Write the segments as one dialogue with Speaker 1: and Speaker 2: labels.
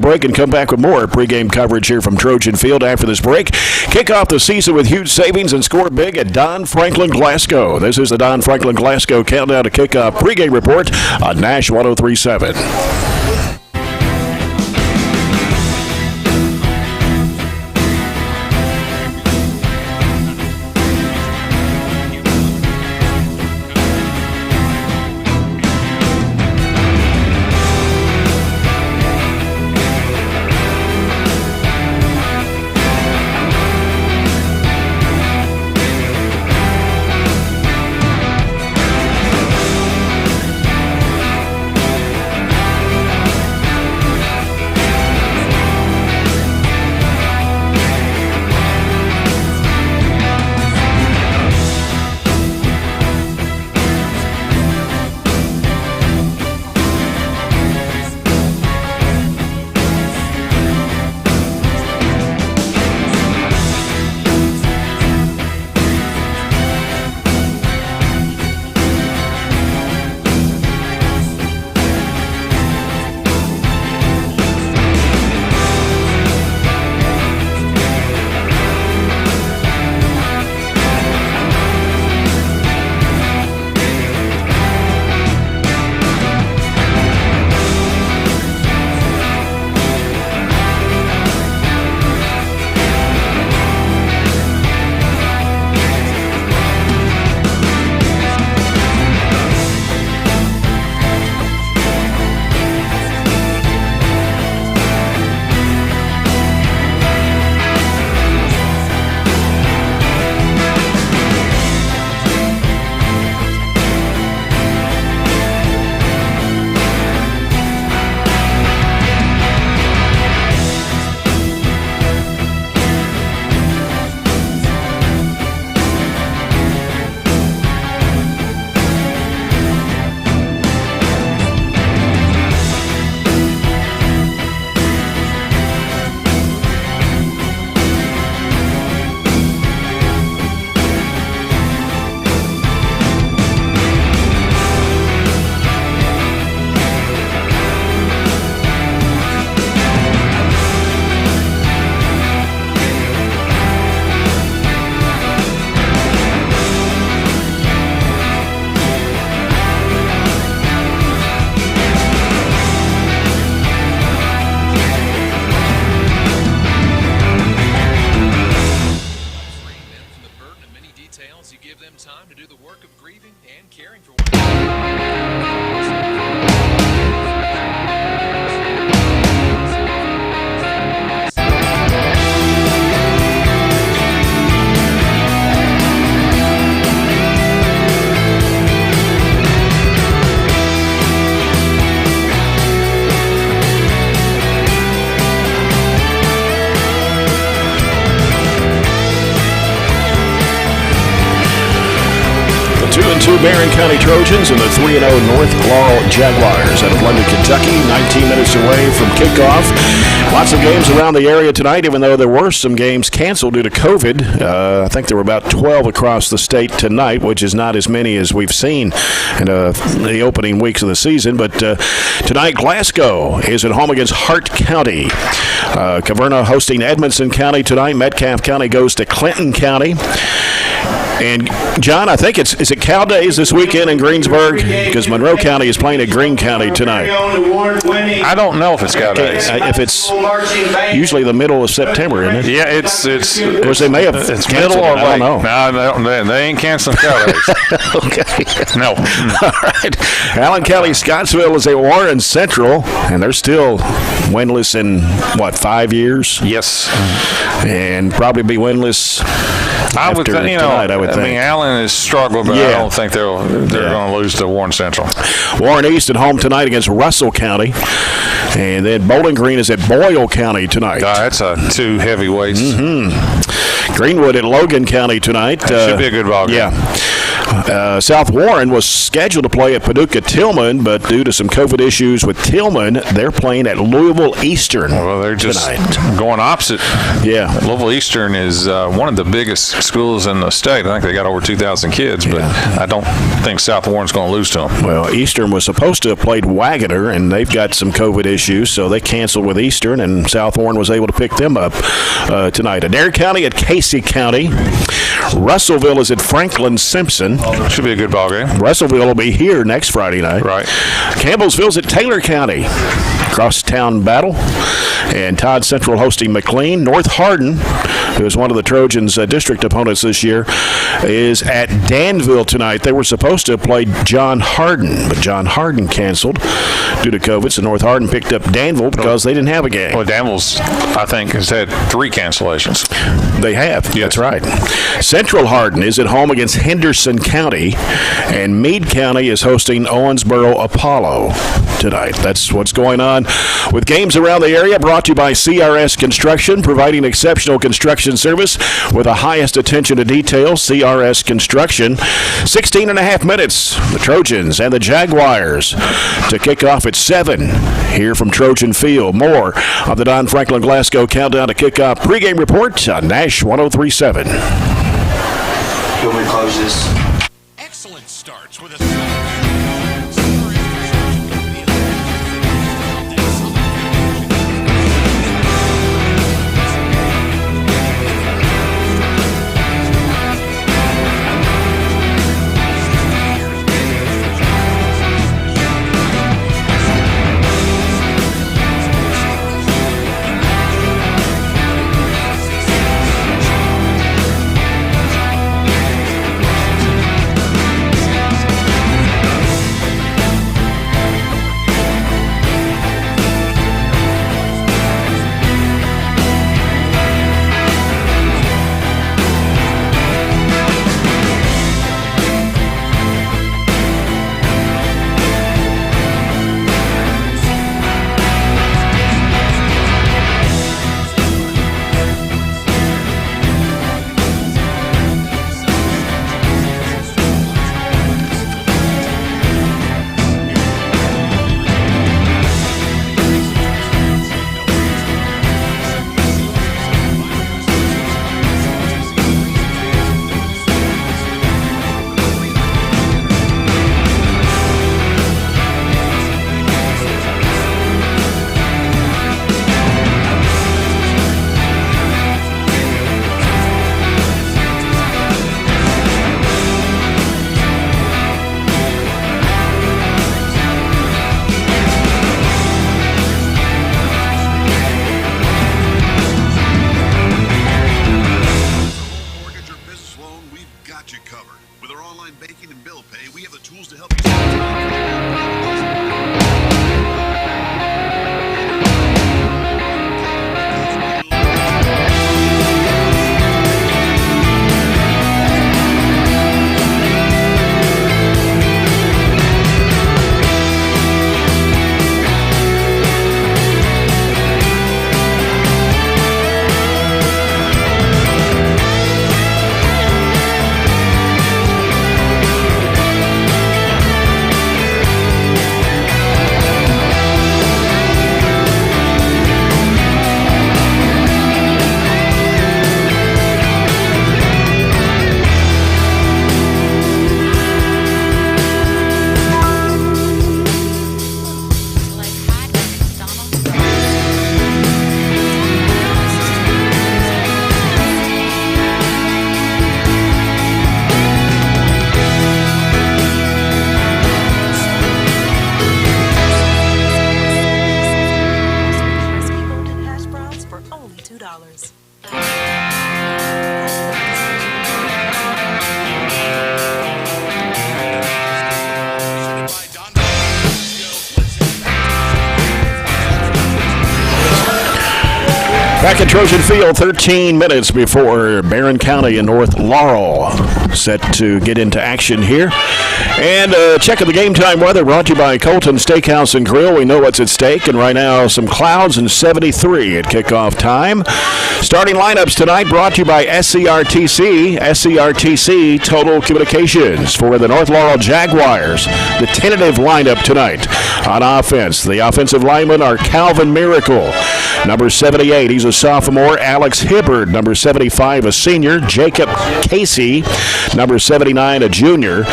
Speaker 1: break and come back with more pregame coverage here from Trojan Field after this break. Kick off the season with huge savings and score big at Don Franklin Glasgow. This is the Don Franklin Glasgow Countdown to Kickoff pregame report on Nash 103.7. Barren County Trojans and the 3-0 North Laurel Jaguars out of London, Kentucky, 19 minutes away from kickoff. Lots of games around the area tonight, even though there were some games canceled due to COVID. I think there were about 12 across the state tonight, which is not as many as we've seen in the opening weeks of the season. But tonight, Glasgow is at home against Hart County. Caverna hosting Edmonson County tonight. Metcalfe County goes to Clinton County. And, John, I think is it Cow Days this weekend in Greensburg? Because Monroe County is playing at Greene County tonight.
Speaker 2: I don't know if it's Cow Days.
Speaker 1: If it's usually the middle of September, isn't it?
Speaker 2: Yeah, it's.
Speaker 1: Of course, they may have.
Speaker 2: It's middle or late.
Speaker 1: I don't know.
Speaker 2: No, they ain't canceling Cow Days.
Speaker 1: Okay.
Speaker 2: No.
Speaker 1: All right. Allen County Scottsville is at Warren Central, and they're still winless in 5 years?
Speaker 2: Yes.
Speaker 1: And probably be winless.
Speaker 2: I would think. I mean, Allen has struggled, but I don't think they're going to lose to Warren Central. Warren
Speaker 1: East at home tonight against Russell County. And then Bowling Green is at Boyle County tonight.
Speaker 2: That's two heavyweights.
Speaker 1: Mm-hmm. Greenwood at Logan County tonight.
Speaker 2: Should be a good ball game.
Speaker 1: Yeah. South Warren was scheduled to play at Paducah-Tillman, but due to some COVID issues with Tillman, they're playing at Louisville Eastern.
Speaker 2: Well, they're just going opposite.
Speaker 1: Yeah.
Speaker 2: Louisville Eastern is one of the biggest schools in the state. I think they got over 2,000 kids, but I don't think South Warren's going to lose to them.
Speaker 1: Well, Eastern was supposed to have played Waggoner, and they've got some COVID issues, so they canceled with Eastern, and South Warren was able to pick them up tonight. Adair County at Casey County. Russellville is at Franklin Simpson.
Speaker 2: Should be a good ball game.
Speaker 1: Russellville will be here next Friday night.
Speaker 2: Right.
Speaker 1: Campbellsville's at Taylor County. Crosstown battle. And Todd Central hosting McLean. North Hardin, who is one of the Trojans' district opponents this year, is at Danville tonight. They were supposed to have played John Hardin, but John Hardin canceled due to COVID, so North Hardin picked up Danville because they didn't have a game.
Speaker 2: Well, Danville's, I think, has had 3 cancellations.
Speaker 1: They have.
Speaker 2: Yes.
Speaker 1: That's right. Central Hardin is at home against Henderson County, and Meade County is hosting Owensboro Apollo tonight. That's what's going on with games around the area, brought to you by CRS Construction, providing exceptional construction service with the highest attention to detail. CRS Construction. 16 and a half minutes. The Trojans and the Jaguars to kick off at 7 here from Trojan Field. More of the Don Franklin Glasgow Countdown to Kickoff pregame report on Nash 103.7.
Speaker 3: You want me to close this?
Speaker 4: Excellent starts with a...
Speaker 1: Back at Trojan Field, 13 minutes before Barren County and North Laurel set to get into action here. And check of the game time weather brought to you by Colton Steakhouse and Grill. We know what's at stake, and right now some clouds and 73 at kickoff time. Starting lineups tonight brought to you by SCRTC Total Communications for the North Laurel Jaguars. The tentative lineup tonight on offense. The offensive linemen are Calvin Miracle, number 78. He's a sophomore. Alex Hibbard, number 75, a senior. Jacob Casey, number 79, a junior.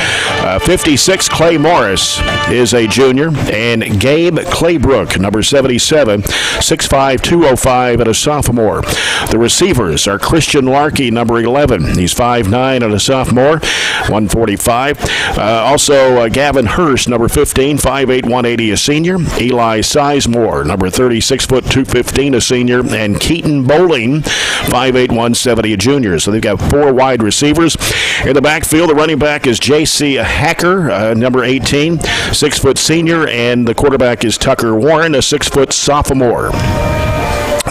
Speaker 1: 56, Clay Morris is a junior. And Gabe Claybrook, number 77, 6'5", 205, and a sophomore. The receivers are Christian Larkey, number 11. He's 5'9", and a sophomore, 145. Also, Gavin Hurst, number 15, 5'8", 180, a senior. Eli Sizemore, number 36 foot 215, a senior. And Keaton Bowling, 5'8", 170, a junior. So they've got 4 wide receivers. In the backfield, the running back is J.C. Hacker, number 18, 6 foot senior. And the quarterback is Tucker Warren, a 6 foot sophomore.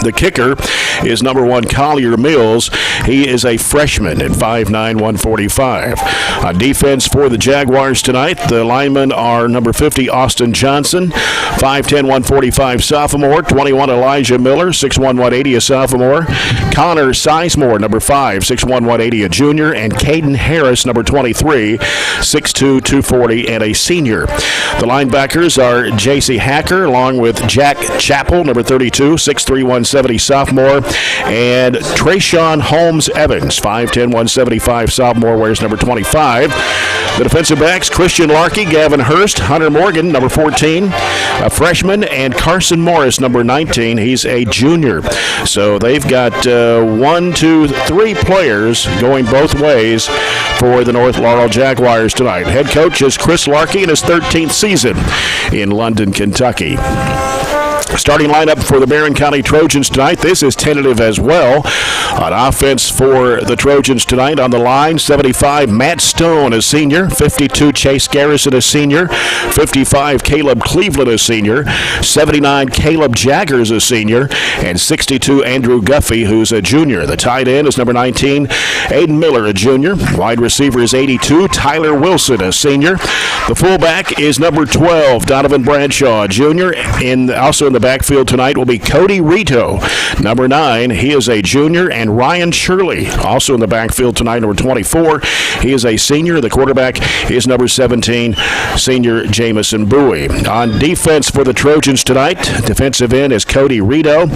Speaker 1: The kicker is number 1, Collier Mills. He is a freshman at 5'9", 145. On defense for the Jaguars tonight, the linemen are number 50, Austin Johnson, 5'10", 145 sophomore. 21, Elijah Miller, 6'1", 180, a sophomore. Connor Sizemore, number 5, 6'1", 180, a junior. And Caden Harris, number 23, 6'2", 240, and a senior. The linebackers are J.C. Hacker along with Jack Chappell, number 32, 6'3", 170, sophomore. And Trayshawn Holmes Evans, 5'10", 175, sophomore, wears number 25. The defensive backs, Christian Larkey, Gavin Hurst, Hunter Morgan, number 14, a freshman, and Carson Morris, number 19. He's a junior. So they've got 1, 2, 3 players going both ways for the North Laurel Jaguars tonight. Head coach is Chris Larkey in his 13th season in London, Kentucky. Starting lineup for the Barren County Trojans tonight. This is tentative as well. On offense for the Trojans tonight, on the line, 75, Matt Stone, a senior. 52, Chase Garrison, a senior. 55, Caleb Cleveland, a senior. 79, Caleb Jaggers, a senior. And 62, Andrew Guffey, who's a junior. The tight end is number 19, Aiden Miller, a junior. Wide receiver is 82, Tyler Wilson, a senior. The fullback is number 12, Donovan Bradshaw, a junior. Also in the backfield tonight will be Cody Rito, number 9. He is a junior. And Ryan Shirley, also in the backfield tonight, number 24. He is a senior. The quarterback is number 17, senior Jamison Bowie. On defense for the Trojans tonight, defensive end is Cody Rito.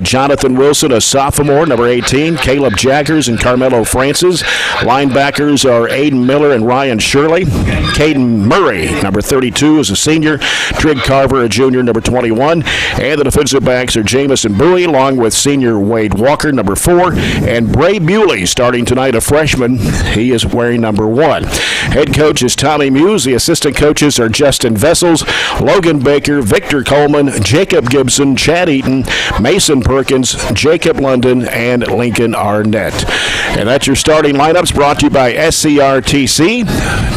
Speaker 1: Jonathan Wilson, a sophomore, number 18. Caleb Jaggers and Carmelo Francis. Linebackers are Aiden Miller and Ryan Shirley. Caden Murray, number 32, is a senior. Trig Carver, a junior, number 21. And the defensive backs are Jamison Bowie, along with senior Wade Walker, number 4. And Bray Bewley, starting tonight, a freshman. He is wearing number 1. Head coach is Tommy Muse. The assistant coaches are Justin Vessels, Logan Baker, Victor Coleman, Jacob Gibson, Chad Eaton, Mason Perkins, Jacob London, and Lincoln Arnett. And that's your starting lineups, brought to you by SCRTC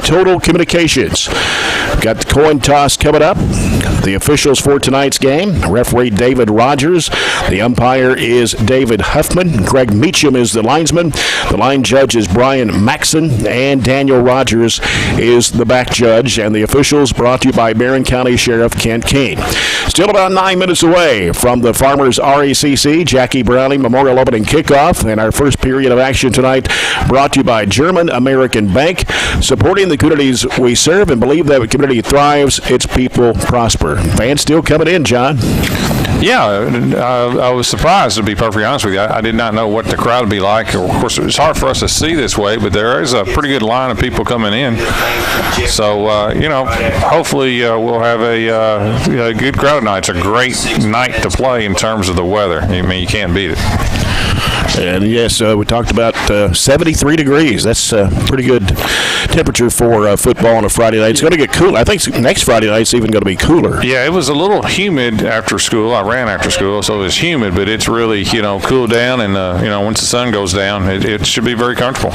Speaker 1: Total Communications. Got the coin toss coming up. The officials for tonight's game, referee David Rogers. The umpire is David Huffman. Greg Meacham is the linesman. The line judge is Brian Maxson. And Daniel Rogers is the back judge. And the officials brought to you by Barren County Sheriff Kent Keene. Still about 9 minutes away from the Farmers RECC Jackie Browning Memorial Opening Kickoff. And our first period of action tonight brought to you by German American Bank. Supporting the communities we serve and believe that the community thrives, its people prosper. Fans still coming in, John.
Speaker 2: Yeah, I was surprised, to be perfectly honest with you. I did not know what the crowd would be like. Of course, it's hard for us to see this way, but there is a pretty good line of people coming in. So, hopefully we'll have a good crowd tonight. It's a great night to play in terms of the weather. I mean, you can't beat it.
Speaker 1: And yes, we talked about 73 degrees. That's pretty good temperature for football on a Friday night. It's going to get cool. I think next Friday night's even going to be cooler.
Speaker 2: Yeah, it was a little humid after school. I ran after school, so it was humid, but it's really, cooled down. And, once the sun goes down, it should be very comfortable.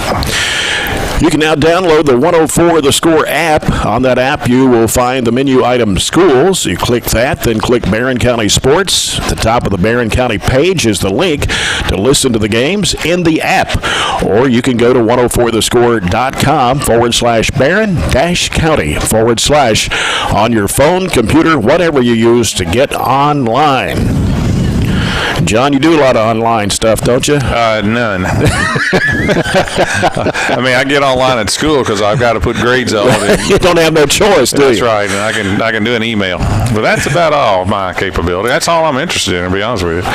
Speaker 1: You can now download the 104 The Score app. On that app, you will find the menu item schools. You click that, then click Barren County Sports. At the top of the Barren County page is the link to listen to the games in the app. Or you can go to 104thescore.com/Barren-County/ on your phone, computer, whatever you use to get online. John, you do a lot of online stuff, don't you?
Speaker 2: None. I mean, I get online at school because I've got to put grades on.
Speaker 1: You don't have no choice, do you?
Speaker 2: That's right, and I can do an email. But that's about all my capability. That's all I'm interested in, to be honest with you.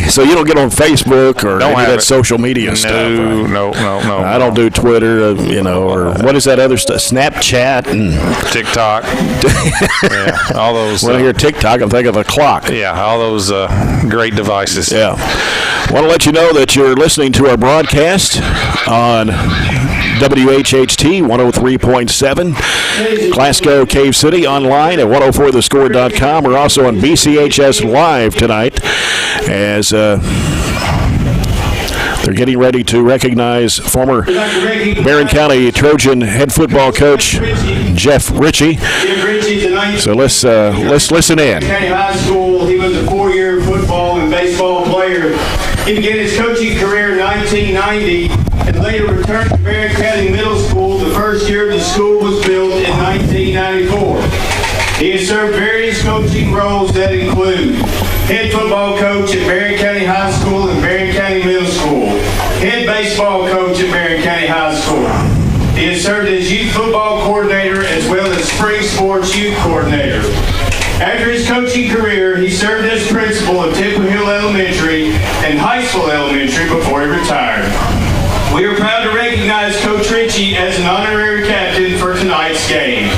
Speaker 1: So you don't get on Facebook or any of that social media stuff? Right?
Speaker 2: No.
Speaker 1: I don't do Twitter, or what is that other stuff? Snapchat and
Speaker 2: TikTok. Yeah, all those.
Speaker 1: When I hear TikTok, I'm thinking of a clock.
Speaker 2: Yeah, all those great devices.
Speaker 1: Yeah. Want to let you know that you're listening to our broadcast on WHHT 103.7, Glasgow, Cave City, online at 104thescore.com. We're also on BCHS Live tonight as they're getting ready to recognize former Barren County Trojan head football coach Jeff Ritchie. So let's listen in.
Speaker 5: County High School, he was a 4-year football and baseball player. He began his coaching career in 1990 and later returned to Barren County Middle School the first year the school was built in 1994. He has served various coaching roles that include head football coach at Barren County High School and Barren County Middle School, head baseball coach at Barren County High School. He has served as youth football coordinator as well as spring sports youth coordinator. After his coaching career, he served as principal of Tipple Hill Elementary and High School Elementary before he retired. We are proud to recognize Coach Ritchie as an honorary captain for tonight's game.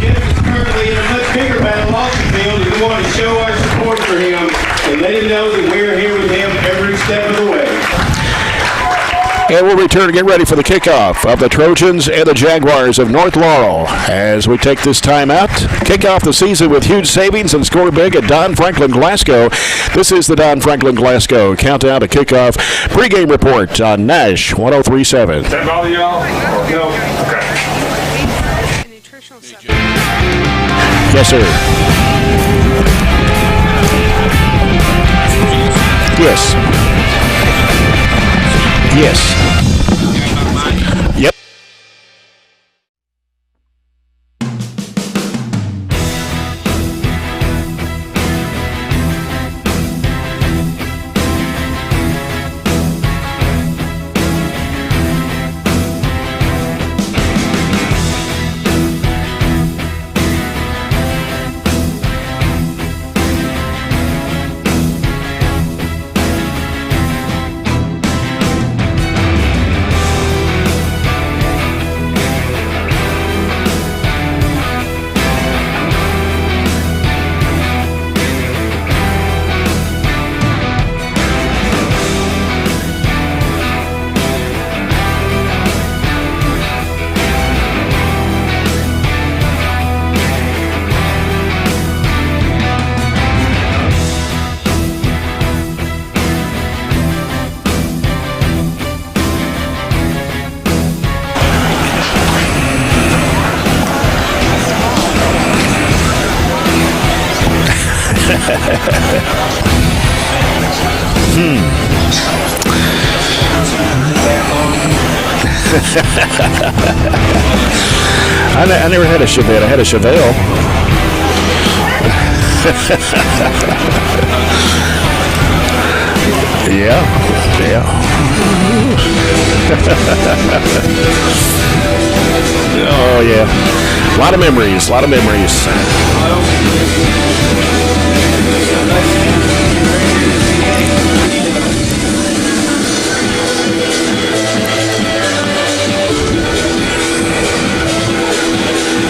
Speaker 5: Jeff is currently in a much bigger battle off the field, and we want to show our support for him and let him know that we're here with him every step of the way.
Speaker 1: And we'll return to get ready for the kickoff of the Trojans and the Jaguars of North Laurel. As we take this time out, kick off the season with huge savings and score big at Don Franklin Glasgow. This is the Don Franklin Glasgow countdown to kickoff pregame report on Nash 103.7.
Speaker 2: Is that all y'all? No. Okay.
Speaker 1: Yes, sir. Yes. Yes. Yep. I never had a Chevette. I had a Chevelle. Yeah. Oh, yeah. A lot of memories.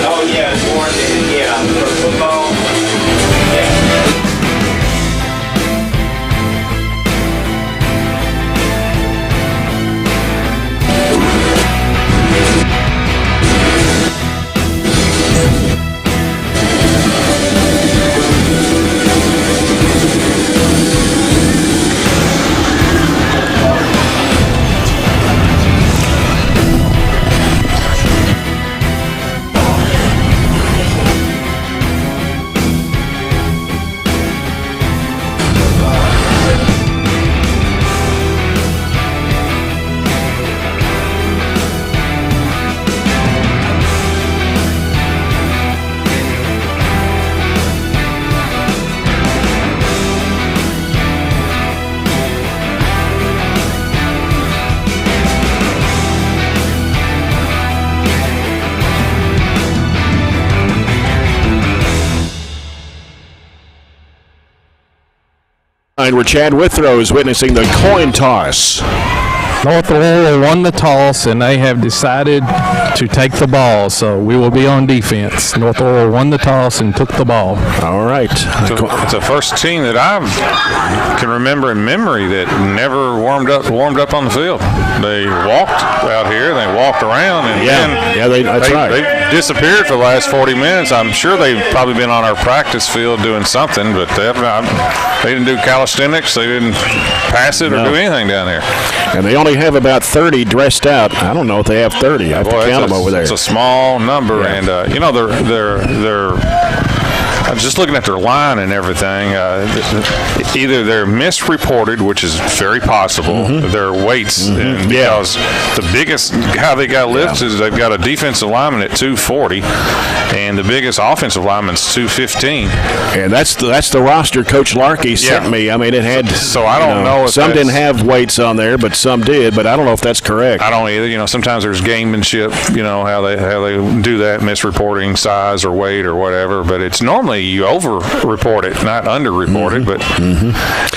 Speaker 5: Oh, yeah, it's warranted, yeah. time for football.
Speaker 1: Where Chad Withrow is witnessing the coin toss.
Speaker 6: North Laurel won the toss, and they have decided to take the ball, so we will be on defense. North Laurel won the toss and took the ball.
Speaker 1: All right.
Speaker 2: It's the first team that I can remember in memory that never warmed up on the field. They walked out here, they walked around, and
Speaker 1: that's right.
Speaker 2: They disappeared for the last 40 minutes. I'm sure they've probably been on our practice field doing something, but they didn't do calisthenics, they didn't pass it or do anything down here.
Speaker 1: And they only have about 30 dressed out. I don't know if they have 30. I have to count them over there.
Speaker 2: It's a small number, and they're just looking at their line and everything. Either they're misreported, which is very possible. Their weights, because the biggest how they got lifted is they've got a defensive lineman at 240, and the biggest offensive lineman's 215.
Speaker 1: And that's the roster Coach Larkey sent me. I mean, it had.
Speaker 2: So I don't know if
Speaker 1: some didn't have weights on there, but some did. But I don't know if that's correct.
Speaker 2: I don't either. Sometimes there's gamemanship. How they do that, misreporting size or weight or whatever. But it's normally you over-report it, not under-report it. But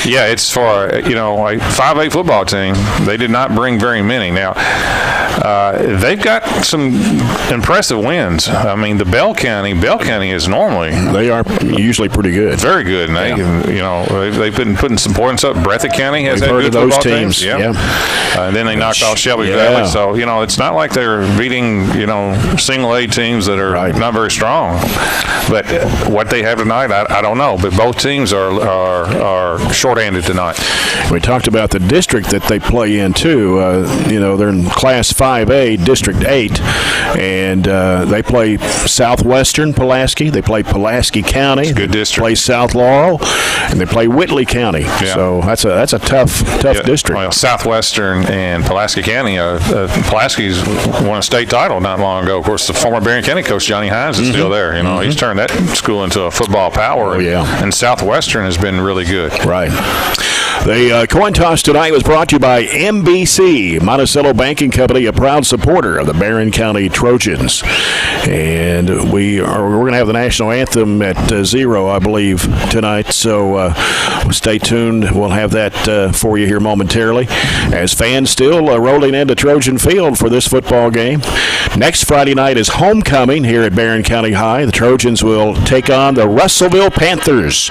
Speaker 2: it's for a 5A football team. They did not bring very many. Now they've got some impressive wins. I mean, the Bell County is normally
Speaker 1: they are usually pretty good,
Speaker 2: very good, and they've been putting some points up. Breathitt County has had good football teams. And then they knocked off Shelby Valley. So it's not like they're beating single A teams that are not very strong. But what they have tonight, I don't know. But both teams are short-handed tonight.
Speaker 1: We talked about the district that they play in too. They're in Class 5A, District 8, and they play Southwestern Pulaski. They play Pulaski County.
Speaker 2: Good district.
Speaker 1: They play South Laurel, and they play Whitley County. Yeah. So that's a tough district.
Speaker 2: Well, Southwestern and Pulaski County. Pulaski's won a state title not long ago. Of course, the former Barren County coach Johnny Hines is still there. He's turned that school into a football power. And Southwestern has been really good.
Speaker 1: Right. The coin toss tonight was brought to you by MBC, Monticello Banking Company, a proud supporter of the Barren County Trojans. And we're going to have the national anthem at 0, I believe, tonight. So stay tuned. We'll have that for you here momentarily. As fans still rolling into Trojan Field for this football game. Next Friday night is homecoming here at Barren County High. The Trojans will take on the Russellville Panthers.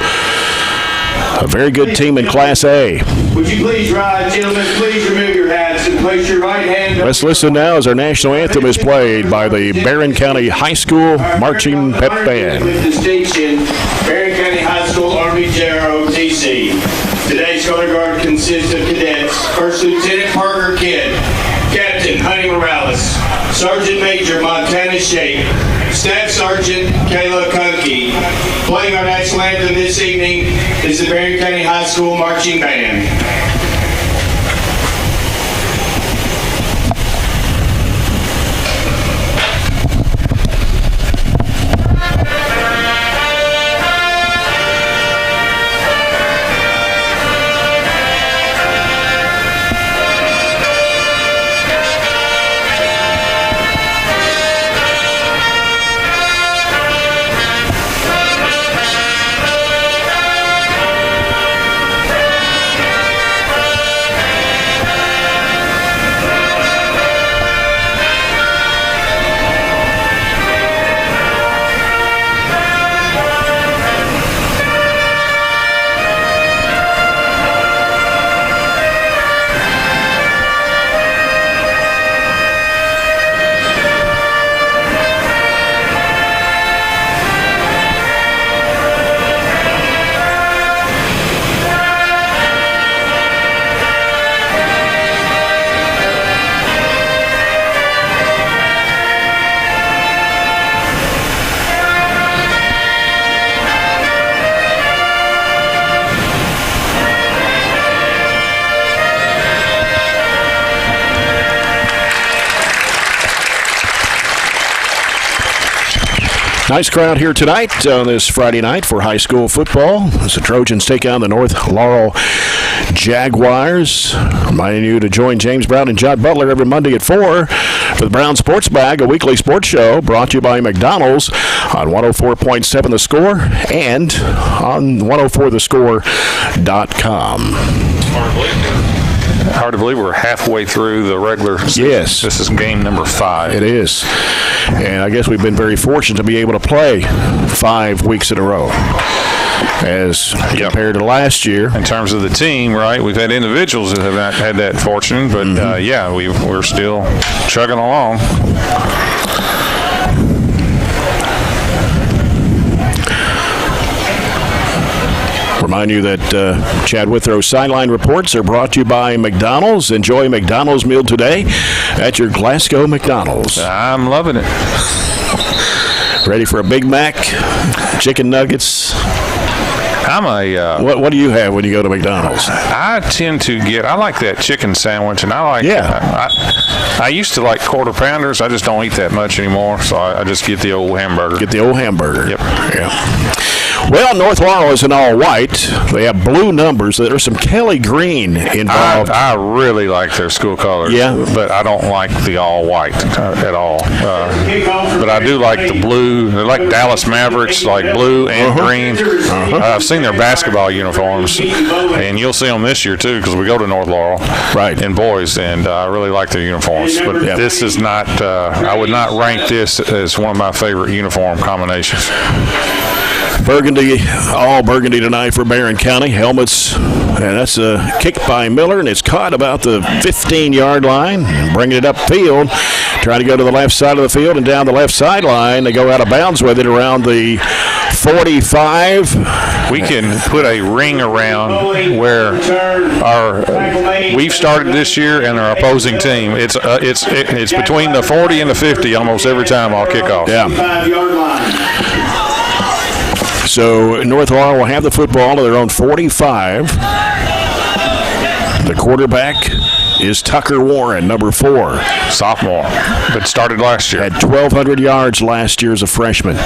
Speaker 1: A very good team in Class A.
Speaker 5: Would you please rise, gentlemen? Please remove your hats and place your right hand.
Speaker 1: Let's listen now as our national anthem is played by the Barren County High School Marching Pep Band.
Speaker 5: With distinction, Barren County High School Army JROTC. Today's color guard consists of cadets: First Lieutenant Parker Kidd, Captain Honey Morales, Sergeant Major Montana Shape, Staff Sergeant Kayla Kunke. Playing our national anthem this evening is the Barren County High School Marching Band.
Speaker 1: Nice crowd here tonight on this Friday night for high school football as the Trojans take on the North Laurel Jaguars. Reminding you to join James Brown and John Butler every Monday at 4 for the Brown Sports Bag, a weekly sports show brought to you by McDonald's on 104.7 The Score and on 104thescore.com.
Speaker 2: Hard to believe we're halfway through the regular season.
Speaker 1: Yes.
Speaker 2: This is game number 5.
Speaker 1: It is. And I guess we've been very fortunate to be able to play 5 weeks in a row as compared to last year.
Speaker 2: In terms of the team, right, we've had individuals that have not had that fortune, but we're still chugging along.
Speaker 1: Remind you that Chad Withrow's sideline reports are brought to you by McDonald's. Enjoy McDonald's meal today at your Glasgow McDonald's.
Speaker 2: I'm loving it.
Speaker 1: Ready for a Big Mac, chicken nuggets? What do you have when you go to McDonald's?
Speaker 2: I tend to I like that chicken sandwich, and I like I used to like quarter pounders. I just don't eat that much anymore, so I just get the old hamburger.
Speaker 1: Get the old hamburger.
Speaker 2: Yep.
Speaker 1: Yeah. Well, North Laurel is in all white. They have blue numbers. There's some Kelly green involved.
Speaker 2: I really like their school colors.
Speaker 1: Yeah.
Speaker 2: But I don't like the all white at all. But I do like the blue. They're like Dallas Mavericks, like blue and green. I've seen their basketball uniforms, and you'll see them this year too because we go to North Laurel,
Speaker 1: right?
Speaker 2: In boys, and I really like their uniforms. But this is not. I would not rank this as one of my favorite uniform combinations.
Speaker 1: Burgundy, all burgundy tonight for Barren County. Helmets, and that's a kick by Miller, and it's caught about the 15-yard line, bringing it upfield, trying to go to the left side of the field and down the left sideline. They go out of bounds with it around the 45.
Speaker 2: We can put a ring around where we've started this year and our opposing team. It's between the 40 and the 50 almost every time I'll kick off.
Speaker 1: Yeah. So North Laurel will have the football to their own 45. The quarterback is Tucker Warren, number 4.
Speaker 2: Sophomore, but started last year.
Speaker 1: Had 1,200 yards last year as a freshman.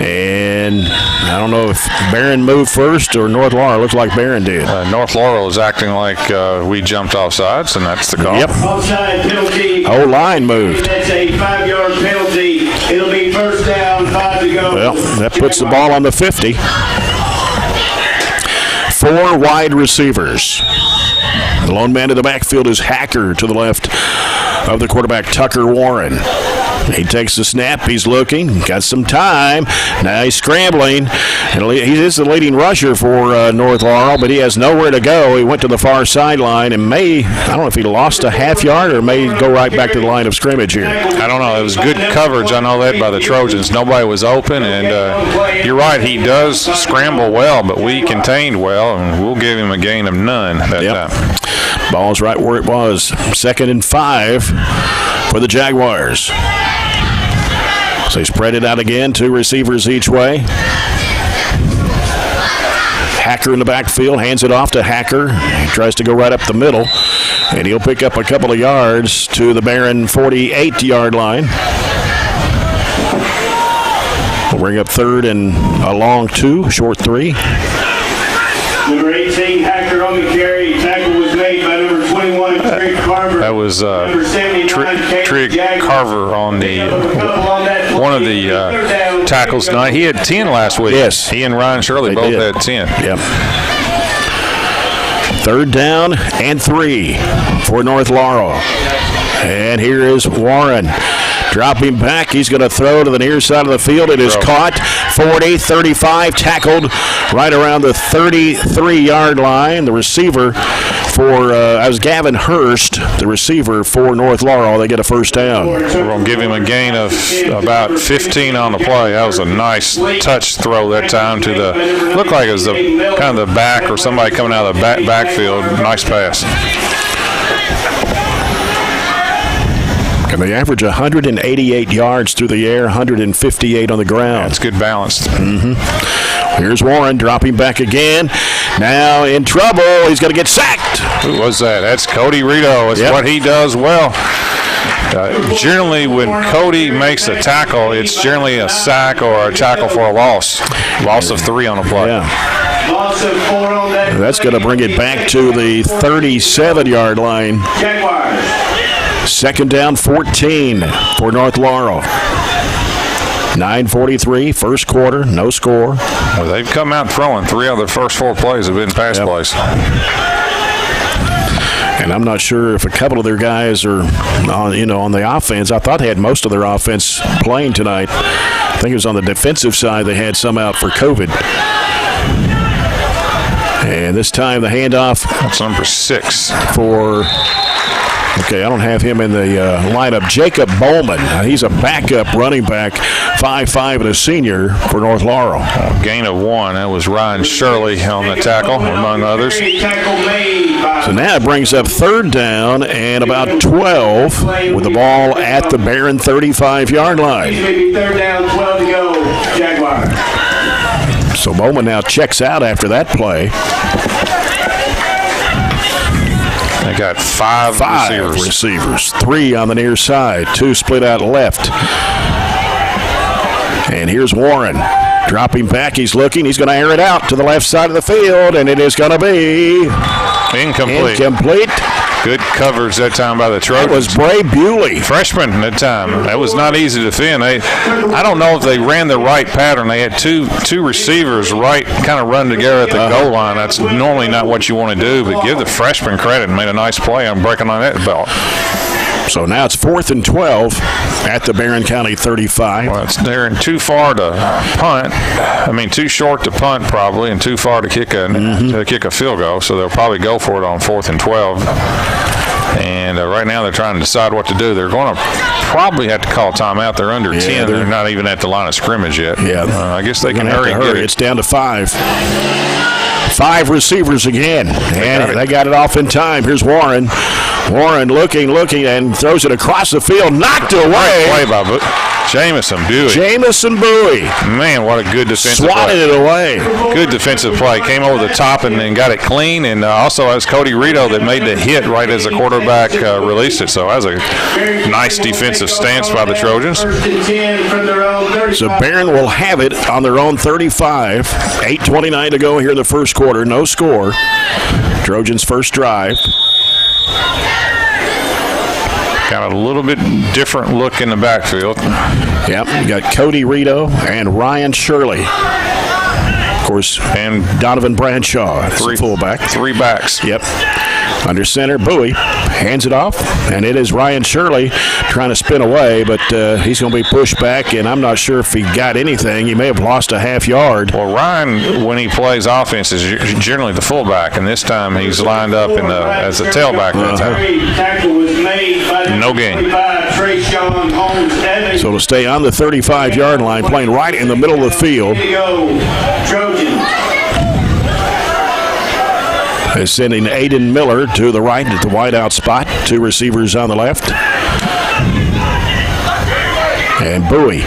Speaker 1: And I don't know if Barren moved first or North Laurel. Looks like Barren did.
Speaker 2: North Laurel is acting like we jumped off sides, and that's the call.
Speaker 1: Yep.
Speaker 5: Offside penalty.
Speaker 1: Whole line moved.
Speaker 5: That's a 5-yard penalty. It'll be first down, 5 to go.
Speaker 1: Well, that puts the ball on the 50. 4 wide receivers. The lone man in the backfield is Hacker to the left of the quarterback, Tucker Warren. He takes the snap. He's looking. Got some time. Now he's scrambling. And he is the leading rusher for North Laurel, but he has nowhere to go. He went to the far sideline and I don't know if he lost a half yard or may go right back to the line of scrimmage here.
Speaker 2: I don't know. It was good coverage. I know that by the Trojans. Nobody was open, and you're right. He does scramble well, but we contained well, and we'll give him a gain of none that time.
Speaker 1: Ball's right where it was. 2nd and 5 for the Jaguars. So they spread it out again, 2 receivers each way. Hacker in the backfield, hands it off to Hacker. He tries to go right up the middle, and he'll pick up a couple of yards to the Barren 48-yard line. We'll bring up 3rd and a long 2, short 3.
Speaker 5: Number 18, Hacker on the carry. Tackle was made by number 21, Trig Carver.
Speaker 2: That was Trig Carver on one of the tackles tonight. He had 10 last week.
Speaker 1: Yes.
Speaker 2: He and Ryan Shirley both had 10.
Speaker 1: Yep. 3rd down and 3 for North Laurel. And here is Warren. Dropping back, he's going to throw to the near side of the field. It is caught, 40, 35, tackled right around the 33-yard line. The receiver was Gavin Hurst, the receiver for North Laurel. They get a first down.
Speaker 2: We're going to give him a gain of about 15 on the play. That was a nice touch throw that time to looked like it was kind of the back or somebody coming out of the backfield. Nice pass.
Speaker 1: And they average 188 yards through the air, 158 on the ground.
Speaker 2: That's good balance.
Speaker 1: Here's Warren dropping back again. Now in trouble. He's going to get sacked.
Speaker 2: Who was that? That's Cody Rito. That's what he does well. Generally, when Cody makes a tackle, it's generally a sack or a tackle for a loss. Loss of 3 on a play.
Speaker 1: Yeah.
Speaker 5: Loss of 4 on that.
Speaker 1: That's going to bring it back to the 37-yard line.
Speaker 5: Jaguars.
Speaker 1: 2nd down, 14 for North Laurel. 9:43, first quarter, no score.
Speaker 2: Well, they've come out throwing. 3 of their first 4 plays have been pass plays.
Speaker 1: And I'm not sure if a couple of their guys are, on the offense. I thought they had most of their offense playing tonight. I think it was on the defensive side they had some out for COVID. And this time the handoff.
Speaker 2: That's number 6
Speaker 1: for. Okay, I don't have him in the lineup. Jacob Bowman. He's a backup running back, 5'5", and a senior for North Laurel.
Speaker 2: Gain of 1. That was Ryan Shirley on the tackle, among others.
Speaker 1: So now it brings up 3rd down and about 12 with the ball at the Barren 35-yard line.
Speaker 5: Maybe 3rd down, 12 to go, Jaguars.
Speaker 1: So Bowman now checks out after that play.
Speaker 2: They got 5
Speaker 1: receivers. 3 on the near side. 2 split out left. And here's Warren. Dropping back. He's looking. He's going to air it out to the left side of the field, and it is going to be incomplete.
Speaker 2: Good coverage that time by the Trojans.
Speaker 1: That was Bray Bewley.
Speaker 2: Freshman that time. That was not easy to defend. I don't know if they ran the right pattern. They had two receivers kind of run together at the goal line. That's normally not what you want to do, but give the freshman credit and made a nice play on breaking on that belt.
Speaker 1: So now it's 4th and 12 at the Barren County 35.
Speaker 2: Well, they're too far to punt. Too short to punt probably, and too far to kick a field goal. So they'll probably go for it on 4th and 12. And right now they're trying to decide what to do. They're going to probably have to call timeout. They're under 10. They're not even at the line of scrimmage yet.
Speaker 1: Yeah,
Speaker 2: I guess they can hurry.
Speaker 1: It's down to 5. 5 receivers again, and they got it off in time. Here's Warren. Warren looking, and throws it across the field. Knocked away.
Speaker 2: Play by Jamison
Speaker 1: Bowie.
Speaker 2: Man, what a good defensive
Speaker 1: Swatted
Speaker 2: play.
Speaker 1: it away.
Speaker 2: Good defensive play. Came over the top and then got it clean. And also as Cody Rito that made the hit right as the quarterback released it. So that was a nice defensive stance by the Trojans.
Speaker 1: So Barren will have it on their own 35. 8:29 to go here in the first quarter. No score. Trojans' first drive.
Speaker 2: Got a little bit different look in the backfield.
Speaker 1: Yep, you got Cody Rito and Ryan Shirley. Of course, and Donovan Bradshaw,
Speaker 2: 3
Speaker 1: fullback.
Speaker 2: 3 backs.
Speaker 1: Yep. Under center, Bowie hands it off, and it is Ryan Shirley trying to spin away, but he's going to be pushed back, and I'm not sure if he got anything. He may have lost a half yard.
Speaker 2: Well, Ryan, when he plays offense, is generally the fullback, and this time he's lined up as a tailback that time. No gain.
Speaker 1: So to stay on the 35-yard line, playing right in the middle of the field. Is sending Aiden Miller to the right at the wideout spot. 2 receivers on the left. And Bowie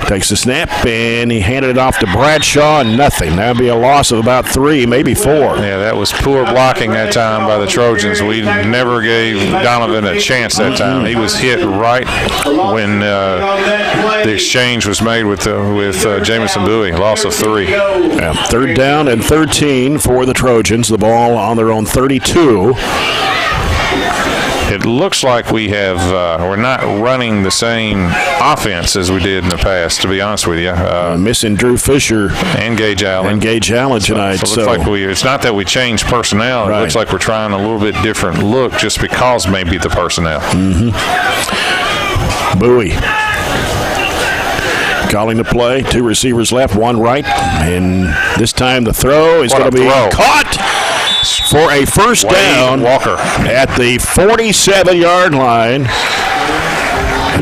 Speaker 1: takes the snap, and he handed it off to Bradshaw, and nothing. That would be a loss of about 3, maybe 4.
Speaker 2: Yeah, that was poor blocking that time by the Trojans. We never gave Donovan a chance that time. He was hit right when the exchange was made with Jamison Bowie. Loss of 3.
Speaker 1: Yeah, 3rd down and 13 for the Trojans. The ball on their own 32.
Speaker 2: It looks like we're not running the same offense as we did in the past, to be honest with you.
Speaker 1: Missing Drew Fisher
Speaker 2: and Gage Allen.
Speaker 1: Tonight.
Speaker 2: So it looks like it's not that we changed personnel. It looks like we're trying a little bit different look just because maybe the personnel.
Speaker 1: Bowie calling the play. 2 receivers left, 1 right. And this time the throw is going to be caught for a first down at the 47-yard line.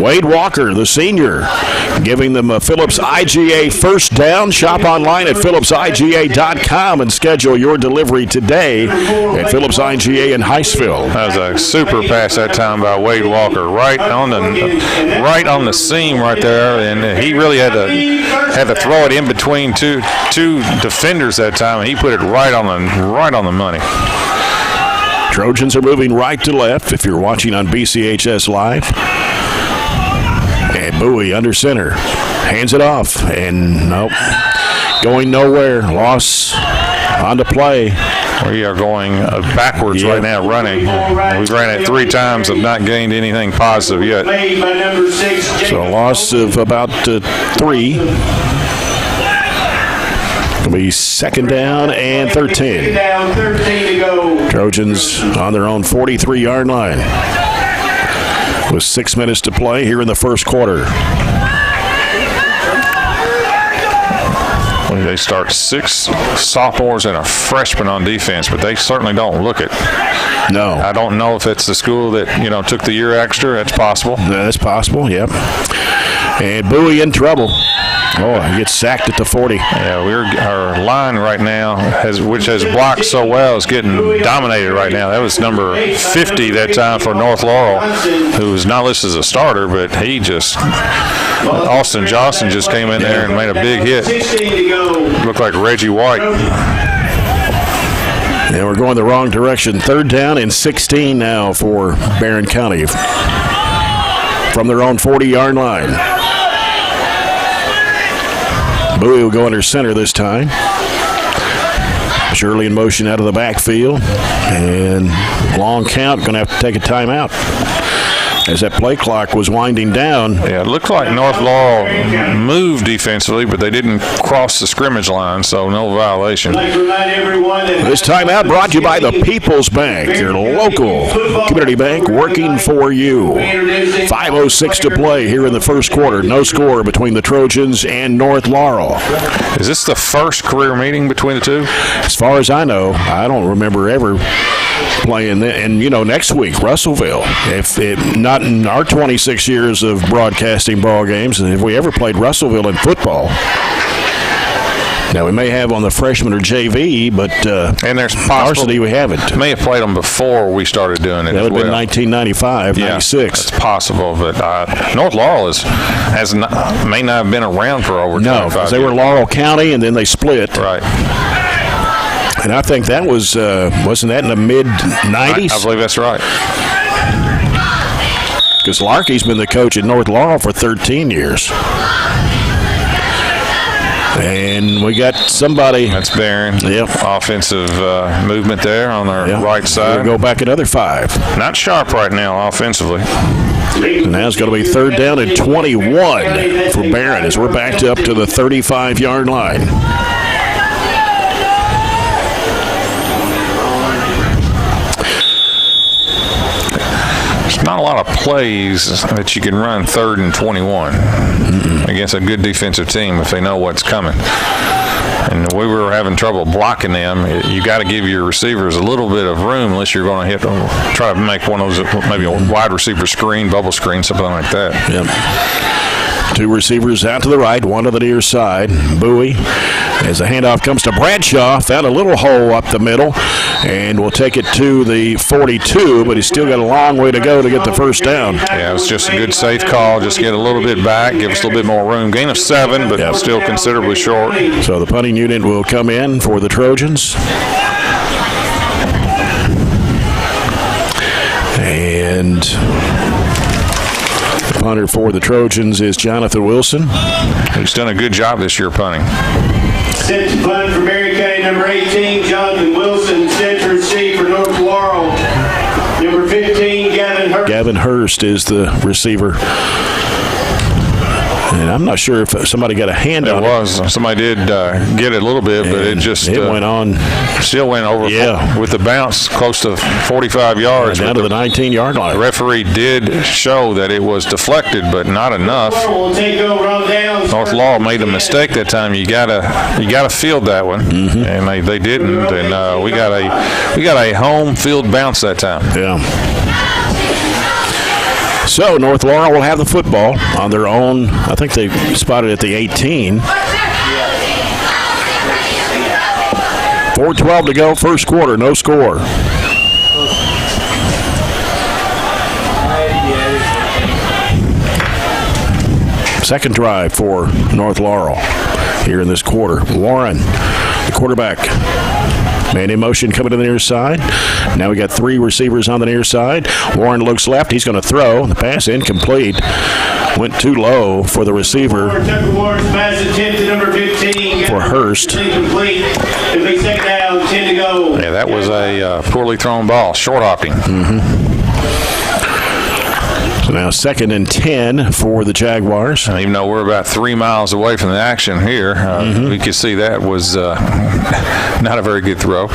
Speaker 1: Wade Walker, the senior, giving them a Phillips IGA first down. Shop online at phillipsiga.com and schedule your delivery today at Phillips IGA in Hiceville.
Speaker 2: That was a super pass that time by Wade Walker, right on the seam right there, and he really had to throw it in between two defenders that time, and he put it right on the money.
Speaker 1: Trojans are moving right to left if you're watching on BCHS Live. And Bowie under center. Hands it off. And nope. Going nowhere. Loss on the play.
Speaker 2: We are going backwards right now, running. We've ran it 3 times, have not gained anything positive yet.
Speaker 1: So a loss of about 3. It'll be 2nd down and 13. Trojans on their own 43-yard line with 6 minutes to play here in the first quarter.
Speaker 2: They start 6 sophomores and a freshman on defense, but they certainly don't look it.
Speaker 1: No.
Speaker 2: I don't know if it's the school that, took the year extra. That's possible.
Speaker 1: That's possible, yep. And Bowie in trouble. Oh, he gets sacked at the 40.
Speaker 2: Yeah, our line right now, which has blocked so well, is getting dominated right now. That was number 50 that time for North Laurel, who was not listed as a starter, but he just, Austin Johnson just came in there and made a big hit. Looked like Reggie White.
Speaker 1: And we're going the wrong direction. 3rd down and 16 now for Barren County from their own 40-yard line. Bowie will go under center this time. Shirley in motion out of the backfield. And long count, going to have to take a timeout as that play clock was winding down.
Speaker 2: Yeah, it looked like North Laurel moved defensively, but they didn't cross the scrimmage line, so no violation.
Speaker 1: This timeout brought to you by the People's Bank, your local community bank working for you. 5:06 to play here in the first quarter. No score between the Trojans and North Laurel.
Speaker 2: Is this the first career meeting between the two?
Speaker 1: As far as I know, I don't remember ever playing. And, next week, Russellville. If not in our 26 years of broadcasting ball games, if we ever played Russellville in football. Now, we may have on the freshman or JV, but
Speaker 2: and there's
Speaker 1: varsity we haven't.
Speaker 2: May have played them before we started doing it.
Speaker 1: That would have been 1995, 96.
Speaker 2: That's possible, but North Laurel may not have been around for over 25 years. No,
Speaker 1: because they were Laurel County, and then they split.
Speaker 2: Right.
Speaker 1: And I think that was, wasn't that in the mid-90s?
Speaker 2: I believe that's right.
Speaker 1: Because Larky's been the coach at North Laurel for 13 years. And we got somebody.
Speaker 2: That's Barren.
Speaker 1: Yep.
Speaker 2: Offensive movement there on our right side.
Speaker 1: We'll go back another 5.
Speaker 2: Not sharp right now offensively.
Speaker 1: And now it's going to be 3rd down and 21 for Barren as we're backed up to the 35-yard line.
Speaker 2: Not a lot of plays that you can run 3rd and 21 against a good defensive team if they know what's coming. And we were having trouble blocking them. You got to give your receivers a little bit of room unless you're going to try to make one of those, maybe a wide receiver screen, bubble screen, something like that.
Speaker 1: Yep. 2 receivers out to the right, 1 to the near side. Bowie, as the handoff comes to Bradshaw, found a little hole up the middle, and will take it to the 42, but he's still got a long way to go to get the first down.
Speaker 2: Yeah, it was just a good safe call. Just get a little bit back, give us a little bit more room. Gain of 7, but still considerably short.
Speaker 1: So the punting unit will come in for the Trojans. And the punter for the Trojans is Jonathan Wilson.
Speaker 2: He's done a good job this year punting.
Speaker 5: Set to punt for Barren County, number 18, Jonathan Wilson. Set to receive for North Laurel, number 15, Gavin Hurst.
Speaker 1: Gavin Hurst is the receiver. And I'm not sure if somebody got a hand on it.
Speaker 2: It was. Somebody did get it a little bit, but it just
Speaker 1: went on.
Speaker 2: Still went over with the bounce close to 45 yards.
Speaker 1: Down to the 19-yard line.
Speaker 2: The referee did show that it was deflected, but not enough. North Laurel made a mistake that time. You gotta field that one, and they didn't. And we got a home field bounce that time.
Speaker 1: Yeah. So North Laurel will have the football on their own. I think they spotted at the 18. 4:12 to go, first quarter, no score. Second drive for North Laurel here in this quarter. Warren, the quarterback, Man in motion coming to the near side. Now we got 3 receivers on the near side. Warren looks left. He's going to throw. The pass incomplete. Went too low for the receiver for Hurst.
Speaker 2: Yeah, that was a poorly thrown ball. Short hopping.
Speaker 1: So now 2nd and 10 for the Jaguars.
Speaker 2: And even though we're about 3 miles away from the action here, we could see that was not a very good throw.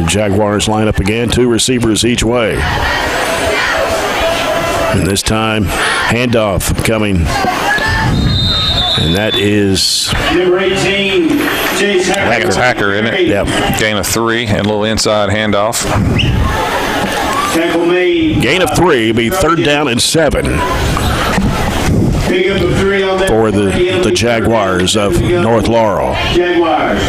Speaker 1: Jaguars line up again, 2 receivers each way. And this time, handoff coming. And that is
Speaker 5: Number 18, Chase Hacker.
Speaker 2: It's Hacker, isn't it?
Speaker 1: Yep.
Speaker 2: Gain of 3 and a little inside handoff.
Speaker 5: Tackle made.
Speaker 1: Gain of 3, be 3rd down and 7
Speaker 5: Pick up a 3 on that
Speaker 1: for the Jaguars of North Laurel.
Speaker 5: Jaguars.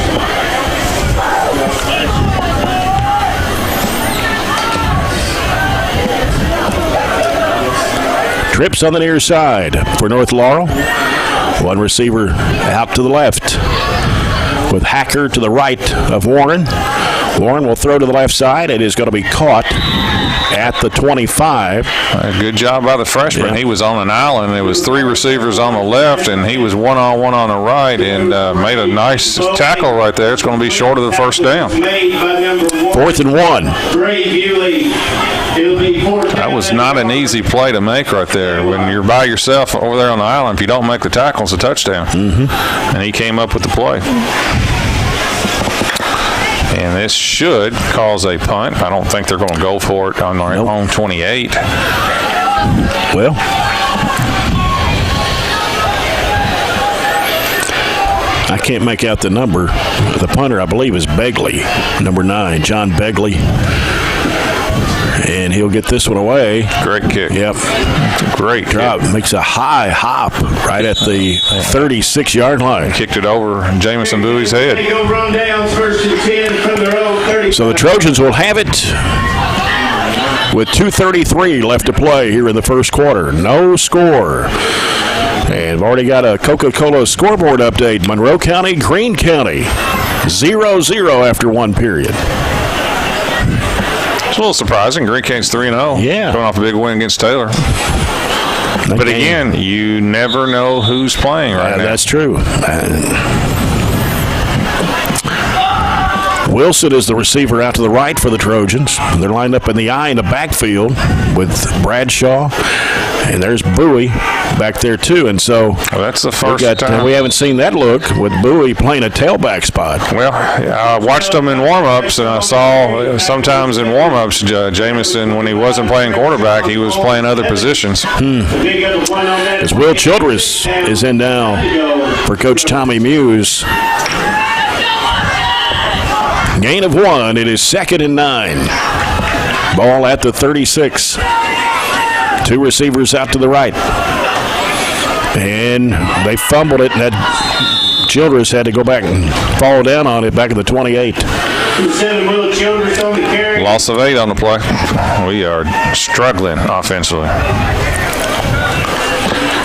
Speaker 1: Trips on the near side for North Laurel. 1 receiver out to the left with Hacker to the right of Warren. Warren will throw to the left side. It is going to be caught at the 25.
Speaker 2: Good job by the freshman.
Speaker 1: Yeah.
Speaker 2: He was on an island. There was 3 receivers on the left, and he was one-on-one on the right, and made a nice tackle right there. It's going to be short of the first down.
Speaker 5: Made by number 1.
Speaker 1: 4th and 1.
Speaker 5: Ray Bewley. It'll be 4th
Speaker 2: That was not an easy play to make right there. When you're by yourself over there on the island, if you don't make the tackle, it's a touchdown. And he came up with the play. And this should cause a punt. I don't think they're going to go for it on their own 28.
Speaker 1: Well, I can't make out the number. The punter, I believe, is Begley, number 9, John Begley. And he'll get this one away.
Speaker 2: Great kick.
Speaker 1: Yep.
Speaker 2: Great
Speaker 1: Drop.
Speaker 2: kick.
Speaker 1: Makes a high hop right at the 36-yard line.
Speaker 2: Kicked it over Jamison Bowie's head.
Speaker 5: They go run downs, 1st and 10 from their own 30.
Speaker 1: So the Trojans will have it with 2:33 left to play here in the first quarter. No score. And we've already got a Coca-Cola scoreboard update. Monroe County, Greene County, 0-0 after 1 period.
Speaker 2: It's a little surprising. Greene County's 3-0.
Speaker 1: Yeah.
Speaker 2: Going off a big win against Taylor. But again, you never know who's playing right now.
Speaker 1: That's true. Wilson is the receiver out to the right for the Trojans. They're lined up in the eye in the backfield with Bradshaw. And there's Bowie back there, too. And so
Speaker 2: That's the first time.
Speaker 1: we haven't seen that look with Bowie playing a tailback spot.
Speaker 2: Well, I watched them in warm-ups, and I saw sometimes in warm-ups, Jamison, when he wasn't playing quarterback, he was playing other positions.
Speaker 1: As Will Childress is in now for Coach Tommy Muse. Gain of 1. It is 2nd and 9. Ball at the 36. 2 receivers out to the right. And they fumbled it, and that Childress had to go back and fall down on it back at the 28.
Speaker 2: Loss of 8 on the play. We are struggling offensively.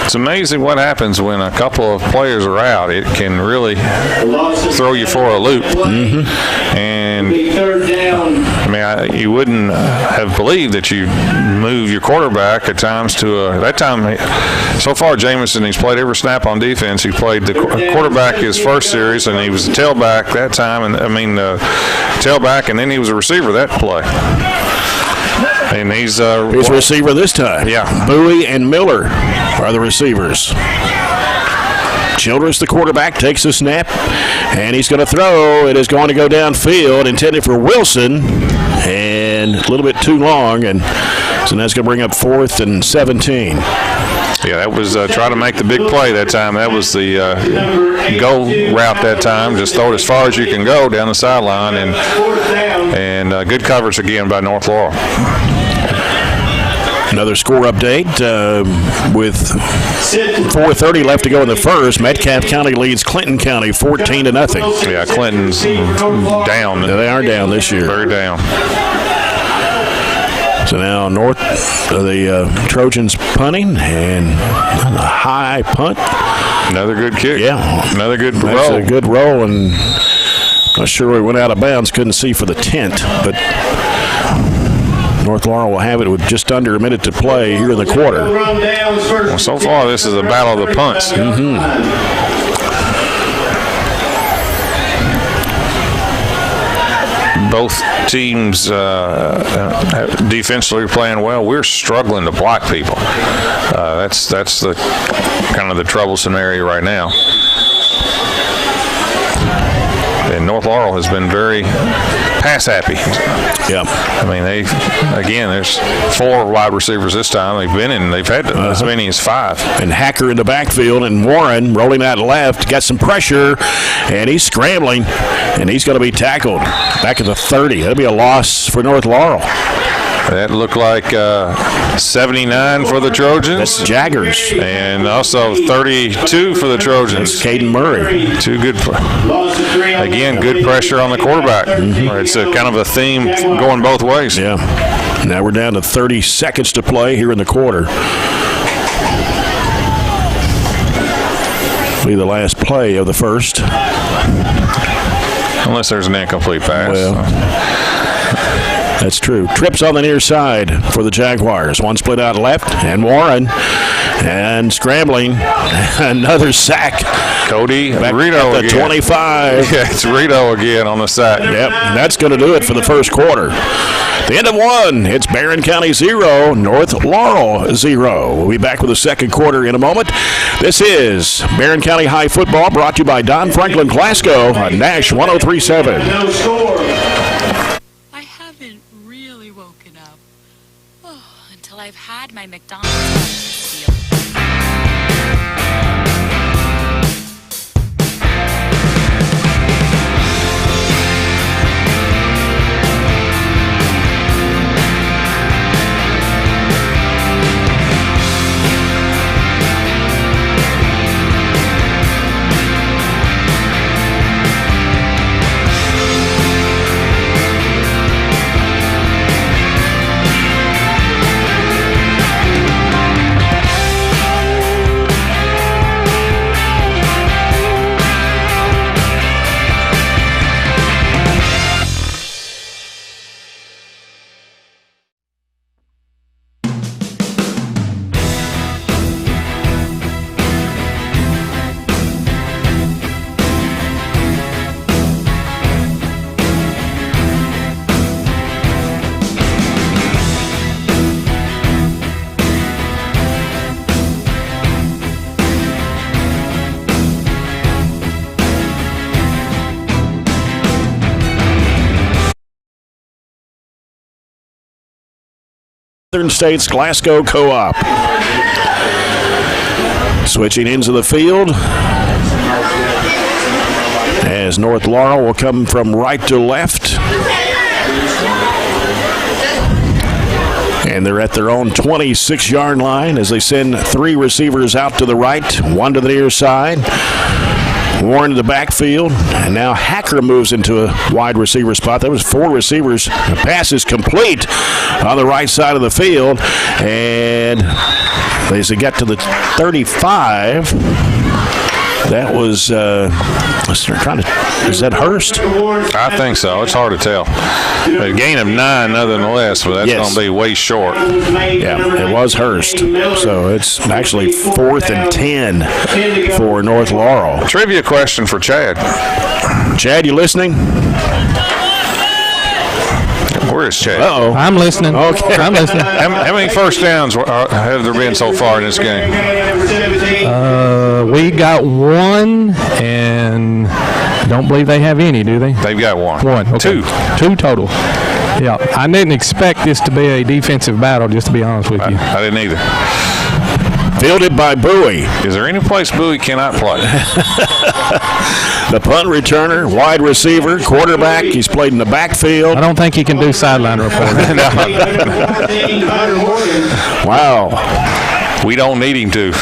Speaker 2: It's amazing what happens when a couple of players are out. It can really throw you for a loop. And I mean, you wouldn't have believed that you move your quarterback at times to that time. So far, Jamison, he's played every snap on defense. He played the quarterback his first series, and he was the tailback that time. And tailback, and then he was a receiver that play. And he's a
Speaker 1: receiver this time.
Speaker 2: Yeah.
Speaker 1: Bowie and Miller are the receivers. Childress, the quarterback, takes the snap, and he's going to throw. It is going to go downfield, intended for Wilson, and a little bit too long, and so that's going to bring up 4th and 17.
Speaker 2: Yeah, that was trying to make the big play that time. That was the go route that time. Just throw it as far as you can go down the sideline, and good coverage again by North Laurel.
Speaker 1: Another score update with 4:30 left to go in the first. Metcalfe County leads Clinton County 14-0.
Speaker 2: Yeah, Clinton's down.
Speaker 1: Yeah, they are down this year.
Speaker 2: Very down.
Speaker 1: So now the Trojans punting, and a high punt.
Speaker 2: Another good kick.
Speaker 1: Yeah.
Speaker 2: Another good
Speaker 1: That's
Speaker 2: roll.
Speaker 1: a good roll, and not sure he went out of bounds. Couldn't see for the tent, but North Laurel will have it with just under a minute to play here in the quarter.
Speaker 2: Well, so far, this is a battle of the punts. Both teams defensively are playing well. We're struggling to block people. That's the kind of the troublesome area right now. And North Laurel has been very pass happy.
Speaker 1: Yeah.
Speaker 2: I mean, there's 4 wide receivers this time. They've had as many as 5.
Speaker 1: And Hacker in the backfield, and Warren rolling out left, got some pressure, and he's scrambling, and he's going to be tackled back at the 30. That'll be a loss for North Laurel.
Speaker 2: That looked like 79 for the Trojans.
Speaker 1: That's Jaggers.
Speaker 2: And also 32 for the Trojans.
Speaker 1: That's Caden Murray.
Speaker 2: Two good, again, good pressure on the quarterback. It's a kind of a theme going both ways.
Speaker 1: Yeah. Now we're down to 30 seconds to play here in the quarter. Be the last play of the first.
Speaker 2: Unless there's an incomplete pass.
Speaker 1: Well, that's true. Trips on the near side for the Jaguars. One split out left, and Warren, and scrambling. Another sack.
Speaker 2: Cody
Speaker 1: Back
Speaker 2: Rito
Speaker 1: at the
Speaker 2: again.
Speaker 1: 25.
Speaker 2: Yeah, it's Rito again on the sack.
Speaker 1: Yep, and that's going to do it for the first quarter. The end of one. It's Barren County 0, North Laurel 0. We'll be back with the second quarter in a moment. This is Barren County High Football, brought to you by Don Franklin Glasgow on Nash 103.7.
Speaker 5: No score.
Speaker 7: I haven't really woken up until I've had my McDonald's breakfast meal.
Speaker 1: Southern States Glasgow Co-op. Switching ends of the field as North Laurel will come from right to left. And they're at their own 26-yard line as they send 3 receivers out to the right, 1 to the near side. Warren to the backfield, and now Hacker moves into a wide receiver spot. That was 4 receivers. The pass is complete on the right side of the field, and as they get to the 35, that was is that Hurst?
Speaker 2: I think so. It's hard to tell. A gain of 9 nonetheless, but that's
Speaker 1: Yes.
Speaker 2: going to be way short.
Speaker 1: Yeah, it was Hurst. So it's actually 4th and 10 for North Laurel.
Speaker 2: Trivia question for Chad.
Speaker 1: Chad, you listening?
Speaker 2: Where is Chad?
Speaker 1: Uh-oh.
Speaker 6: I'm listening.
Speaker 1: Okay.
Speaker 6: I'm listening.
Speaker 2: How many first downs have there been so far in this game?
Speaker 6: We got 1, and don't believe they have any, do they?
Speaker 2: They've got 1.
Speaker 6: 1. Okay.
Speaker 2: 2.
Speaker 6: 2 total. Yeah, I didn't expect this to be a defensive battle, just to be honest with you.
Speaker 2: I didn't either.
Speaker 1: Fielded by Bowie.
Speaker 2: Is there any place Bowie cannot play?
Speaker 1: The punt returner, wide receiver, quarterback. He's played in the backfield.
Speaker 6: I don't think he can do sideline reporting.
Speaker 1: Wow.
Speaker 2: We don't need him to.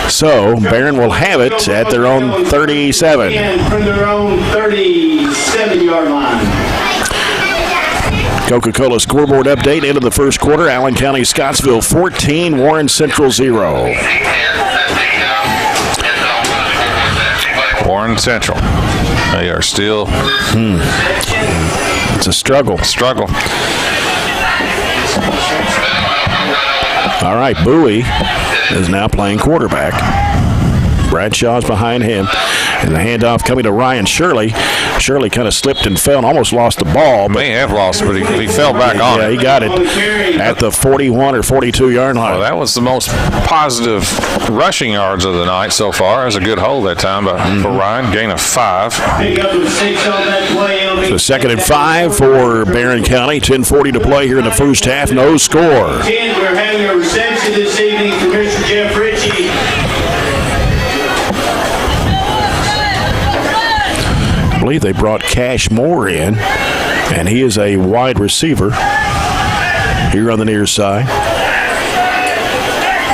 Speaker 1: So Barren will have it at their own 37.
Speaker 5: And from their own 37-yard line.
Speaker 1: Coca-Cola scoreboard update into the first quarter. Allen County Scottsville 14, Warren Central 0.
Speaker 2: Warren Central. They are still.
Speaker 1: It's a struggle. All right, Bowie is now playing quarterback. Bradshaw's behind him. And the handoff coming to Ryan Shirley. Shirley kind of slipped and fell and almost lost the ball.
Speaker 2: May have lost, but he fell back on it.
Speaker 1: Yeah, he got it at the 41 or 42-yard line.
Speaker 2: Well, that was the most positive rushing yards of the night so far. It was a good hold that time for Ryan. Gain of 5.
Speaker 5: Pick up the 6 on that play.
Speaker 1: So 2nd and 5 for Barren County. 10:40 to play here in the first half. No score.
Speaker 5: 10, we're having a reception this evening for Mr. Jeff Ritchie.
Speaker 1: I believe they brought Cash Moore in, and he is a wide receiver here on the near side.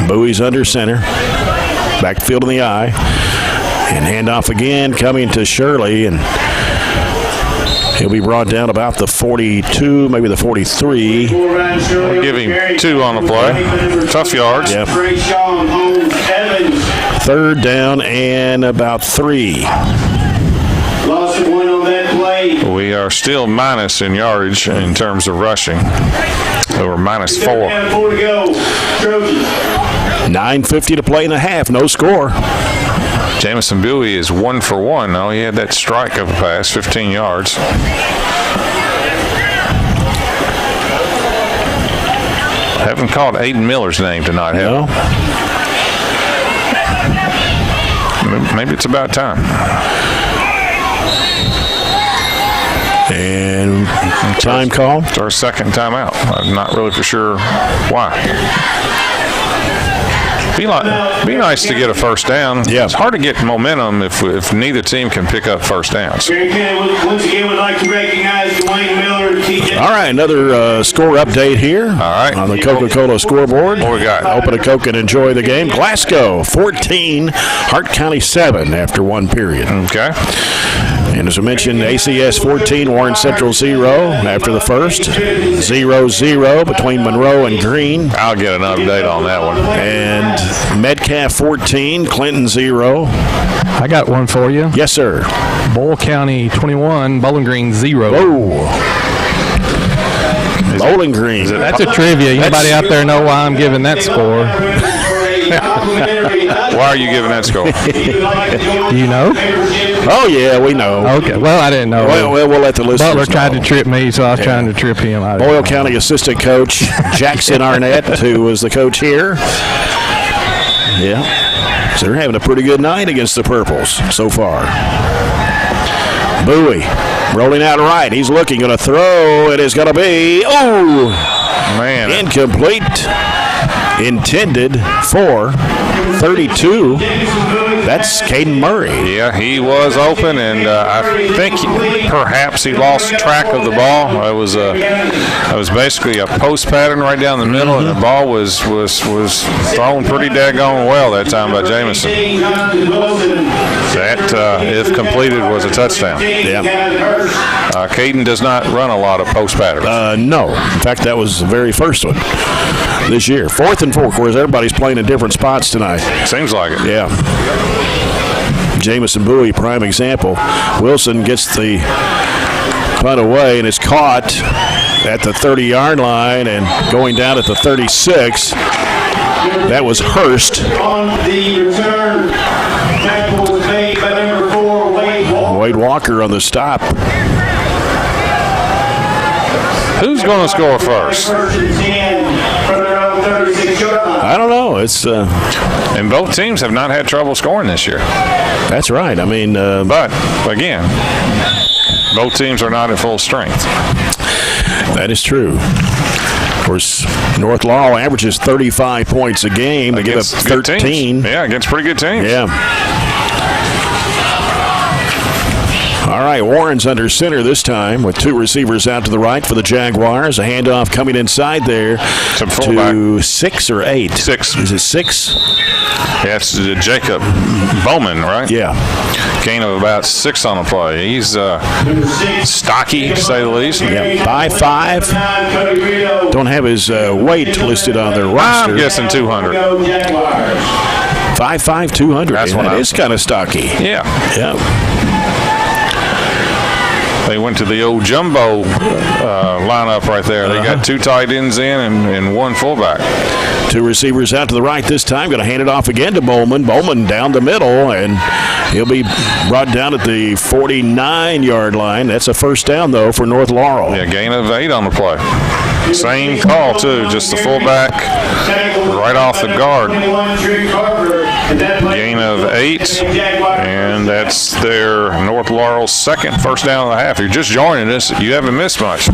Speaker 1: Bowie's under center. Backfield in the eye. And handoff again coming to Shirley, and he'll be brought down about the 42, maybe the 43.
Speaker 2: We'll give him 2 on the play. Tough yards.
Speaker 1: Yep. 3rd down and about 3.
Speaker 5: Loss of 1 on that play.
Speaker 2: We are still minus in yardage in terms of rushing. We were minus 4.
Speaker 5: 4 to go. Trojan.
Speaker 1: 9:50 to play in the half. No score.
Speaker 2: Jamison Bowie is 1 for 1. Oh, he had that strike of a pass, 15 yards. Haven't called Aiden Miller's name tonight, have we? Maybe it's about time.
Speaker 1: And time call.
Speaker 2: It's our second timeout. I'm not really for sure why. Be nice to get a first down.
Speaker 1: Yeah.
Speaker 2: It's hard to get momentum if neither team can pick up first downs.
Speaker 5: Barren County once again would like to recognize Dwayne Miller and TJ.
Speaker 1: All right, another score update here.
Speaker 2: All right.
Speaker 1: On the Coca-Cola scoreboard.
Speaker 2: What we got?
Speaker 1: Open a Coke and enjoy the game. Glasgow 14, Hart County 7 after 1 period.
Speaker 2: Okay.
Speaker 1: And as I mentioned, ACS 14, Warren Central 0 after the first. 0-0 between Monroe and Green.
Speaker 2: I'll get an update on that one.
Speaker 1: And Metcalf 14, Clinton 0.
Speaker 6: I got one for you.
Speaker 1: Yes, sir.
Speaker 6: Boyle County 21, Bowling Green 0.
Speaker 1: Whoa. Bowling Green.
Speaker 6: That's a trivia. Anybody out there know why I'm giving that score?
Speaker 2: Why are you giving that score?
Speaker 6: Do you know?
Speaker 1: Oh, yeah, we know.
Speaker 6: Okay. Well, I didn't know.
Speaker 1: Well, we'll let the listeners
Speaker 6: Butler tried
Speaker 1: know.
Speaker 6: to trip me, so I was trying to trip him.
Speaker 1: Boyle County assistant coach Jackson Arnett, who was the coach here. Yeah. So they're having a pretty good night against the Purples so far. Bowie rolling out right. He's looking, going to throw. It is going to be,
Speaker 2: Man.
Speaker 1: incomplete. Intended for 32. That's Caden Murray.
Speaker 2: Yeah, he was open, and I think perhaps he lost track of the ball. It was basically a post pattern right down the middle, and the ball was thrown pretty daggone well that time by Jamison. That, if completed, was a touchdown.
Speaker 1: Yeah.
Speaker 2: Caden does not run a lot of post patterns.
Speaker 1: No. In fact, that was the very first one this year. 4th and 4. Of course, everybody's playing in different spots tonight.
Speaker 2: Seems like it.
Speaker 1: Yeah. Jamison Bowie, prime example. Wilson gets the punt away and is caught at the 30-yard line and going down at the 36. That was Hurst.
Speaker 5: On the return, tackle was made by number 4, Wade Walker.
Speaker 1: Wade Walker on the stop.
Speaker 2: Who's going to score first?
Speaker 5: First and 10 from their own 36-yard line.
Speaker 1: I don't know. It's
Speaker 2: And both teams have not had trouble scoring this year.
Speaker 1: that's right. I mean,
Speaker 2: But, again, both teams are not at full strength.
Speaker 1: that is true. Of course, North Laurel averages 35 points a game. They give up
Speaker 2: Against good
Speaker 1: 13.
Speaker 2: teams. Yeah, against pretty good teams.
Speaker 1: Yeah. All right, Warren's under center this time with 2 receivers out to the right for the Jaguars. A handoff coming inside there
Speaker 2: To fullback.
Speaker 1: to 6 or 8.
Speaker 2: 6.
Speaker 1: Is it 6?
Speaker 2: That's Jacob Bowman, right?
Speaker 1: Yeah.
Speaker 2: Gain of about 6 on the play. He's stocky, to say the least.
Speaker 1: Yeah, 5'5". Don't have his weight listed on their roster.
Speaker 2: I'm guessing 200.
Speaker 1: 5'5", 200.
Speaker 2: That's what
Speaker 1: that is kind of stocky.
Speaker 2: Yeah.
Speaker 1: Yeah.
Speaker 2: They went to the old jumbo lineup right there. They got 2 tight ends in and 1 fullback.
Speaker 1: 2 receivers out to the right this time. Going to hand it off again to Bowman. Bowman down the middle, and he'll be brought down at the 49-yard line. That's a first down, though, for North Laurel.
Speaker 2: Yeah, gain of 8 on the play. Same call, too. Just the fullback right off the guard. Gain of 8, and that's their North Laurel's second first down of the half. If you're just joining us, you haven't missed much.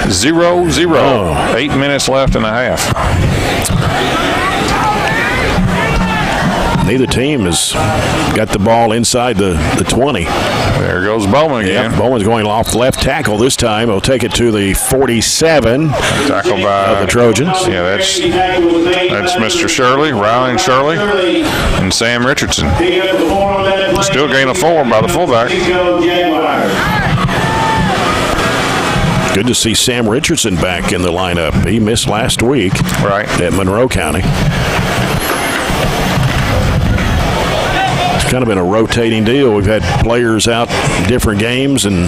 Speaker 2: 0-0. 8 minutes left in the half.
Speaker 1: Neither team has got the ball inside the 20.
Speaker 2: There goes Bowman again.
Speaker 1: Yep, Bowman's going off left tackle this time. He'll take it to the 47.
Speaker 2: Tackled by
Speaker 1: the Trojans.
Speaker 2: Yeah, that's Mr. Shirley, Ryan Shirley, and Sam Richardson. Still gain of 4 by the fullback.
Speaker 1: Good to see Sam Richardson back in the lineup. He missed last week at Monroe County. It's kind of been a rotating deal. We've had players out in different games, and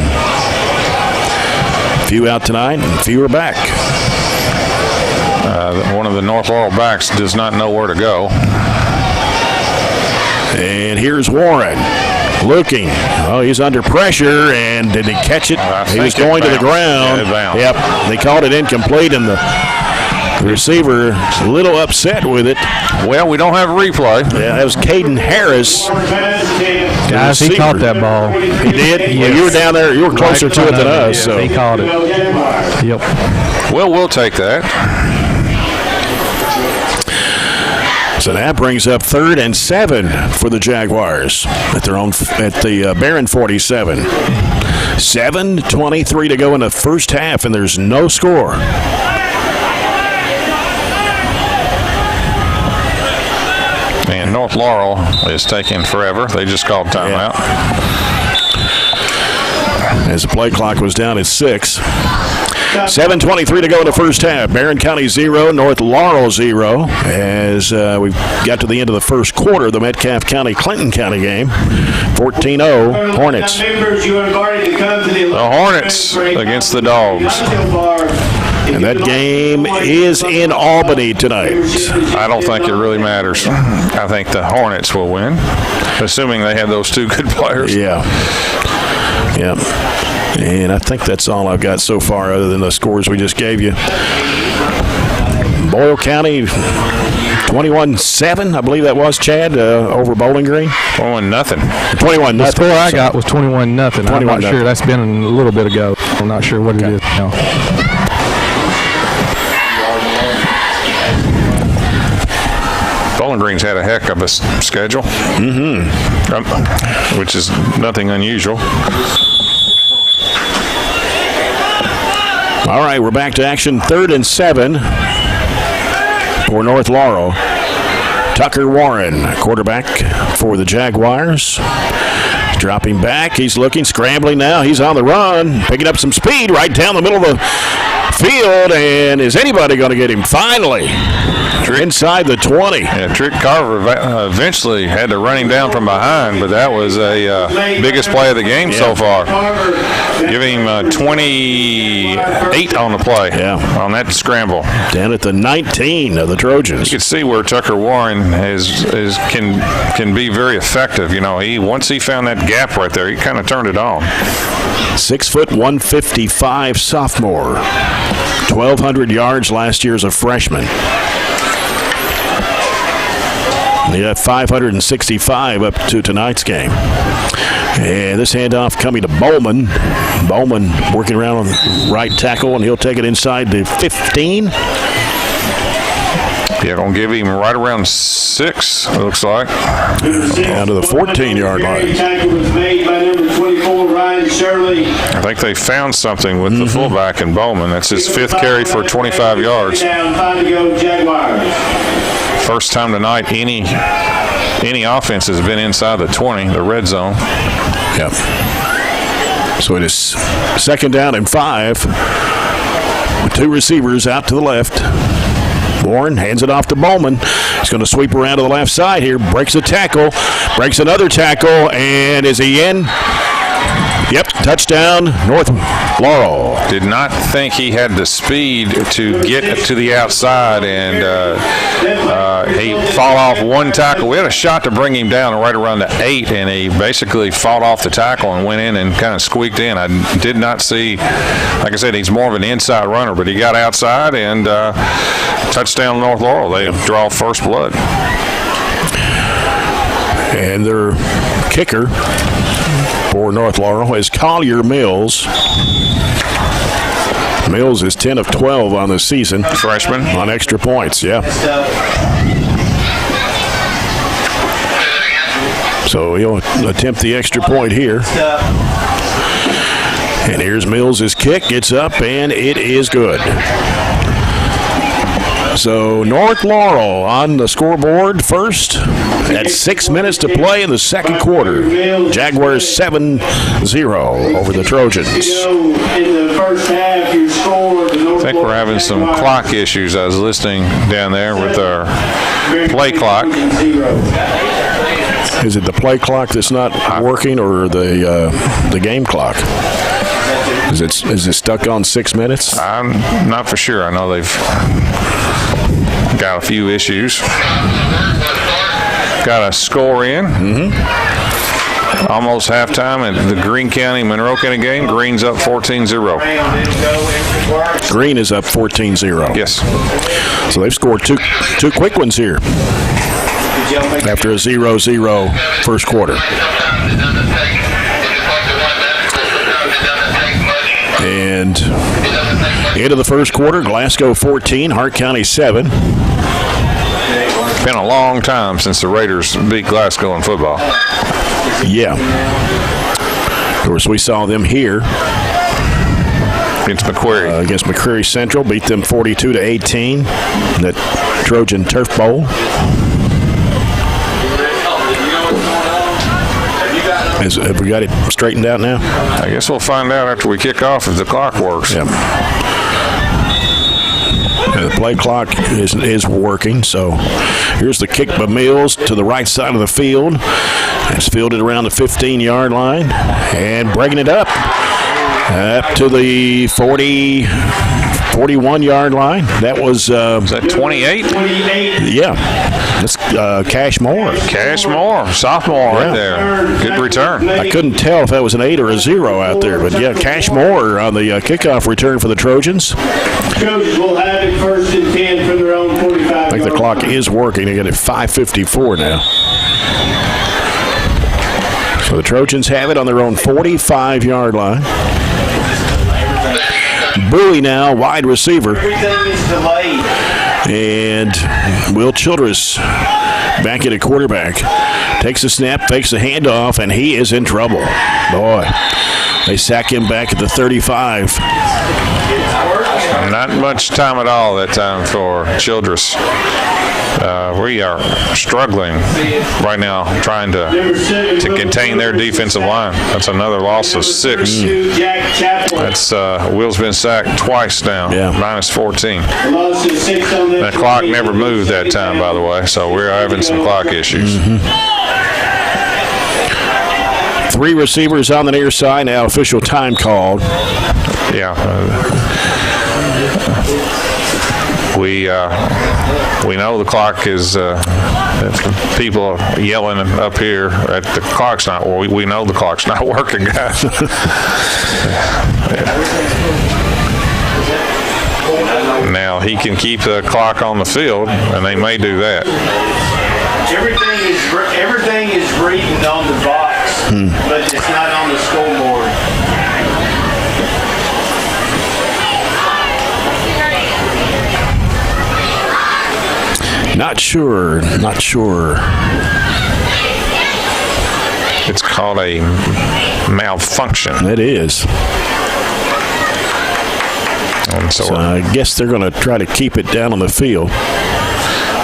Speaker 1: a few out tonight and a few are back.
Speaker 2: One of the North Laurel backs does not know where to go.
Speaker 1: And here's Warren looking. Oh, he's under pressure, and did he catch it? He was going to the ground.
Speaker 2: Yeah,
Speaker 1: yep, they called it incomplete, and the receiver is a little upset with it.
Speaker 2: Well, we don't have a replay.
Speaker 1: Yeah, that was Caden Harris.
Speaker 6: Guys, he caught that ball.
Speaker 1: He did?
Speaker 6: Yes.
Speaker 1: Well, you were down there. You were closer to it than us. So.
Speaker 6: He caught it. Yep.
Speaker 2: Well, we'll take that.
Speaker 1: So that brings up 3rd and 7 for the Jaguars at the Barren 47. 7:23 to go in the first half, and there's no score.
Speaker 2: And North Laurel is taking forever. They just called timeout.
Speaker 1: As the play clock was down at 6. 7:23 to go in the first half. Barren County 0, North Laurel 0. As we got to the end of the first quarter, the Metcalfe County-Clinton County game. 14-0, Hornets.
Speaker 2: The Hornets against the Dogs.
Speaker 1: And that game is in Albany tonight.
Speaker 2: I don't think it really matters. I think the Hornets will win, assuming they have those 2 good players.
Speaker 1: Yeah. Yep. And I think that's all I've got so far other than the scores we just gave you. Boyle County 21-7, I believe that was, Chad, over Bowling Green.
Speaker 2: 21-0.
Speaker 1: 21-0.
Speaker 6: The score I got was 21-0. I'm not sure. That's been a little bit ago. I'm not sure what it is now.
Speaker 2: Bowling Green's had a heck of a schedule, which is nothing unusual.
Speaker 1: All right, we're back to action. 3rd and 7 for North Laurel. Tucker Warren, quarterback for the Jaguars. Dropping back. He's looking, scrambling now. He's on the run, picking up some speed right down the middle of the field. And is anybody going to get him? Finally, inside the 20.
Speaker 2: Yeah, Trick Carver eventually had to run him down from behind, but that was a biggest play of the game so far. Give him 28 on the play on that scramble.
Speaker 1: Down at the 19 of the Trojans.
Speaker 2: You can see where Tucker Warren can be very effective. You know, once he found that gap right there, he kind of turned it on.
Speaker 1: 6 foot 155 sophomore. 1,200 yards last year as a freshman. He had 565 up to tonight's game. And this handoff coming to Bowman. Bowman working around on the right tackle, and he'll take it inside the 15.
Speaker 2: Yeah, going to give him right around 6, it looks like.
Speaker 1: Down to the 14-yard line.
Speaker 2: I think they found something with the fullback in Bowman. That's his 5th carry for 25 yards. First time tonight any offense has been inside the 20, the red zone.
Speaker 1: Yep. So it is 2nd down and 5 with 2 receivers out to the left. Warren hands it off to Bowman. He's going to sweep around to the left side here. Breaks a tackle. Breaks another tackle. And is he in? Yep. Touchdown, North Laurel.
Speaker 2: Did not think he had the speed to get to the outside, and he fought off one tackle. We had a shot to bring him down right around the 8, and he basically fought off the tackle and went in and kind of squeaked in. I did not see, like I said, he's more of an inside runner, but he got outside and touchdown North Laurel. They draw first blood.
Speaker 1: And their kicker for North Laurel is Collier Mills. Mills is 10 of 12 on the season.
Speaker 2: Freshman.
Speaker 1: On extra points, yeah. So he'll attempt the extra point here. And here's Mills' kick. Gets up, and it is good. So North Laurel on the scoreboard first at 6 minutes to play in the second quarter. Jaguars 7-0 over the Trojans.
Speaker 2: I think we're having some clock issues. I was listening down there with our play clock.
Speaker 1: Is it the play clock that's not working, or the game clock? Is it stuck on 6 minutes?
Speaker 2: I'm not for sure. I know they've got a few issues. Got a score in. Almost halftime at the Greene County-Monroe County game. Greene's up 14-0.
Speaker 1: Greene is up 14-0.
Speaker 2: Yes.
Speaker 1: So they've scored two quick ones here after a 0-0 first quarter. And into the first quarter, Glasgow 14, Hart County 7.
Speaker 2: Been a long time since the Raiders beat Glasgow in football.
Speaker 1: Yeah. Of course, we saw them here
Speaker 2: against McQuarrie.
Speaker 1: Against McQuarrie Central, beat them 42-18 in that Trojan Turf Bowl. Have we got it straightened out now?
Speaker 2: I guess we'll find out after we kick off if the clock works.
Speaker 1: Yeah. The play clock is working, so here's the kick by Mills to the right side of the field. It's fielded around the 15-yard line and breaking it up to the 41-yard line. That was
Speaker 2: that 28?
Speaker 5: 28.
Speaker 1: Yeah. That's Cash Moore.
Speaker 2: Cash Moore, sophomore right there. Good return.
Speaker 1: I couldn't tell if that was an 8 or a 0 out there, but yeah, Cash Moore on the kickoff return for the Trojans.
Speaker 5: Trojans will have it 1st and 10 from their own 45.
Speaker 1: I think the clock is working. They got it 5:54 now. So the Trojans have it on their own 45-yard line. Bowie now, wide receiver.
Speaker 5: Everything is delayed.
Speaker 1: And Will Childress back at a quarterback. Takes a snap, fakes a handoff, and he is in trouble. Boy, they sack him back at the 35.
Speaker 2: Not much time at all that time for Childress. We are struggling right now trying to contain their defensive line. That's another loss of 6. That's Will's been sacked twice now, minus 14. The clock never moved that time, by the way, so we're having some clock issues.
Speaker 1: 3 receivers on the near side now. Official time called.
Speaker 2: Yeah. We know the clock is. People are yelling up here at the clock's not. Well, we know the clock's not working, guys. Now he can keep the clock on the field, and they may do that.
Speaker 5: Everything is reading on the box, but it's not on the scoreboard.
Speaker 1: Not sure.
Speaker 2: It's called a malfunction.
Speaker 1: It is.
Speaker 2: And so
Speaker 1: I guess they're going to try to keep it down on the field.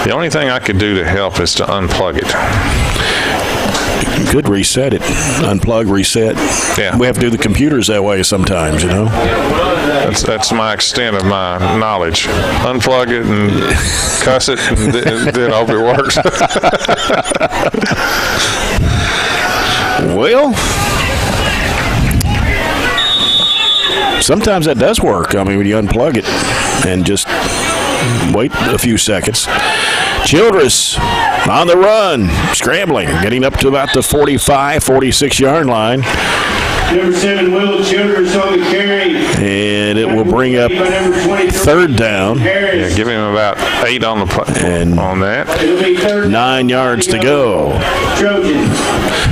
Speaker 2: The only thing I could do to help is to unplug it.
Speaker 1: You could reset it. Unplug, reset.
Speaker 2: Yeah.
Speaker 1: We have to do the computers that way sometimes, you know.
Speaker 2: That's my extent of my knowledge. Unplug it and cuss it, and then I hope it works.
Speaker 1: Well, sometimes that does work. I mean, when you unplug it and just wait a few seconds. Childress on the run, scrambling, getting up to about the 45, 46-yard line.
Speaker 5: Number 7, Will Childress on the carry.
Speaker 1: And it will bring up third down.
Speaker 2: Yeah, give him about 8 on that.
Speaker 5: It'll be third
Speaker 1: 9 yards to go.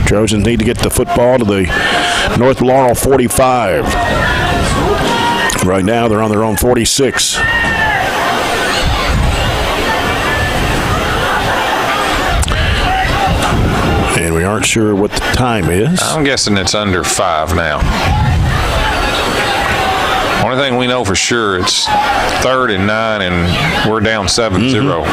Speaker 1: Trojans need to get the football to the North Laurel 45. Right now, they're on their own 46. And we aren't sure what the time is.
Speaker 2: I'm guessing it's under 5 now. Only thing we know for sure, it's 3rd and 9, and we're down 7-0.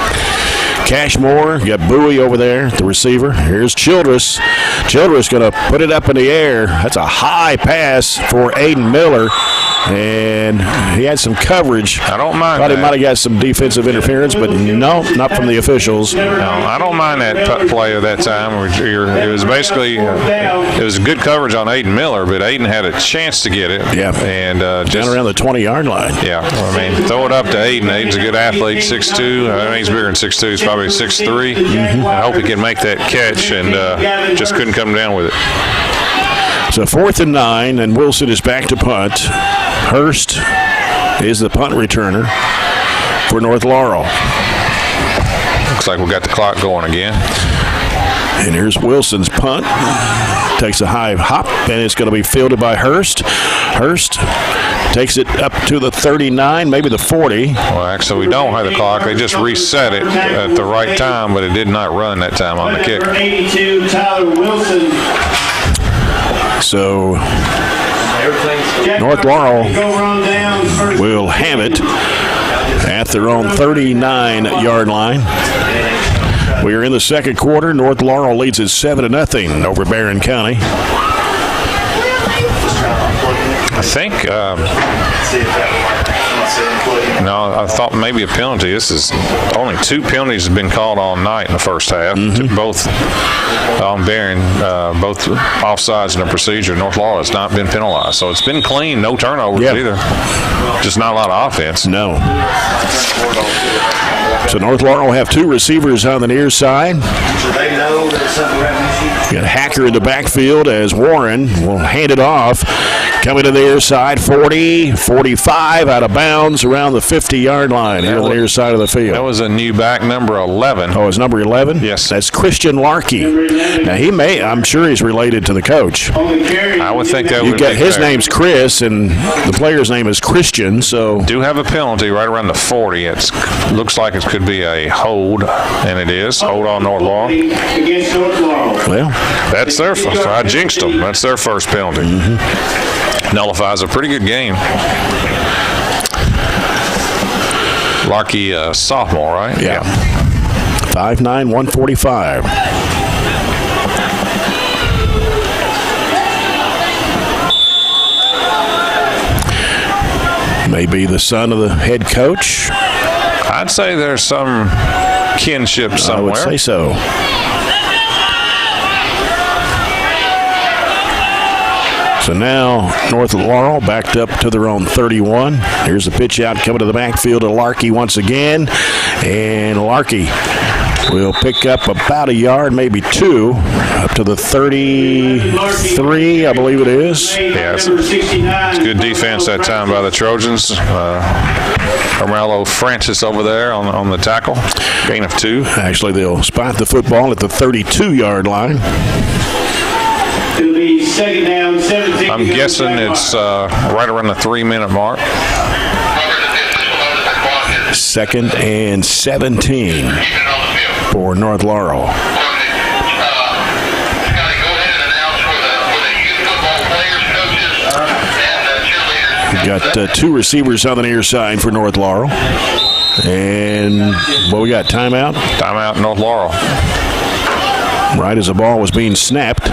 Speaker 1: Cashmore, you got Bowie over there, the receiver. Here's Childress. Childress going to put it up in the air. That's a high pass for Aiden Miller. And he had some coverage.
Speaker 2: I don't mind
Speaker 1: Thought
Speaker 2: that.
Speaker 1: he might have got some defensive interference, but no, not from the officials.
Speaker 2: No, I don't mind that play of that time. It was basically it was good coverage on Aiden Miller, but Aiden had a chance to get it.
Speaker 1: Yeah.
Speaker 2: And
Speaker 1: Down around the 20-yard line.
Speaker 2: Yeah, I mean, throw it up to Aiden. Aiden's a good athlete, 6'2". I think he's bigger than 6'2". He's probably 6'3". I hope he can make that catch, and just couldn't come down with it.
Speaker 1: So 4th and 9, and Wilson is back to punt. Hurst is the punt returner for North Laurel.
Speaker 2: Looks like we got the clock going again.
Speaker 1: And here's Wilson's punt. Takes a high hop, and it's going to be fielded by Hurst. Hurst takes it up to the 39, maybe the 40.
Speaker 2: Well, actually, we don't have the clock. They just reset it at the right time, but it did not run that time on the kick.
Speaker 5: Number 82, Tyler Wilson.
Speaker 1: So North Laurel will have it at their own 39-yard line. We are in the second quarter. North Laurel leads it 7-0 over Barren County.
Speaker 2: I think, no, I thought maybe a penalty. This is only 2 penalties have been called all night in the first half. Both on Barren, both offsides and a procedure. North Laurel has not been penalized. So it's been clean, no turnovers either. Just not a lot of offense.
Speaker 1: No. So North Laurel will have 2 receivers on the near side. Got Hacker in the backfield as Warren will hand it off. Coming to the near side, 40, 45, out of bounds around the 50-yard line here on the near side of the field.
Speaker 2: That was a new back, number 11.
Speaker 1: Oh, it's number 11?
Speaker 2: Yes.
Speaker 1: That's Christian Larkey. Now, I'm sure he's related to the coach.
Speaker 2: I would think that would be
Speaker 1: his
Speaker 2: fair.
Speaker 1: name's Chris, and the player's name is Christian, so.
Speaker 2: Do have a penalty right around the 40. It looks like it could be a hold, and it is. Hold on North Laurel.
Speaker 1: Well,
Speaker 2: that's their first. I jinxed them. That's their first penalty. Nullifies a pretty good game. Larkey, sophomore, right?
Speaker 1: Yeah. 5'9", 145. Maybe the son of the head coach.
Speaker 2: I'd say there's some kinship somewhere.
Speaker 1: I would say so. So now North Laurel backed up to their own 31. Here's the pitch out coming to the backfield to Larkey once again. And Larkey will pick up about a yard, maybe 2, up to the 33, I believe it is.
Speaker 2: Yeah, it's good defense that time by the Trojans. Carmelo Francis over there on the tackle. Gain of 2.
Speaker 1: Actually, they'll spot the football at the 32-yard line.
Speaker 5: It'll be second down, 17.
Speaker 2: I'm guessing it's right around the 3-minute mark.
Speaker 1: 2nd and 17 for North Laurel. We've got 2 receivers on the near side for North Laurel. And What we got, timeout?
Speaker 2: Timeout, North Laurel.
Speaker 1: Right as the ball was being snapped.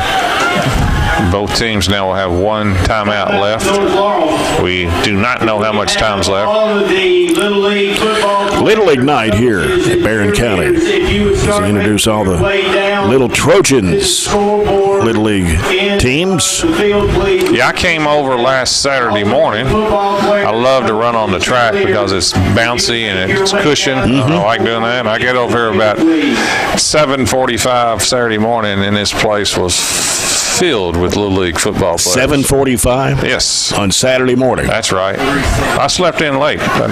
Speaker 2: Both teams now will have one timeout left. We do not know how much time's left.
Speaker 1: Little League night here at Barren County. As they introduce all the little Trojans Little League teams.
Speaker 2: Yeah, I came over last Saturday morning. I love to run on the track because it's bouncy and it's cushioned. I like doing that. And I get over here about 7:45 Saturday morning, and this place was filled with Little League football players.
Speaker 1: 7:45?
Speaker 2: Yes.
Speaker 1: On Saturday morning.
Speaker 2: That's right. I slept in late. But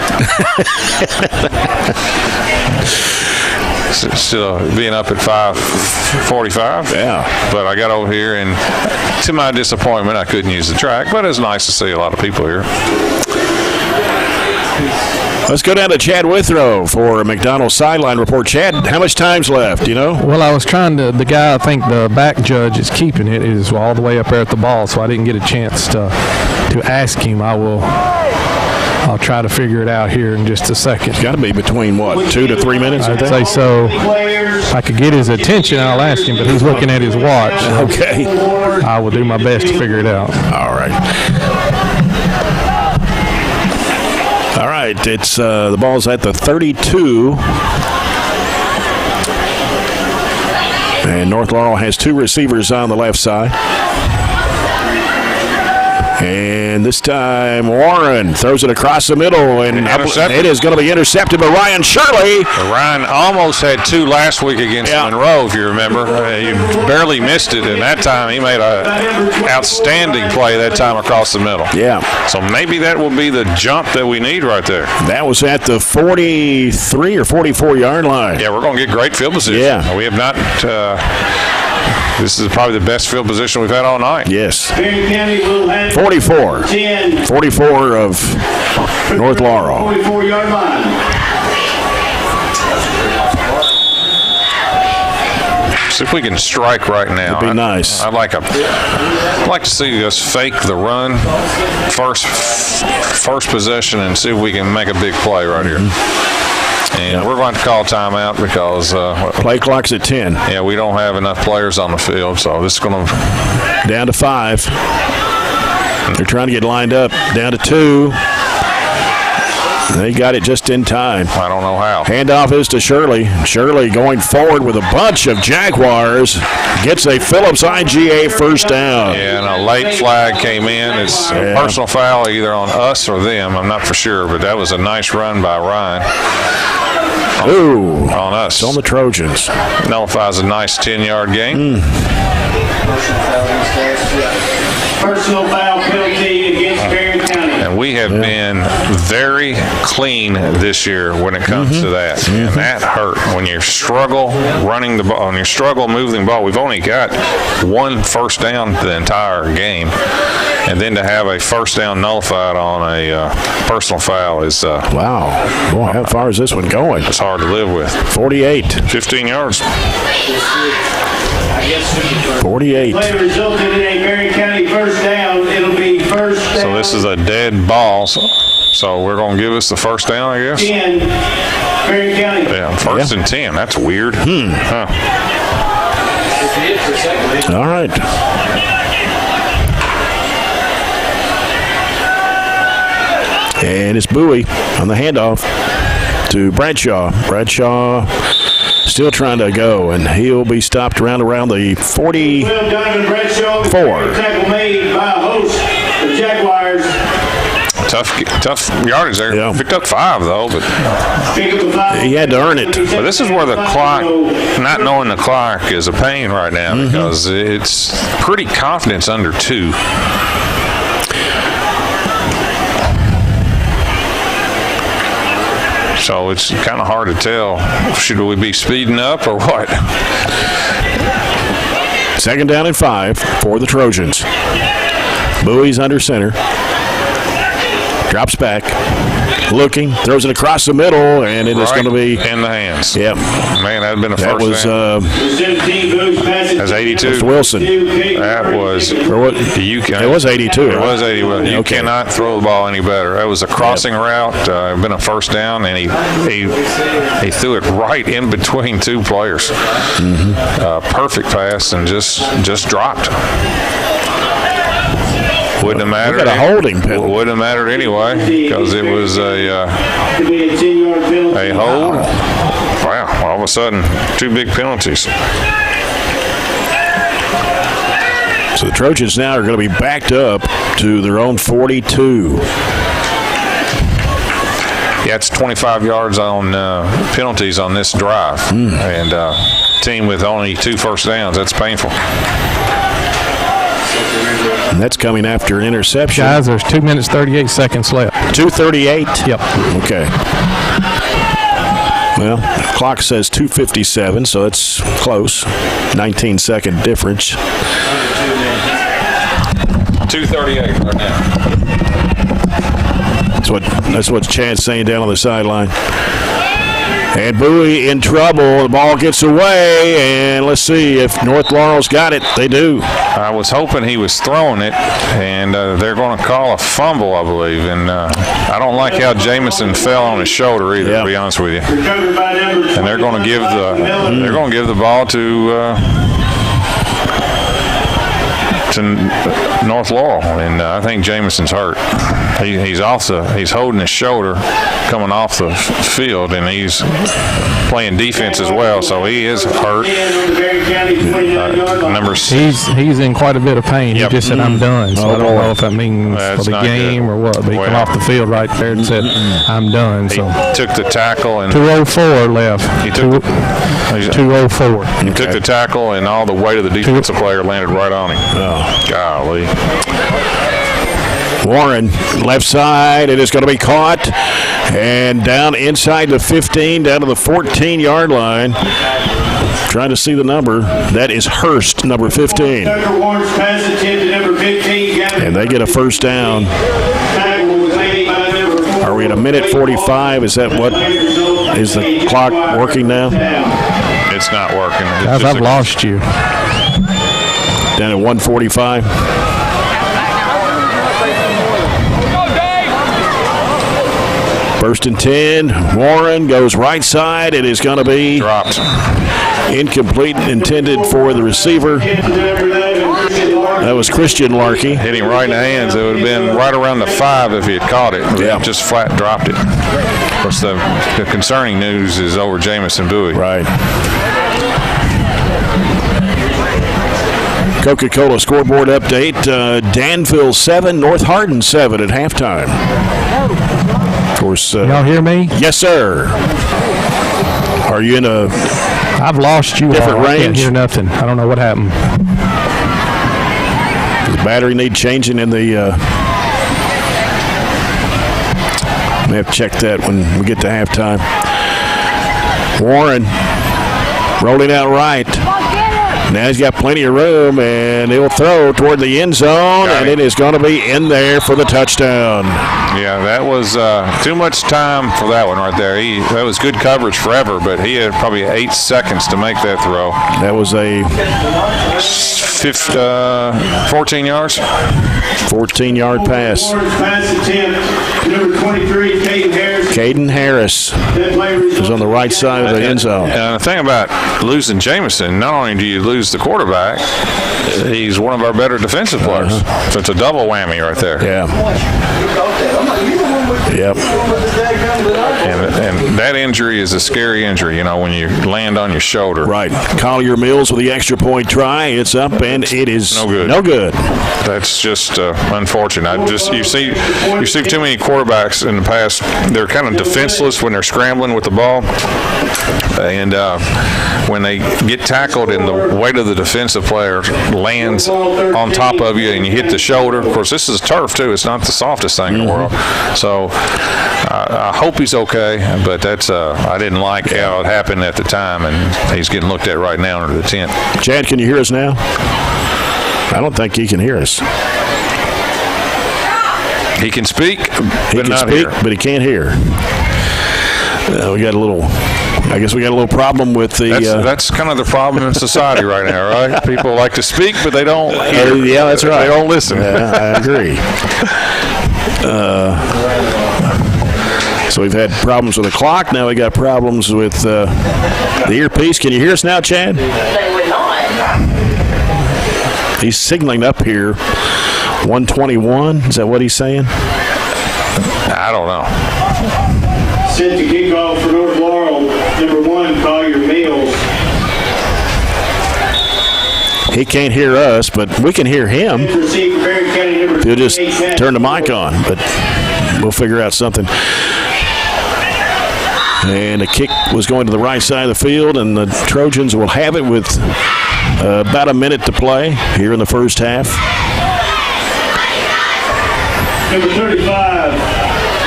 Speaker 2: still being up at 5:45.
Speaker 1: Yeah.
Speaker 2: But I got over here, and to my disappointment, I couldn't use the track. But it's nice to see a lot of people here.
Speaker 1: Let's go down to Chad Withrow for a McDonald's sideline report. Chad, how much time's left, you know?
Speaker 6: Well, I was trying to, the guy, I think the back judge is keeping it, is all the way up there at the ball, so I didn't get a chance to ask him. I'll try to figure it out here in just a second.
Speaker 1: It's got to be between, what, 2 to 3 minutes?
Speaker 6: I'd say so. If I could get his attention, I'll ask him, but he's looking at his watch.
Speaker 1: Okay.
Speaker 6: I will do my best to figure it out.
Speaker 1: All right. All right, it's the ball's at the 32. And North Laurel has two receivers on the left side. And this time Warren throws it across the middle, and it is going to be intercepted by Ryan Shirley.
Speaker 2: Ryan almost had two last week against Monroe, if you remember. He barely missed it, and that time he made an outstanding play that time across the middle.
Speaker 1: Yeah.
Speaker 2: So maybe that will be the jump that we need right there.
Speaker 1: That was at the 43 or 44-yard line.
Speaker 2: Yeah, we're going to get great field position.
Speaker 1: Yeah.
Speaker 2: We have not this is probably the best field position we've had all night.
Speaker 1: Yes. 44. 44 of North Laurel.
Speaker 5: 44-yard line.
Speaker 2: See if we can strike right now.
Speaker 1: That'd be nice.
Speaker 2: I'd like to see us fake the run first possession and see if we can make a big play right here. And we're going to call timeout because
Speaker 1: play clock's at 10.
Speaker 2: Yeah, we don't have enough players on the field, so this is going to
Speaker 1: down to 5. They're trying to get lined up. Down to 2. They got it just in time.
Speaker 2: I don't know how.
Speaker 1: Handoff is to Shirley. Shirley going forward with a bunch of Jaguars. Gets a Phillips IGA first down.
Speaker 2: Yeah, and a late flag came in. It's a personal foul either on us or them. I'm not for sure, but that was a nice run by Ryan. On us.
Speaker 1: It's on the Trojans.
Speaker 2: Nullifies a nice 10-yard gain.
Speaker 5: Personal foul penalty against Barren County.
Speaker 2: And we have been very clean this year when it comes to that. And that hurt. When you struggle running the ball, when you struggle moving the ball, we've only got one first down the entire game. And then to have a first down nullified on a personal foul is
Speaker 1: wow. Boy, how far is this one going?
Speaker 2: It's hard to live with.
Speaker 1: 48.
Speaker 2: 15 yards.
Speaker 1: 48.
Speaker 5: Play resulted in a Barren County first down. It'll be first down.
Speaker 2: So this is a dead ball. So we're going to give us the first down, I guess?
Speaker 5: 10. Barren County.
Speaker 2: Yeah, first and 10. That's weird. Huh.
Speaker 1: All right. And it's Bowie on the handoff to Bradshaw. Bradshaw still trying to go, and he'll be stopped around the 44.
Speaker 5: Tackle made by a host of Jaguars.
Speaker 2: Tough yardage there.
Speaker 1: Yeah.
Speaker 2: Picked up 5, though, but
Speaker 1: he had to earn it.
Speaker 2: But this is where the clock, not knowing the clock is a pain right now because it's pretty confidence under 2. So it's kind of hard to tell. Should we be speeding up or what?
Speaker 1: Second down and 5 for the Trojans. Bowie's under center. Drops back. looking, throws it across the middle, and it is going to be
Speaker 2: in the hands.
Speaker 1: Yep.
Speaker 2: Man, that had been a
Speaker 1: That
Speaker 2: first
Speaker 1: was
Speaker 2: down. That's 82.
Speaker 1: Mr. Wilson.
Speaker 2: That was
Speaker 1: Or what? It was 82.
Speaker 2: It was 80. You
Speaker 1: Okay.
Speaker 2: cannot throw the ball any better. That was a crossing route. Been a first down, and he threw it right in between two players. Perfect pass, and just dropped. Wouldn't have mattered.
Speaker 1: We got a holding penalty.
Speaker 2: Wouldn't have mattered anyway because it was a hold. Wow! All of a sudden, 2 big penalties.
Speaker 1: So the Trojans now are going to be backed up to their own 42.
Speaker 2: Yeah, it's 25 yards on penalties on this drive, and team with only 2 first downs. That's painful.
Speaker 1: And that's coming after an interception.
Speaker 6: Guys, there's 2 minutes, 38 seconds left.
Speaker 1: 2:38?
Speaker 6: Yep.
Speaker 1: Okay. Well, clock says 2:57, so it's close. 19-second difference.
Speaker 2: 2:38 right now.
Speaker 1: That's what Chad's saying down on the sideline. And Bowie in trouble. The ball gets away, and let's see if North Laurel's got it. They do.
Speaker 2: I was hoping he was throwing it, and they're going to call a fumble, I believe. And I don't like how Jamison fell on his shoulder either, to be honest with you. And they're going to give the ball to North Laurel, and I think Jamison's hurt. He's holding his shoulder coming off the field, and he's playing defense as well, so he is hurt. Number 6.
Speaker 6: He's in quite a bit of pain.
Speaker 2: Yep.
Speaker 6: He just said, "I'm done." So I don't know if that means
Speaker 2: That's
Speaker 6: for the
Speaker 2: not
Speaker 6: game
Speaker 2: good.
Speaker 6: or what. But he came off the field right there and said, "I'm done."
Speaker 2: He
Speaker 6: So
Speaker 2: took the tackle and
Speaker 6: 2:04 left.
Speaker 2: He took
Speaker 6: 2:04.
Speaker 2: He took the tackle, and all the weight of the defensive player landed right on him. Oh, golly.
Speaker 1: Warren, left side. It is going to be caught. And down inside the 15, down to the 14-yard line. Trying to see the number. That is Hurst, number 15. And they get a first down. Are we at a minute 45? Is that what? Is the clock working now?
Speaker 2: It's not working. It's
Speaker 6: Guys,
Speaker 2: just
Speaker 6: I've lost you.
Speaker 1: Down at 145. First and 10. Warren goes right side. It is going to be
Speaker 2: dropped.
Speaker 1: Incomplete, intended for the receiver. That was Christian Larkey.
Speaker 2: Hitting right in the hands. It would have been right around the 5 if he had caught it.
Speaker 1: Yeah.
Speaker 2: He just flat dropped it. Of course, the concerning news is over Jamison Bowie.
Speaker 1: Right. Coca-Cola scoreboard update. Danville 7, North Hardin 7 at halftime. Of course.
Speaker 6: Y'all hear me?
Speaker 1: Yes, sir. Are you in a
Speaker 6: I've lost you.
Speaker 1: different
Speaker 6: all. I can't
Speaker 1: range?
Speaker 6: hear nothing. I don't know what happened.
Speaker 1: Does the battery need changing in the we have to check that when we get to halftime. Warren rolling out right. Now he's got plenty of room, and he'll throw toward the end zone, and it is going to be in there for the touchdown.
Speaker 2: Yeah, that was too much time for that one right there. That was good coverage forever, but he had probably 8 seconds to make that throw.
Speaker 1: That was a
Speaker 2: 14 yards.
Speaker 1: 14-yard pass.
Speaker 5: Pass attempt, number 23,
Speaker 1: Caden Harris is on the right side of the end zone.
Speaker 2: And the thing about losing Jamison, not only do you lose the quarterback, he's one of our better defensive players. So it's a double whammy right there.
Speaker 1: Yeah. Yep.
Speaker 2: And that injury is a scary injury, when you land on your shoulder.
Speaker 1: Right. Collier Mills with the extra point try. It's up, and it is
Speaker 2: no good.
Speaker 1: No good.
Speaker 2: That's just unfortunate. You see too many quarterbacks in the past. They're kind of defenseless when they're scrambling with the ball, and when they get tackled and the weight of the defensive player lands on top of you and you hit the shoulder. Of course, this is turf too. It's not the softest thing in the world. So I hope he's okay, but that's I didn't like how it happened at the time, and he's getting looked at right now under the tent.
Speaker 1: Chad, can you hear us now? I don't think he can hear us.
Speaker 2: He can speak,
Speaker 1: He
Speaker 2: but
Speaker 1: can
Speaker 2: not
Speaker 1: speak,
Speaker 2: hear.
Speaker 1: but he can't hear. We got a little. I guess we got a little problem with the.
Speaker 2: That's kind of the problem in society right now, right? People like to speak, but they don't hear.
Speaker 1: Yeah, that's right.
Speaker 2: They don't listen.
Speaker 1: Yeah, I agree. So we've had problems with the clock. Now we got problems with the earpiece. Can you hear us now, Chad?
Speaker 8: They would not.
Speaker 1: He's signaling up here. 121. Is that what he's saying?
Speaker 2: I don't know.
Speaker 5: Set to kickoff for North Laurel. Number 1, Collier Mills.
Speaker 1: He can't hear us, but we can hear him.
Speaker 5: Receive Barren County number
Speaker 1: He'll just
Speaker 5: 28,
Speaker 1: turn the mic on, but we'll figure out something. And the kick was going to the right side of the field, and the Trojans will have it with about a minute to play here in the first half.
Speaker 5: Number 35,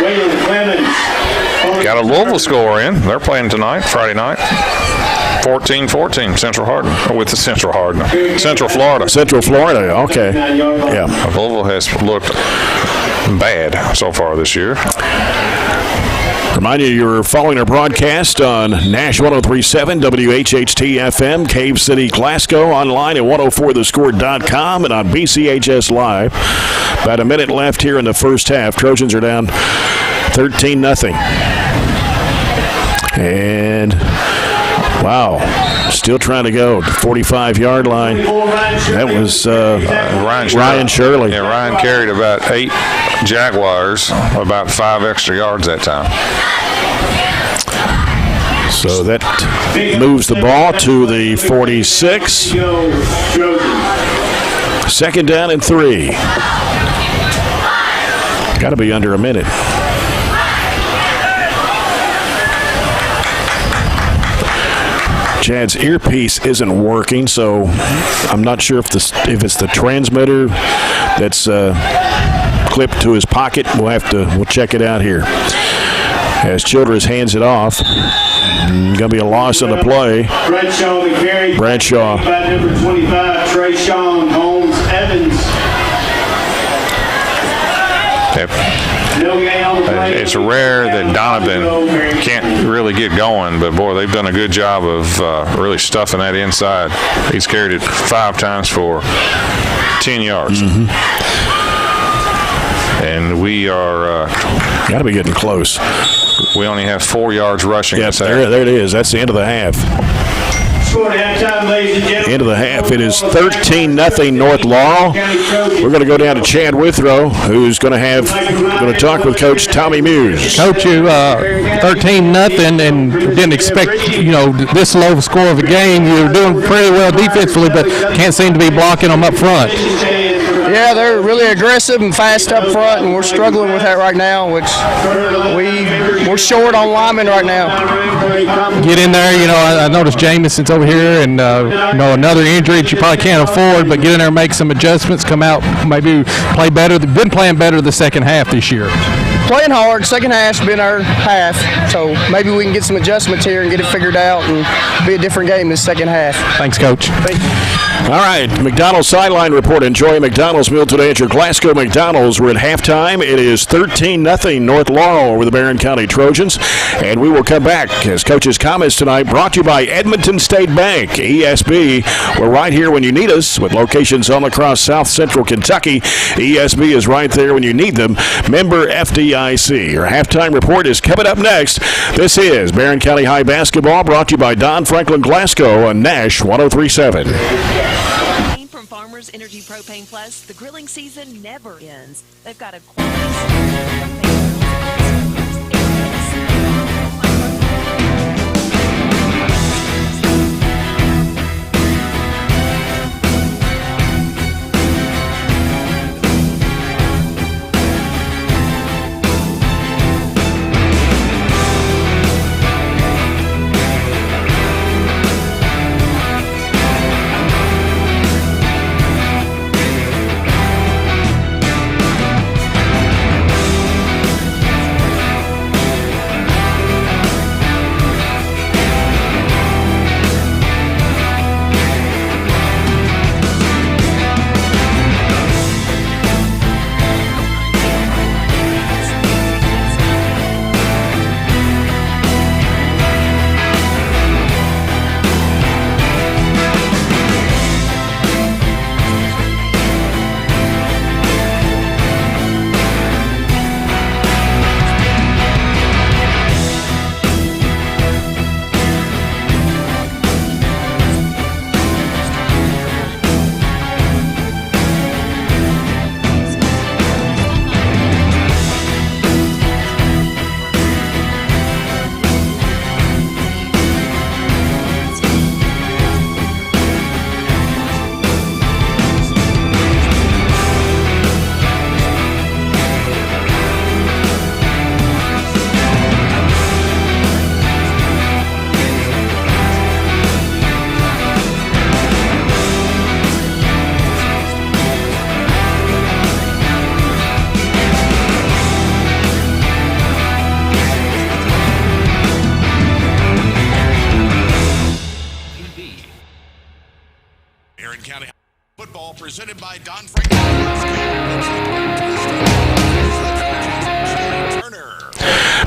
Speaker 5: Waylon Clemens.
Speaker 2: Got a Louisville score in. They're playing tonight, Friday night. 14-14, Central Florida.
Speaker 1: Central Florida, okay. Yeah.
Speaker 2: Louisville has looked bad so far this year.
Speaker 1: Remind you, you're following our broadcast on Nash 103.7, WHHT-FM, Cave City, Glasgow, online at 104thescore.com, and on BCHS Live. About a minute left here in the first half. Trojans are down 13-0. And, wow, still trying to go. 45-yard line. That was Ryan Shirley.
Speaker 2: Yeah, Ryan carried about 8 Jaguars, about 5 extra yards that time.
Speaker 1: So that moves the ball to the 46. Second down and 3. Got to be under a minute. Chad's earpiece isn't working, so I'm not sure if it's the transmitter that's clipped to his pocket. We'll check it out here. As Childress hands it off, going to be a loss on the play. Bradshaw.
Speaker 5: Number 25, Trayshawn Holmes Evans.
Speaker 2: It's rare that Donovan can't really get going, but boy, they've done a good job of really stuffing that inside. He's carried it 5 times for 10 yards.
Speaker 1: Mm-hmm.
Speaker 2: And we are
Speaker 1: got to be getting close.
Speaker 2: We only have 4 yards rushing.
Speaker 1: Yep, there it is. That's the end of the half. End of the half. It is 13-0 North Laurel. We're going to go down to Chad Withrow, who's going to talk with Coach Tommy Muse.
Speaker 6: Coach, you 13-0 and didn't expect this low of a score of a game. You're doing pretty well defensively, but can't seem to be blocking them up front.
Speaker 9: Yeah, they're really aggressive and fast up front, and we're struggling with that right now, which we're short on linemen right now.
Speaker 6: Get in there, I noticed Jamison's over here, and another injury that you probably can't afford, but get in there and make some adjustments, come out, maybe play better. They've been playing better the second half this year.
Speaker 9: Playing hard. Second half's been our half, so maybe we can get some adjustments here and get it figured out and be a different game this second half.
Speaker 6: Thanks, Coach.
Speaker 9: Thank you.
Speaker 1: All right, McDonald's sideline report. Enjoy a McDonald's meal today at your Glasgow McDonald's. We're at halftime. It is 13-0 North Laurel over the Barren County Trojans. And we will come back as Coach's comments tonight brought to you by Edmonton State Bank, ESB. We're right here when you need us with locations all across South Central Kentucky. ESB is right there when you need them. Member FDIC. Our halftime report is coming up next. This is Barren County High Basketball brought to you by Don Franklin Glasgow on Nash 103.7.
Speaker 10: From Farmers Energy Propane Plus, the grilling season never ends. They've got a quality
Speaker 4: Football presented by Don Franklin. Turner.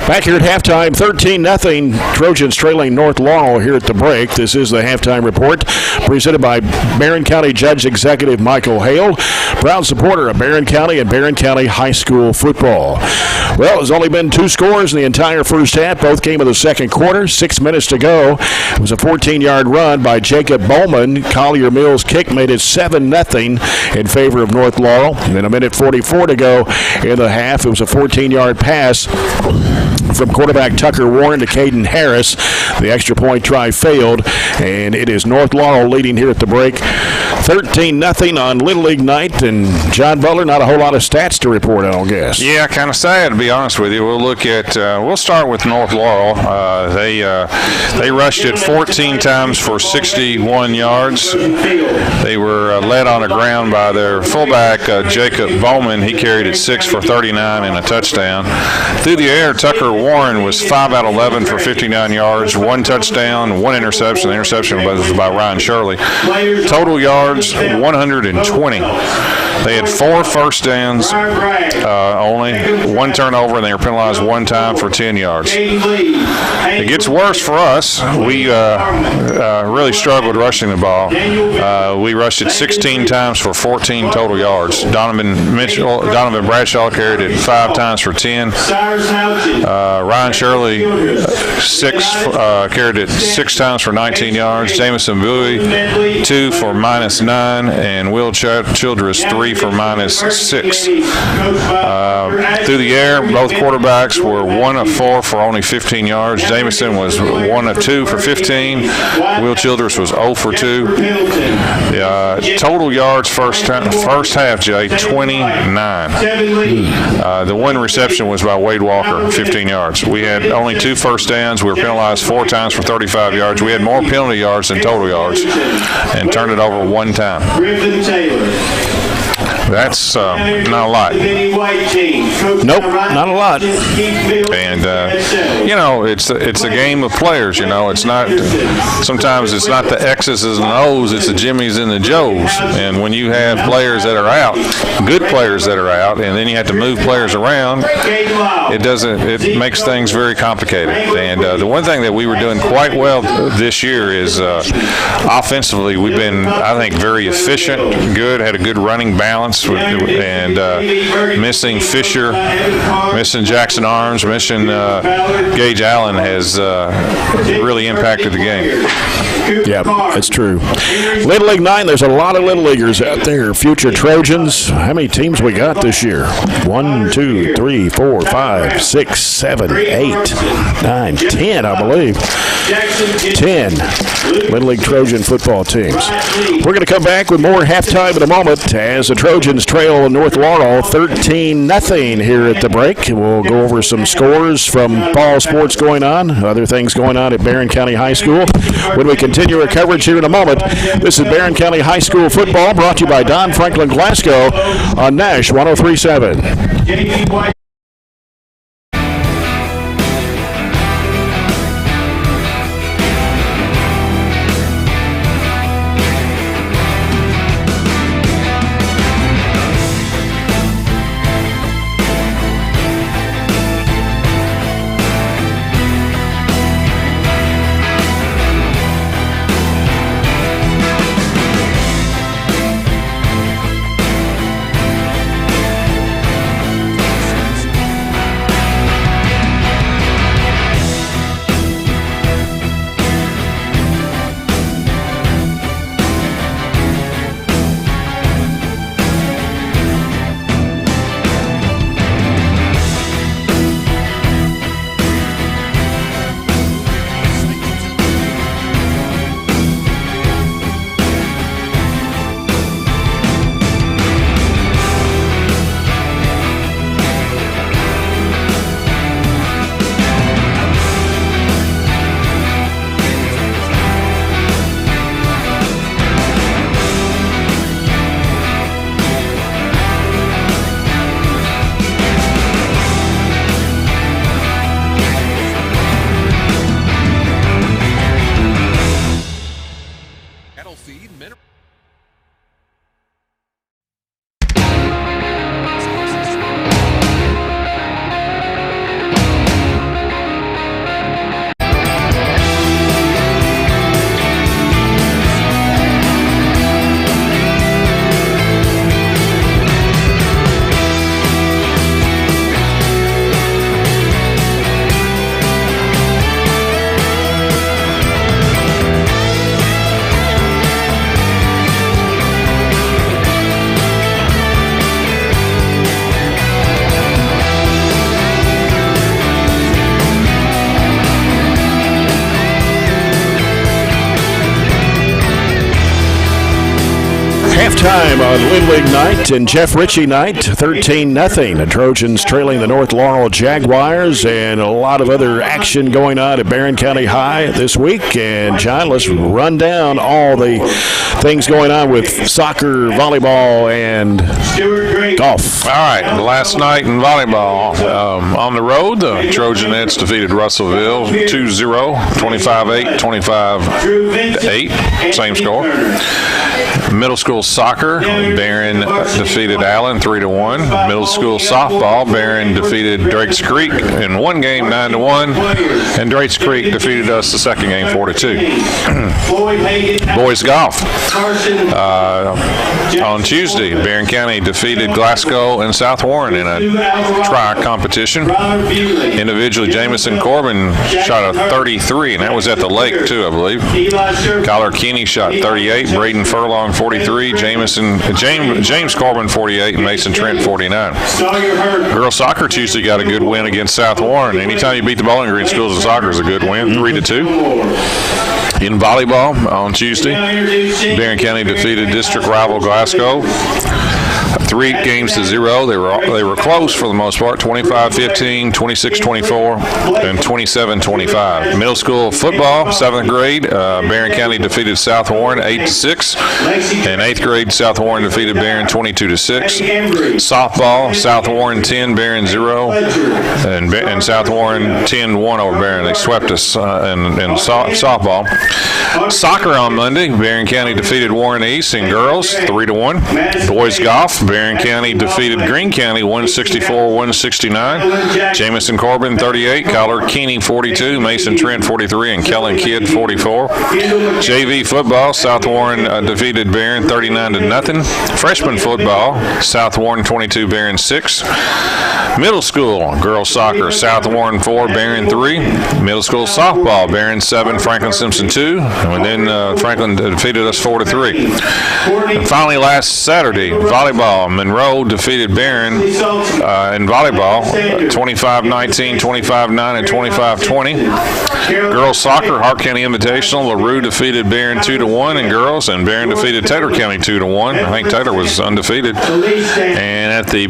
Speaker 1: Back here at halftime, 13-0. Trojans trailing North Laurel here at the break. This is the halftime report presented by Barren County Judge Executive Michael Hale, proud supporter of Barren County and Barren County High School football. Well, there's only been 2 scores in the entire first half. Both came in the second quarter. 6 minutes to go. It was a 14-yard run by Jacob Bowman. Collier Mills' kick made it 7-0 in favor of North Laurel. And then a minute 44 to go in the half. It was a 14-yard pass from quarterback Tucker Warren to Caden Harris. The extra point try failed, and it is North Laurel leading here at the break 13-0 on Little League night. And John Butler, not a whole lot of stats to report, I don't guess.
Speaker 2: Yeah, kind of sad, to be honest with you. We'll start with North Laurel. They rushed it 14 times for 61 yards. They were led on the ground by their fullback, Jacob Bowman. He carried it 6 for 39 and a touchdown. Through the air, Tucker Warren was 5 out of 11 for 59 yards, 1 touchdown, 1 interception. The interception was by Ryan Shirley. Total yards, 120. They had 4 first downs, only 1 turnover, and they were penalized 1 time for 10 yards. It gets worse for us. We really struggled rushing the ball. We rushed it 16 times for 14 total yards. Donovan Bradshaw carried it 5 times for 10. Ryan Shirley carried it 6 times for 19 yards. Jamison Bowie 2 for -9, and Will Childress 3 for -6. Through the air, both quarterbacks were 1 of 4 for only 15 yards. Jamison was 1 of 2 for 15. Will Childress was 0 for 2. Total yards first half, Jay, 29. The 1 reception was by Wade Walker, 15 yards. We had only 2 first downs. We were penalized 4 times for 35 yards. We had more penalty yards than total yards and turned it over 1 time. That's not a lot.
Speaker 1: Nope, not a lot.
Speaker 2: And it's a game of players. It's not. Sometimes it's not the X's and O's. It's the Jimmies and the Joes. And when you have players that are out, good players that are out, and then you have to move players around, it makes things very complicated. And the one thing that we were doing quite well this year is offensively, we've been, I think, very efficient, good, had a good running balance. And missing Fisher, missing Jackson Arms, missing Gage Allen has really impacted the game.
Speaker 1: Yeah, that's true. Little League 9, there's a lot of Little Leaguers out there, future Trojans. How many teams we got this year? 1, 2, 3, 4, 5, 6, 7, 8, 9, 10, I believe. 10 Little League Trojan football teams. We're going to come back with more halftime in a moment as the Trojans trail North Laurel 13-0 here at the break. We'll go over some scores from fall sports going on, other things going on at Barren County High School when we continue our coverage here in a moment. This is Barren County High School football brought to you by Don Franklin Glasgow on Nash 103.7. halftime on Little League night and Jeff Ritchie night, 13-0. The Trojans trailing the North Laurel Jaguars, and a lot of other action going on at Barren County High this week. And, John, let's run down all the things going on with soccer, volleyball, and golf.
Speaker 2: All right, last night in volleyball, on the road, the Trojanettes defeated Russellville 2-0, 25-8, 25-8, same score. Middle school soccer, Barren defeated Allen 3-1. Middle school softball, Barren defeated Drakes Creek in one game 9-1, and Drakes Creek defeated us the second game 4-2. Boys golf. On Tuesday, Barren County defeated Glasgow and South Warren in a tri-competition. Individually, Jamison Corbin shot a 33, and that was at the lake too, I believe. Kyler Keeney shot 38, Braden Furlong 43, James Corbin 48, and Mason Trent 49. Girls soccer Tuesday got a good win against South Warren. Anytime you beat the Bowling Green schools in soccer is a good win, 3-2. In volleyball on Tuesday, Barren County defeated district rival Glasgow 3-0. They were close for the most part, 25-15, 26-24, and 27-25. Middle school football, 7th grade, Barren County defeated South Warren 8-6, and 8th grade South Warren defeated Barren 22-6. Softball, South Warren 10, Barren 0, and South Warren 10-1 over Barren. They swept us in softball. Soccer on Monday, Barren County defeated Warren East in girls 3-1. Boys golf, Barren County defeated Greene County 164-169. Jamison Corbin 38, Kyler Keeney 42, Mason Trent 43, and Kellen Kidd 44. JV football, South Warren defeated Barren 39-0. Freshman football, South Warren 22, Barren 6. Middle school girls soccer, South Warren 4, Barren 3. Middle school softball, Barren 7, Franklin Simpson 2, and then Franklin defeated us 4-3. And finally, last Saturday, volleyball, Monroe defeated Barren in volleyball 25-19, 25-9, and 25-20. Girls soccer, Hart County Invitational, LaRue defeated Barren 2-1 in girls, and Barren defeated Taylor County 2-1. I think Taylor was undefeated. And at the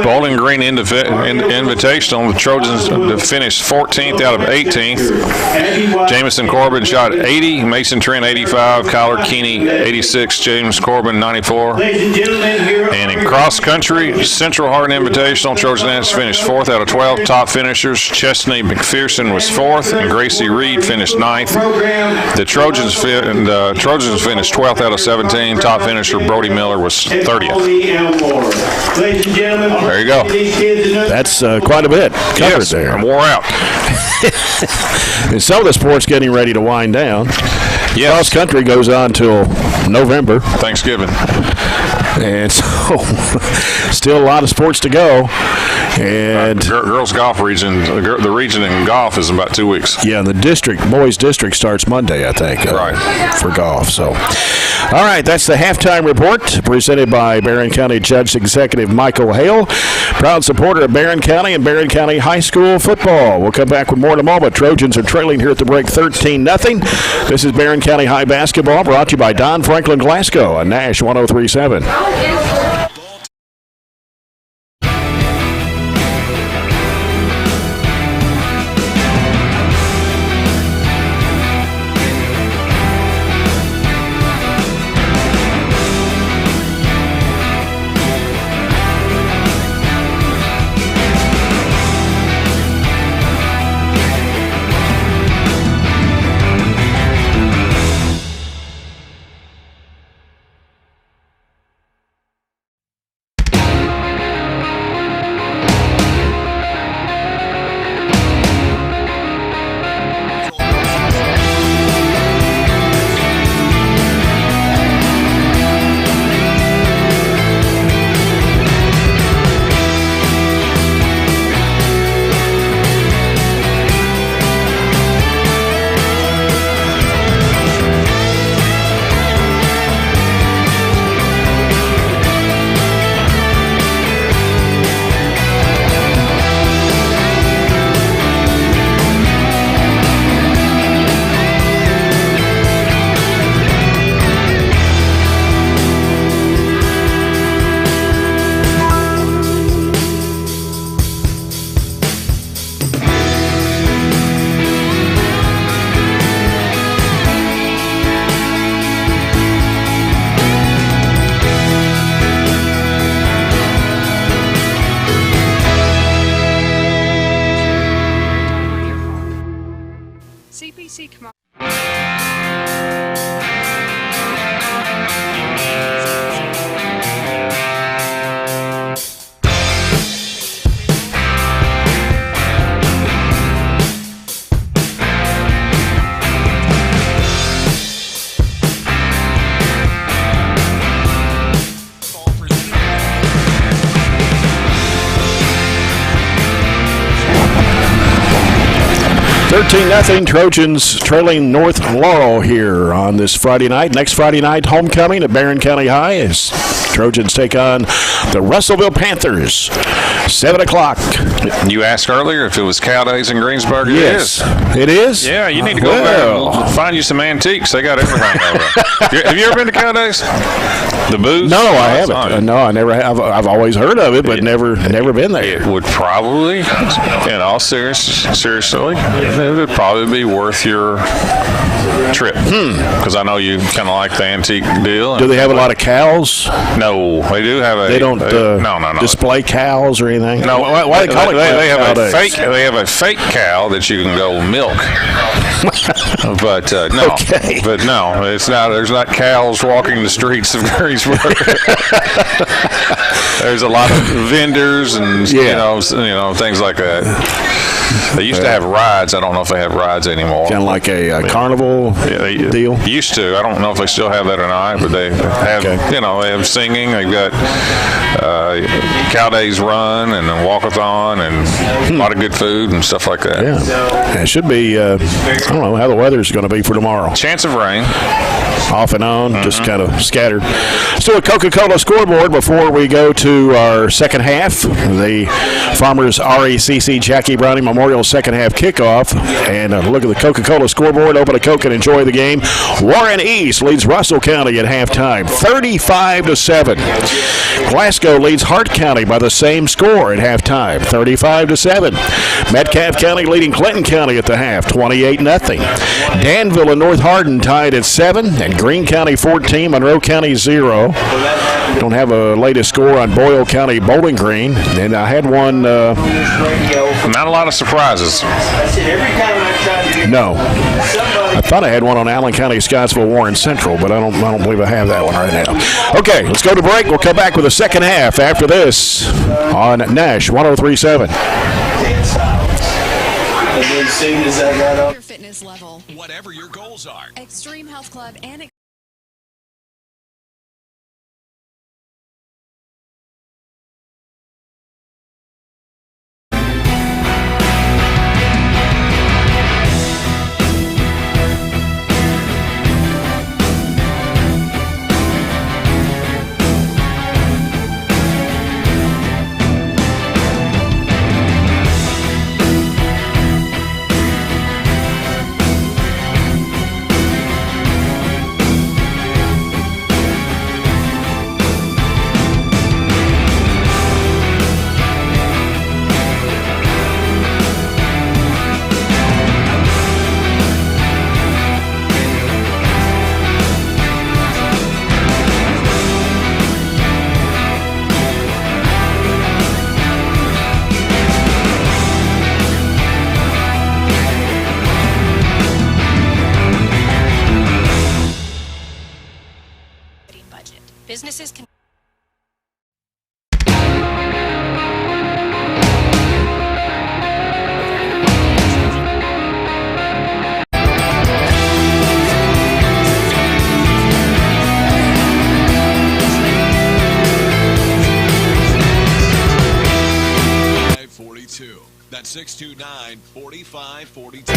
Speaker 2: Bowling Green Invitational, the Trojans finished 14th out of 18th. Jamison Corbin shot 80, Mason Trent 85, Kyler Keeney 86, James Corbin 94. And in cross country, Central Hardin Invitational, Trojanettes finished 4th out of 12. Top finishers, Chesney McPherson was 4th, and Gracie Reed finished 9th. The Trojans finished 12th out of 17. Top finisher, Brody Miller, was 30th. There you go.
Speaker 1: That's quite a bit covered there.
Speaker 2: I'm wore out.
Speaker 1: And some of the sports getting ready to wind down.
Speaker 2: Yes.
Speaker 1: Cross country goes on till November.
Speaker 2: Thanksgiving.
Speaker 1: And so, still a lot of sports to go. And
Speaker 2: girls golf region, the region in golf is about 2 weeks.
Speaker 1: Yeah, the boys district starts Monday, I think.
Speaker 2: Right.
Speaker 1: For golf. So, all right, that's the halftime report presented by Barren County Judge Executive Michael Hale, proud supporter of Barren County and Barren County High School football. We'll come back with more in a moment. Trojans are trailing here at the break 13-0. This is Barren County High basketball, brought to you by Don Franklin Glasgow on Nash 103.7. 13-0 Trojans trailing North Laurel here on this Friday night. Next Friday night, homecoming at Barren County High as Trojans take on the Russellville Panthers. 7 o'clock.
Speaker 2: You asked earlier if it was cow days in Greensburg.
Speaker 1: Yes. It is?
Speaker 2: Yeah, you need to go there and find you some antiques. They got everything over there. Have you ever been to cow days? The booze?
Speaker 1: No, I haven't. No, I never have. I've always heard of it, but never been there.
Speaker 2: It would probably, in all seriously, it would probably be worth your trip. Because I know you kind of like the antique deal.
Speaker 1: Do they have a lot of cows?
Speaker 2: No, they do have a.
Speaker 1: They don't
Speaker 2: no.
Speaker 1: display cows or anything.
Speaker 2: No,
Speaker 1: why they call it
Speaker 2: they have a
Speaker 1: fake?
Speaker 2: They have a fake cow that you can go milk. But no,
Speaker 1: okay.
Speaker 2: But no, it's not. There's not cows walking the streets of Greensburg. There's a lot of vendors and you know things like that. They used to have rides. I don't know if they have rides anymore.
Speaker 1: Kind of like a carnival deal.
Speaker 2: Used to. I don't know if they still have that or not, but they have.
Speaker 1: Okay.
Speaker 2: They have singing. They've got cow days run and a walkathon and a lot of good food and stuff like that.
Speaker 1: Yeah, it should be. I don't know how the weather's going to be for tomorrow.
Speaker 2: Chance of rain.
Speaker 1: Off and on, just kind of scattered. Still a Coca-Cola scoreboard before we go to our second half. The Farmers RECC Jackie Browning Memorial second half kickoff. And look at the Coca-Cola scoreboard. Open a Coke and enjoy the game. Warren East leads Russell County at halftime, 35-7. Glasgow leads Hart County by the same score at halftime, 35-7. Metcalfe County leading Clinton County at the half, 28-0. Danville and North Hardin tied at 7, and Greene County 14, Monroe County 0. Don't have a latest score on Boyle County Bowling Green, and I had one.
Speaker 2: Not a lot of surprises.
Speaker 1: No, I thought I had one on Allen County Scottsville Warren Central, but I don't believe I have that one right now. Okay, let's go to break. We'll come back with the second half after this on Nash 103.7.
Speaker 8: Your fitness level.
Speaker 4: Whatever your goals are.
Speaker 8: Extreme Health Club and
Speaker 7: businesses can.
Speaker 4: That's 629-4542.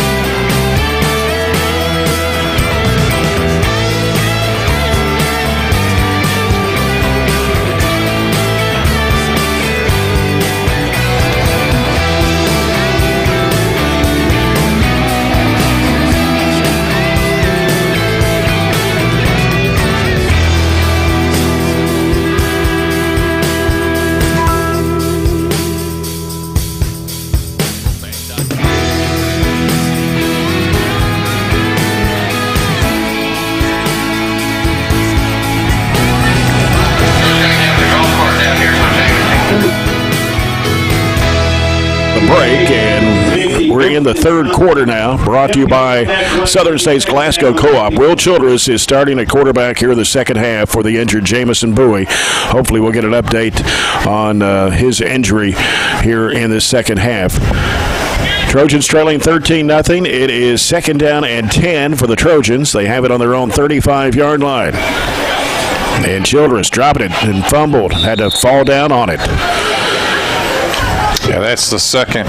Speaker 1: in the third quarter now, brought to you by Southern States Glasgow Co-op. Will Childress is starting at quarterback here in the second half for the injured Jamison Bowie. Hopefully we'll get an update on his injury here in the second half. Trojans trailing 13-0. It is second down and 10 for the Trojans. They have it on their own 35-yard line. And Childress dropped it and fumbled. Had to fall down on it.
Speaker 2: Yeah, that's the second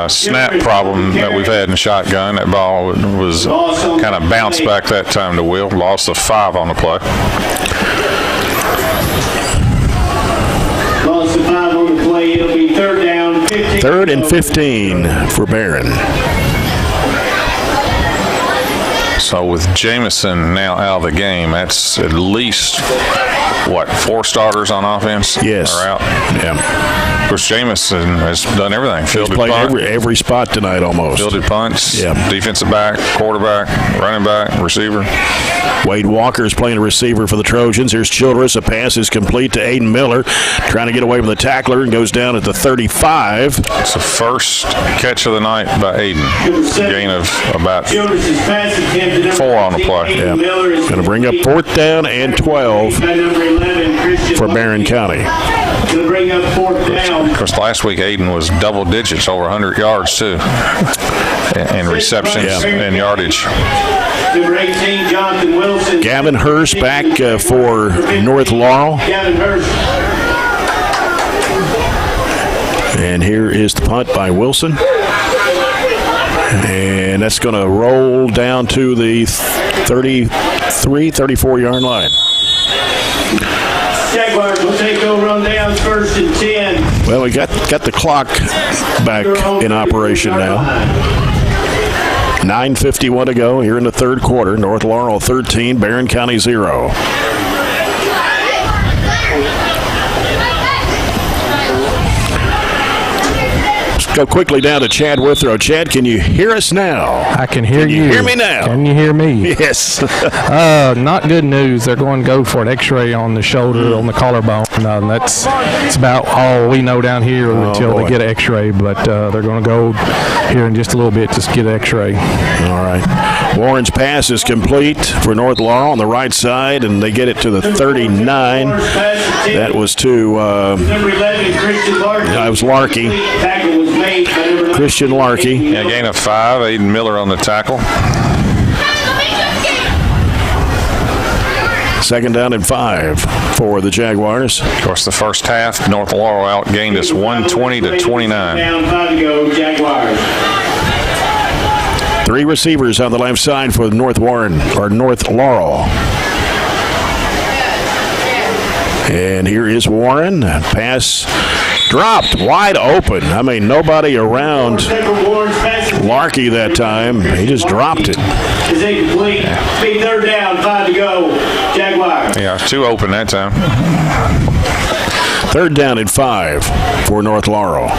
Speaker 2: snap problem that we've had in shotgun. That ball was kind of bounced back that time to Will. Loss of 5 on the play.
Speaker 5: Loss of 5 on the play. It'll be third down, 15.
Speaker 1: Third and 15 for Barren.
Speaker 2: So with Jamison now out of the game, that's at least, 4 starters on offense?
Speaker 1: Yes.
Speaker 2: Are out?
Speaker 1: Yeah.
Speaker 2: Of course, Jamison has done everything.
Speaker 1: He's played every spot tonight almost.
Speaker 2: Fielded punts,
Speaker 1: yeah.
Speaker 2: Defensive back, quarterback, running back, receiver.
Speaker 1: Wade Walker is playing a receiver for the Trojans. Here's Childress. A pass is complete to Aiden Miller. Trying to get away from the tackler and goes down at the 35.
Speaker 2: It's the first catch of the night by Aiden. Gain of about 4 on the play.
Speaker 1: Yeah. Going to bring up fourth down and 12 for Barren County.
Speaker 5: Bring up fourth down.
Speaker 2: Of course, last week Aiden was double digits, over 100 yards too, in receptions and yardage.
Speaker 5: Number 18, Jonathan Wilson.
Speaker 1: Gavin Hurst back for North Laurel.
Speaker 5: Gavin Hurst.
Speaker 1: And here is the punt by Wilson. And that's going to roll down to the 33, 34-yard line.
Speaker 5: Jaguars will take over on downs, first and 10.
Speaker 1: Well, we got the clock back in operation now. 9:51 to go here in the third quarter. North Laurel 13, Barren County 0. Go quickly down to Chad Withrow. Chad, can you hear us now?
Speaker 6: I can hear you.
Speaker 1: Can you hear me now?
Speaker 6: Can you hear me?
Speaker 1: Yes.
Speaker 6: Not good news. They're going to go for an X-ray on the shoulder, on the collarbone. That's about all we know down here until they get an X-ray. But they're going to go here in just a little bit to get an X-ray.
Speaker 1: All right. Warren's pass is complete for North Laurel on the right side, and they get it to the 39. That was to
Speaker 5: Number 11, Christian Larkin.
Speaker 1: that was Larkey.
Speaker 5: Tackle was made by number 9.
Speaker 1: Christian Larkey.
Speaker 2: Yeah, gain of 5. Aiden Miller on the tackle.
Speaker 1: Second down and 5 for the Jaguars.
Speaker 2: Of course, the first half, North Laurel outgained us 120 to 29.
Speaker 5: Down 5 to go, Jaguars.
Speaker 1: 3 receivers on the left side for North Laurel. And here is Warren. Pass dropped wide open. I mean, nobody around Larkey that time. He just dropped it.
Speaker 5: Is incomplete. Big third down, 5 to go, Jaguars.
Speaker 2: Yeah, 2 open that time.
Speaker 1: Third down and 5 for North Laurel.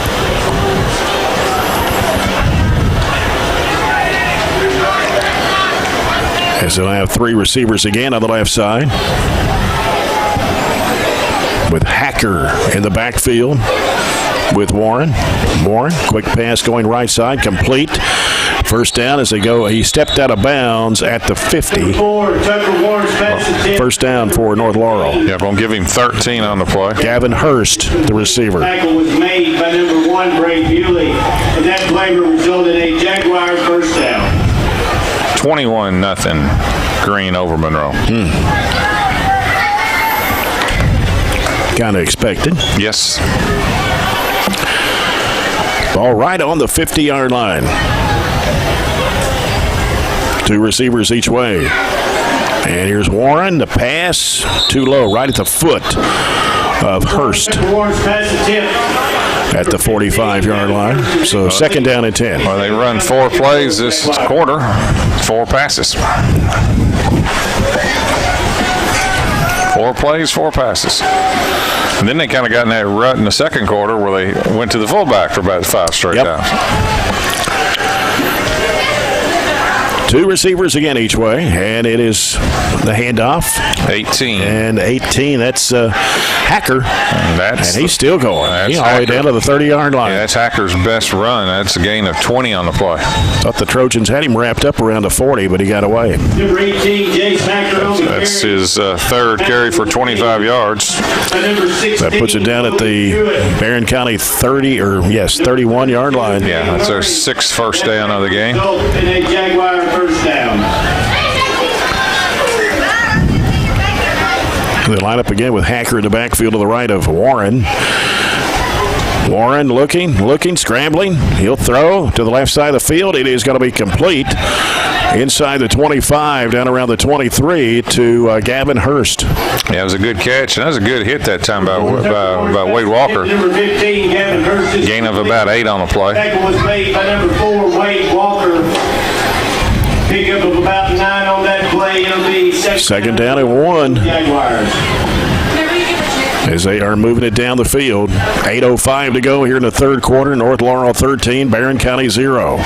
Speaker 1: As they'll have 3 receivers again on the left side, with Hacker in the backfield with Warren. Warren, quick pass going right side, complete. First down as they go. He stepped out of bounds at the 50. First down for North Laurel.
Speaker 2: Yeah, going to give him 13 on the play.
Speaker 1: Gavin Hurst, the receiver.
Speaker 5: Tackle was made by number 1, Bray Bewley, and that play resulted in a Jaguar first down.
Speaker 2: 21-0 Green over Monroe.
Speaker 1: Kind of expected.
Speaker 2: Yes.
Speaker 1: Ball right on the 50-yard line. 2 receivers each way. And here's Warren. The pass too low, right at the foot of Hurst at the 45-yard line. So second down and 10.
Speaker 2: Well, they run 4 plays this quarter, 4 passes. 4 plays, 4 passes. And then they kind of got in that rut in the second quarter where they went to the fullback for about 5 straight downs.
Speaker 1: Two receivers again each way, and it is the handoff.
Speaker 2: 18.
Speaker 1: And 18, that's Hacker.
Speaker 2: And
Speaker 1: he's still going. He's all the way down to the 30-yard line.
Speaker 2: Yeah, that's Hacker's best run. That's a gain of 20 on the play.
Speaker 1: Thought the Trojans had him wrapped up around the 40, but he got away.
Speaker 5: Number 18, Jace Hacker.
Speaker 2: That's his third carry for 25 yards.
Speaker 1: That puts it down at the Barren County 31-yard line.
Speaker 2: Yeah, that's their sixth first down of the game.
Speaker 5: And a Jaguar first down.
Speaker 1: They line up again with Hacker in the backfield to the right of Warren. Warren looking, scrambling. He'll throw to the left side of the field. It is going to be complete inside the 25, down around the 23 to Gavin Hurst.
Speaker 2: Yeah, it was a good catch, and that was a good hit that time by Wade Walker.
Speaker 5: Number 15, Gavin Hurst.
Speaker 2: Gain of about 8 on the play.
Speaker 5: Tackle was made by number 4, Wade Walker. Pickup of about 9 on that play. It'll be
Speaker 1: second down and 1.
Speaker 5: Jaguars.
Speaker 1: As they are moving it down the field. 8:05 to go here in the third quarter. North Laurel 13, Barren County 0.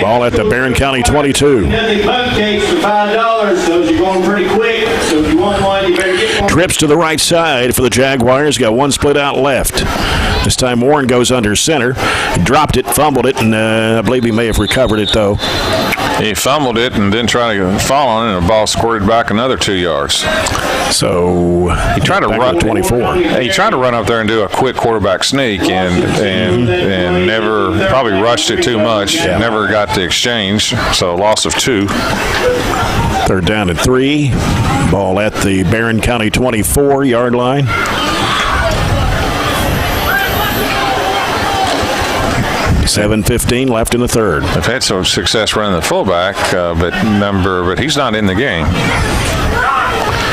Speaker 1: Ball at the Barren County 22.
Speaker 5: Nothing bug cakes for $5. Those are going pretty quick. So if you want one, you better get one.
Speaker 1: Trips to the right side for the Jaguars. Got one split out left. This time Warren goes under center. He dropped it, fumbled it, and I believe he may have recovered it, though.
Speaker 2: He fumbled it and then tried to fall on it, and the ball squirted back another 2 yards.
Speaker 1: So
Speaker 2: he tried to run
Speaker 1: 24.
Speaker 2: He tried to run up there and do a quick quarterback sneak, and never probably rushed it too much.
Speaker 1: Yeah.
Speaker 2: Never got the exchange, so loss of 2.
Speaker 1: Third down and 3. Ball at the Barren County 24-yard line. $7:15 left in the third.
Speaker 2: They've had some success running the fullback, but he's not in the game.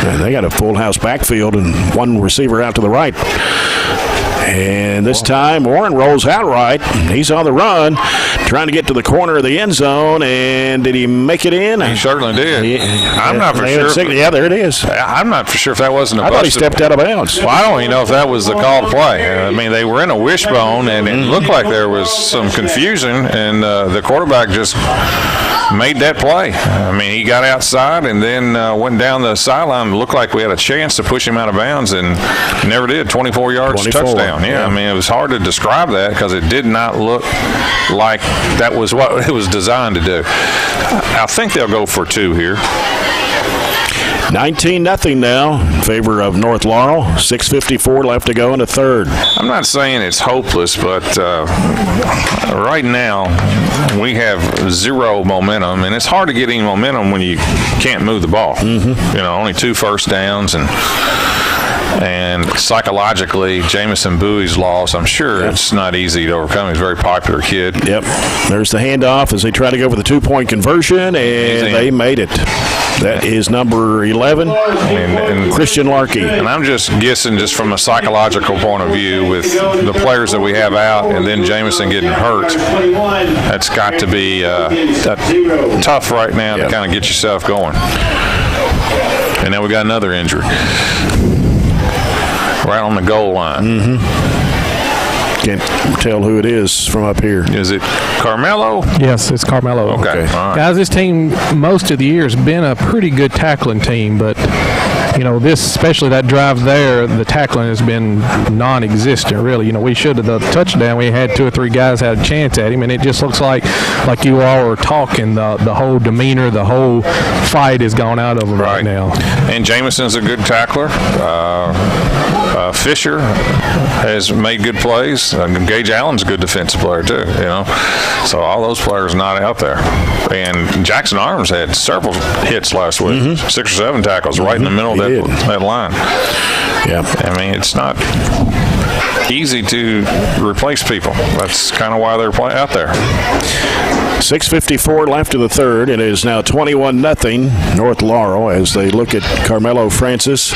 Speaker 1: And they got a full house backfield and one receiver out to the right. And this time, Warren rolls out right. He's on the run, trying to get to the corner of the end zone. And did he make it in?
Speaker 2: He certainly did. I'm not for sure.
Speaker 1: Yeah, there it is.
Speaker 2: I'm not for sure if that wasn't a
Speaker 1: I thought he stepped out of bounds.
Speaker 2: Well, I don't even know if that was the call to play. I mean, they were in a wishbone, and it looked like there was some confusion, and the quarterback just made that play. I mean, he got outside and then went down the sideline. It looked like we had a chance to push him out of bounds, and never did. 24 yards, touchdown. Yeah, I mean, it was hard to describe that because it did not look like that was what it was designed to do. I think they'll go for 2 here.
Speaker 1: 19-0 now in favor of North Laurel. 6:54 left to go in the third.
Speaker 2: I'm not saying it's hopeless, but right now we have 0 momentum, and it's hard to get any momentum when you can't move the ball. Mm-hmm. You know, only 2 first downs, and psychologically, Jamison Bowie's loss, I'm sure it's not easy to overcome. He's a very popular kid.
Speaker 1: Yep. There's the handoff as they try to go for the 2-point conversion, and they made it. That is number 11, and Christian Larkey.
Speaker 2: And I'm just guessing, just from a psychological point of view, with the players that we have out and then Jamison getting hurt, that's got to be tough right now to kind of get yourself going. And now we got another injury right on the goal line.
Speaker 1: Mm-hmm. Can't tell who it is from up here.
Speaker 2: Is it Carmelo?
Speaker 6: Yes, it's Carmelo.
Speaker 2: Okay. All right.
Speaker 6: Guys, this team most of the year has been a pretty good tackling team, but you know, especially that drive there, the tackling has been non-existent, really. You know, we should have the touchdown. We had 2 or 3 guys had a chance at him, and it just looks like you all are talking. The whole demeanor, the whole fight has gone out of him right now.
Speaker 2: And Jamison's a good tackler. Fisher has made good plays. Gage Allen's a good defensive player too. You know, so all those players not out there. And Jackson Arms had several hits last week. Mm-hmm. 6 or 7 tackles right in the middle of that line.
Speaker 1: Yeah,
Speaker 2: I mean, it's not easy to replace people. That's kind of why they're out there.
Speaker 1: 6:54 left in the third. It is now 21-0 North Laurel as they look at Carmelo Francis.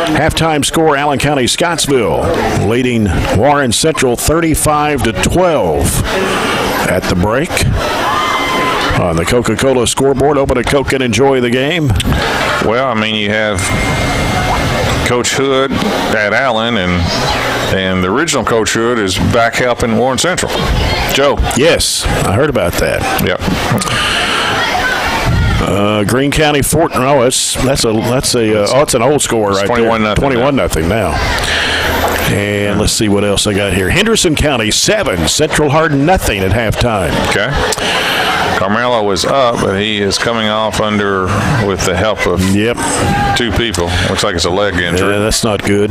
Speaker 1: Halftime score, Allen County Scottsville leading Warren Central 35-12 at the break. On the Coca-Cola scoreboard, open a Coke and enjoy the game.
Speaker 2: Well, I mean, you have Coach Hood at Allen, and the original Coach Hood is back helping Warren Central. Joe.
Speaker 1: Yes, I heard about that.
Speaker 2: Yep.
Speaker 1: Greene County Fort. No, it's an old score right
Speaker 2: 21
Speaker 1: there. 21-0 now. And let's see what else I got here. Henderson County 7, Central Hardin nothing at halftime.
Speaker 2: Okay. Carmelo was up, but he is coming off under with the help of 2 people. Looks like it's a leg injury.
Speaker 1: Yeah, that's not good.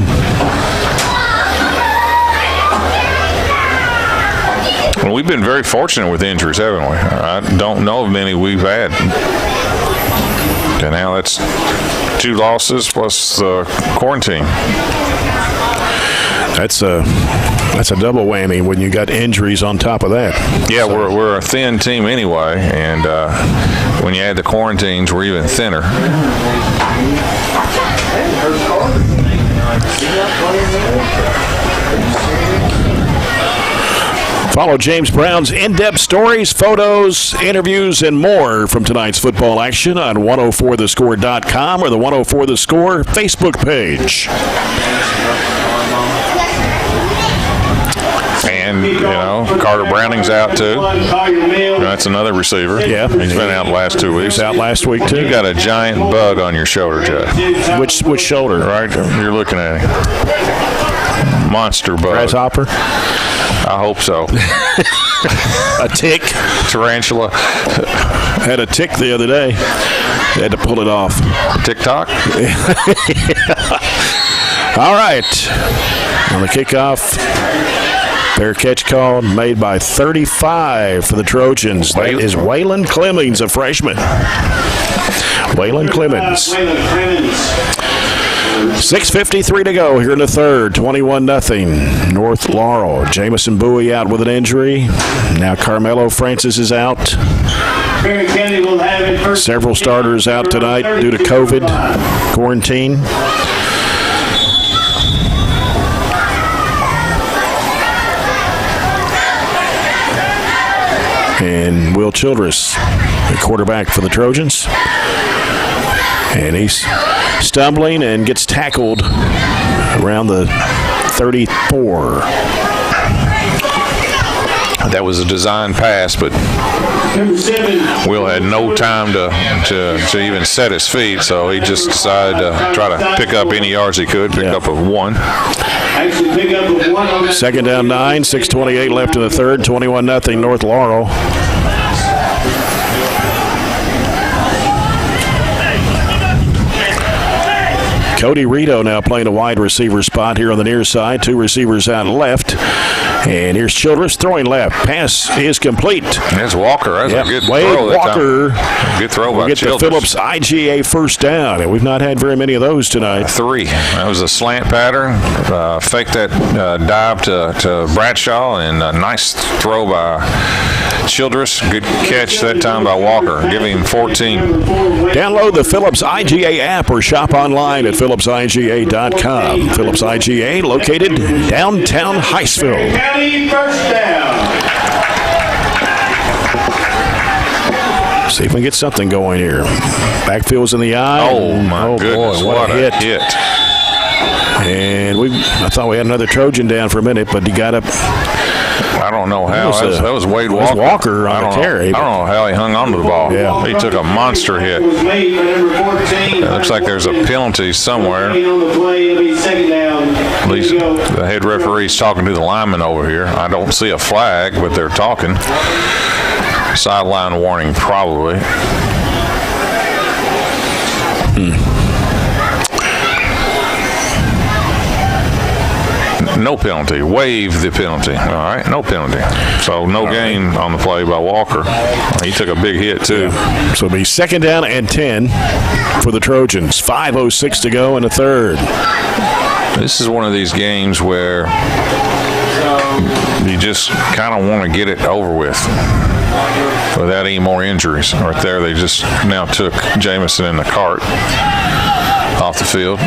Speaker 2: Well, we've been very fortunate with injuries, haven't we? I don't know of many we've had. And now that's 2 losses plus the quarantine.
Speaker 1: That's a double whammy when you got injuries on top of that.
Speaker 2: Yeah, so. We're a thin team anyway, and when you add the quarantines, we're even thinner.
Speaker 1: Follow James Brown's in-depth stories, photos, interviews, and more from tonight's football action on 104thescore.com or the 104 The Score Facebook page.
Speaker 2: And, Carter Browning's out, too. That's another receiver.
Speaker 1: Yeah.
Speaker 2: He's been out the last 2 weeks.
Speaker 1: He was out last week, too.
Speaker 2: You got a giant bug on your shoulder, Jeff.
Speaker 1: Which shoulder?
Speaker 2: Right. You're looking at him. Monster bug.
Speaker 1: Grasshopper?
Speaker 2: I hope so.
Speaker 1: A tick.
Speaker 2: Tarantula.
Speaker 1: Had a tick the other day. Had to pull it off.
Speaker 2: TikTok?
Speaker 1: All right. On the kickoff, fair catch call made by 35 for the Trojans. That is Waylon Clemmings, a freshman. Waylon Clemmings. 6:53 to go here in the third. 21-0. North Laurel. Jamison Bowie out with an injury. Now Carmelo Francis is out. Several starters out tonight due to COVID quarantine. And Will Childress, the quarterback for the Trojans. And he's stumbling and gets tackled around the 34.
Speaker 2: That was a design pass, but Will had no time to even set his feet, so he just decided to try to pick up any yards he could, pick up a 1.
Speaker 1: Second down 9, 6:28 left in the third, 21-0 North Laurel. Cody Rito now playing a wide receiver spot here on the near side. 2 receivers out left. And here's Childress throwing left. Pass is complete.
Speaker 2: There's Walker. That's a good
Speaker 1: Wade
Speaker 2: throw.
Speaker 1: Walker.
Speaker 2: Good throw by
Speaker 1: Childress. Get the Phillips IGA first down. And we've not had very many of those tonight.
Speaker 2: 3. That was a slant pattern. Fake that dive to Bradshaw. And a nice throw by Childress. Good catch that time by Walker. Giving him 14.
Speaker 1: Download the Phillips IGA app or shop online at phillipsiga.com. Phillips IGA located downtown Highsville.
Speaker 5: First down.
Speaker 1: See if we can get something going here. Backfield's in the eye.
Speaker 2: Oh, my goodness.
Speaker 1: Boy, what a hit. And I thought we had another Trojan down for a minute, but he got up.
Speaker 2: I don't know how. That was Wade Walker.
Speaker 1: Walker on the carry.
Speaker 2: I don't know how he hung on to the ball.
Speaker 1: Yeah.
Speaker 2: He took a monster hit. It looks like there's a penalty somewhere. At least the head referee's talking to the lineman over here. I don't see a flag, but they're talking. Sideline warning, probably. No penalty. Waive the penalty. All right, no penalty. So no gain on the play by Walker. He took a big hit, too.
Speaker 1: Yeah. So it'll be second down and 10 for the Trojans. 5:06 to go in the third.
Speaker 2: This is one of these games where you just kind of want to get it over with without any more injuries. Right there, they just now took Jamison in the cart off the field.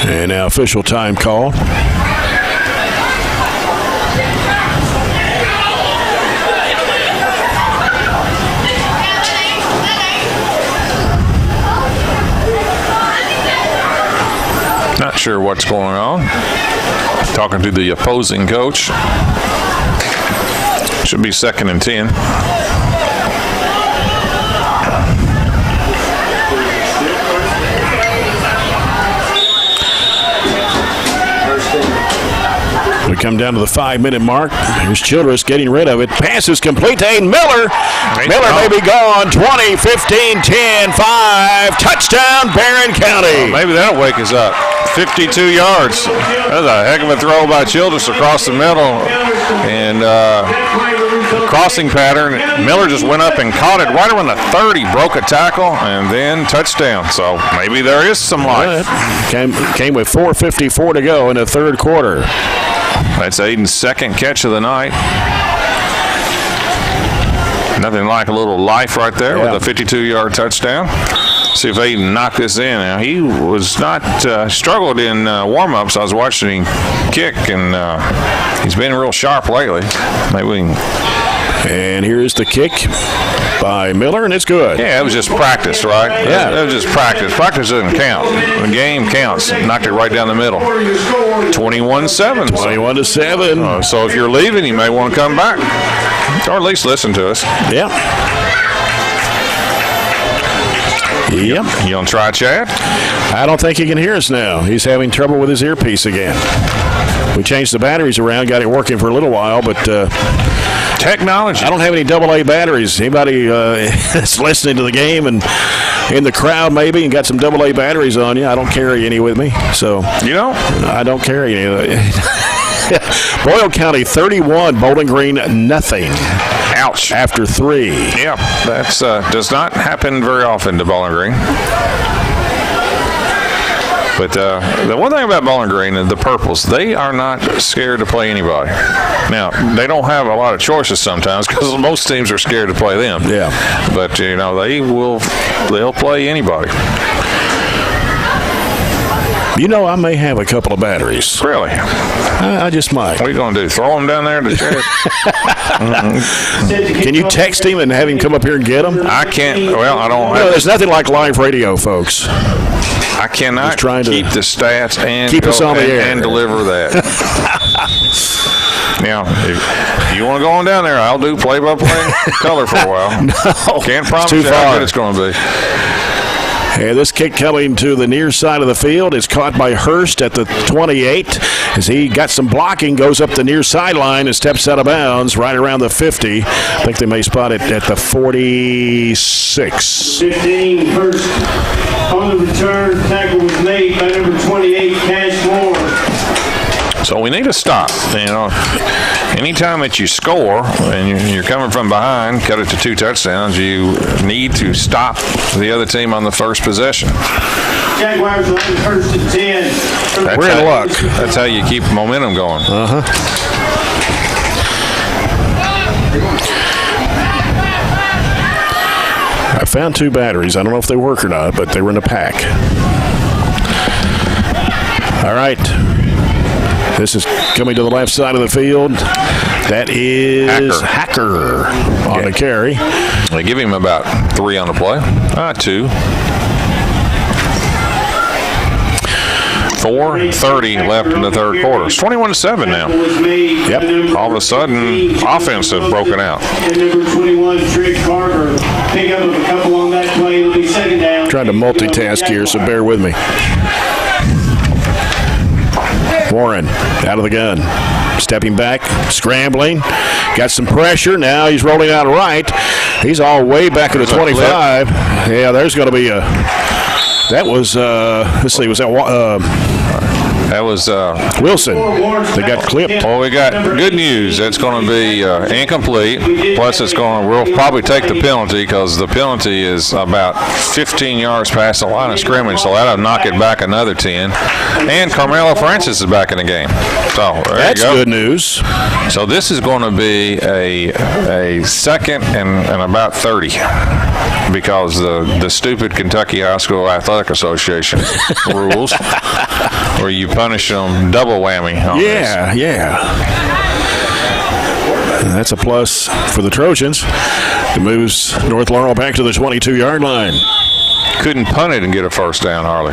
Speaker 1: And now official time call.
Speaker 2: sure what's going on. Talking to the opposing coach. Should be 2nd and 10.
Speaker 1: We come down to the 5-minute mark. Here's Childress getting rid of it. Pass is complete to Aiden Miller. Miller may be gone. 20, 15, 10, 5. Touchdown, Barren County.
Speaker 2: Maybe that'll wake us up. 52 yards. That was a heck of a throw by Childress across the middle. And crossing pattern. Miller just went up and caught it right around the 30. Broke a tackle and then touchdown. So maybe there is some life.
Speaker 1: Came with 4:54 to go in the third quarter.
Speaker 2: That's Aiden's 2nd catch of the night. Nothing like a little life right there with a 52-yard touchdown. See if Aiden knocked this in. Now, he was not struggled in warm-ups. I was watching him kick, and he's been real sharp lately. Maybe we can.
Speaker 1: And here's the kick by Miller, and it's good.
Speaker 2: Yeah, it was just practice, right?
Speaker 1: Yeah.
Speaker 2: It was just practice. Practice doesn't count. The game counts. Knocked it right down the middle. 21-7.
Speaker 1: 21-7.
Speaker 2: So if you're leaving, you may want to come back. Or at least listen to us.
Speaker 1: Yeah. Yep.
Speaker 2: You gonna try Chad?
Speaker 1: I don't think he can hear us now. He's having trouble with his earpiece again. We changed the batteries around, got it working for a little while, but
Speaker 2: technology.
Speaker 1: I don't have any AA batteries. Anybody that's listening to the game and in the crowd maybe and got some AA batteries on you, I don't carry any with me. So
Speaker 2: you know,
Speaker 1: I don't carry any. Boyle County 31, Bowling Green nothing.
Speaker 2: Ouch.
Speaker 1: After 3.
Speaker 2: Yeah, that's does not happen very often to Bowling Green. But the one thing about Bowling Green is the Purples, they are not scared to play anybody. Now, they don't have a lot of choices sometimes because most teams are scared to play them.
Speaker 1: Yeah.
Speaker 2: But, you know, they'll play anybody.
Speaker 1: You know, I may have a couple of batteries.
Speaker 2: Really?
Speaker 1: I just might.
Speaker 2: What are you going to do? Throw them down there to Chad?
Speaker 1: Can you text him and have him come up here and get them?
Speaker 2: I can't. Well, I don't.
Speaker 1: No, there's nothing like live radio, folks.
Speaker 2: I cannot keep the stats and
Speaker 1: keep us on the air
Speaker 2: and deliver that. Now, if you want to go on down there, I'll do play-by-play color for a while.
Speaker 1: No,
Speaker 2: can't promise
Speaker 1: too
Speaker 2: you how good it's going to be.
Speaker 1: And this kick coming to the near side of the field is caught by Hurst at the 28 as he got some blocking, goes up the near sideline and steps out of bounds right around the 50. I think they may spot it at the 46.
Speaker 5: 15, Hurst on the return. Tackle was made by number 28, Cash Moore.
Speaker 2: So we need to stop. You know, anytime that you score and you're coming from behind, cut it to 2 touchdowns, you need to stop the other team on the first possession.
Speaker 5: Jaguars on first and 10.
Speaker 1: We're in luck.
Speaker 2: That's how you keep momentum going.
Speaker 1: I found 2 batteries. I don't know if they work or not, but they were in a pack. All right. This is coming to the left side of the field. That is Hacker on the carry.
Speaker 2: They give him about 3 on the play. 2. 4:30 left in the third quarter. It's 21-7 now.
Speaker 1: Yep.
Speaker 2: All of a sudden, offense has broken out.
Speaker 5: And number 21, Trick Carver. Pick up a couple on that play. It'll be second down.
Speaker 1: Trying to multitask here, so bear with me. Warren out of the gun. Stepping back, scrambling. Got some pressure. Now he's rolling out right. He's all way back at the 25. Yeah, there's going to be a... That was, let's see, was that...
Speaker 2: That was
Speaker 1: Wilson. They got clipped.
Speaker 2: Well, we got good news. It's going to be incomplete. Plus, we'll probably take the penalty because the penalty is about 15 yards past the line of scrimmage, so that'll knock it back another 10. And Carmelo Francis is back in the game. So
Speaker 1: that's good news.
Speaker 2: So this is going to be a second and about 30 because the stupid Kentucky High School Athletic Association rules where you punish them double whammy on this.
Speaker 1: Yeah. And that's a plus for the Trojans. It moves North Laurel back to the 22-yard line.
Speaker 2: Couldn't punt it and get a first down, Harley.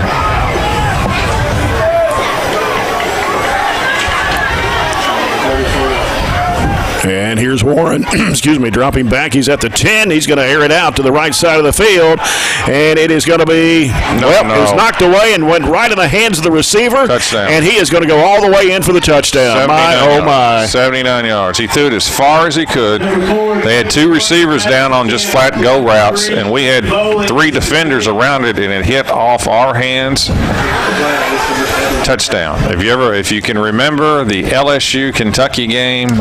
Speaker 1: And here's Warren, dropping back. He's at the 10. He's going to air it out to the right side of the field. And it is going to be, it was knocked away and went right in the hands of the receiver.
Speaker 2: Touchdown.
Speaker 1: And he is going to go all the way in for the touchdown. My.
Speaker 2: 79 yards. He threw it as far as he could. They had 2 receivers down on just flat go routes, and we had 3 defenders around it, and it hit off our hands. Touchdown. If you can remember the LSU Kentucky game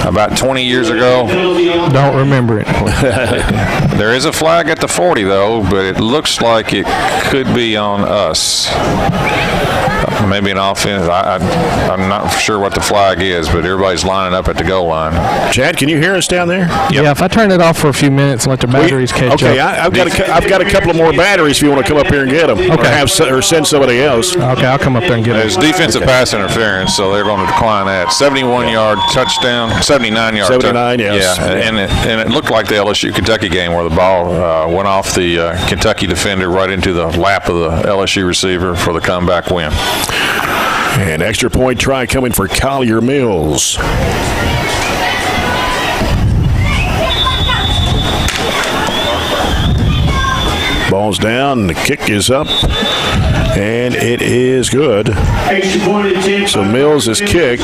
Speaker 2: about 20 years ago.
Speaker 6: Don't remember it.
Speaker 2: There is a flag at the 40 though, but it looks like it could be on us. Maybe an offense. I'm not sure what the flag is, but everybody's lining up at the goal line.
Speaker 1: Chad, can you hear us down there?
Speaker 6: Yep. Yeah, if I turn it off for a few minutes and let the batteries catch up.
Speaker 1: Okay, I've got a couple of more batteries if you want to come up here and get them. Okay. Or send somebody else.
Speaker 6: Okay, I'll come up there and get them.
Speaker 2: There's defensive pass interference, so they're going to decline that. 71-yard touchdown, 79-yard
Speaker 1: 79, yes.
Speaker 2: Yeah, and it looked like the LSU Kentucky game where the ball went off the Kentucky defender right into the lap of the LSU receiver for the comeback win.
Speaker 1: And extra point try coming for Collier Mills. Ball's down, the kick is up, and it is good. So Mills' kick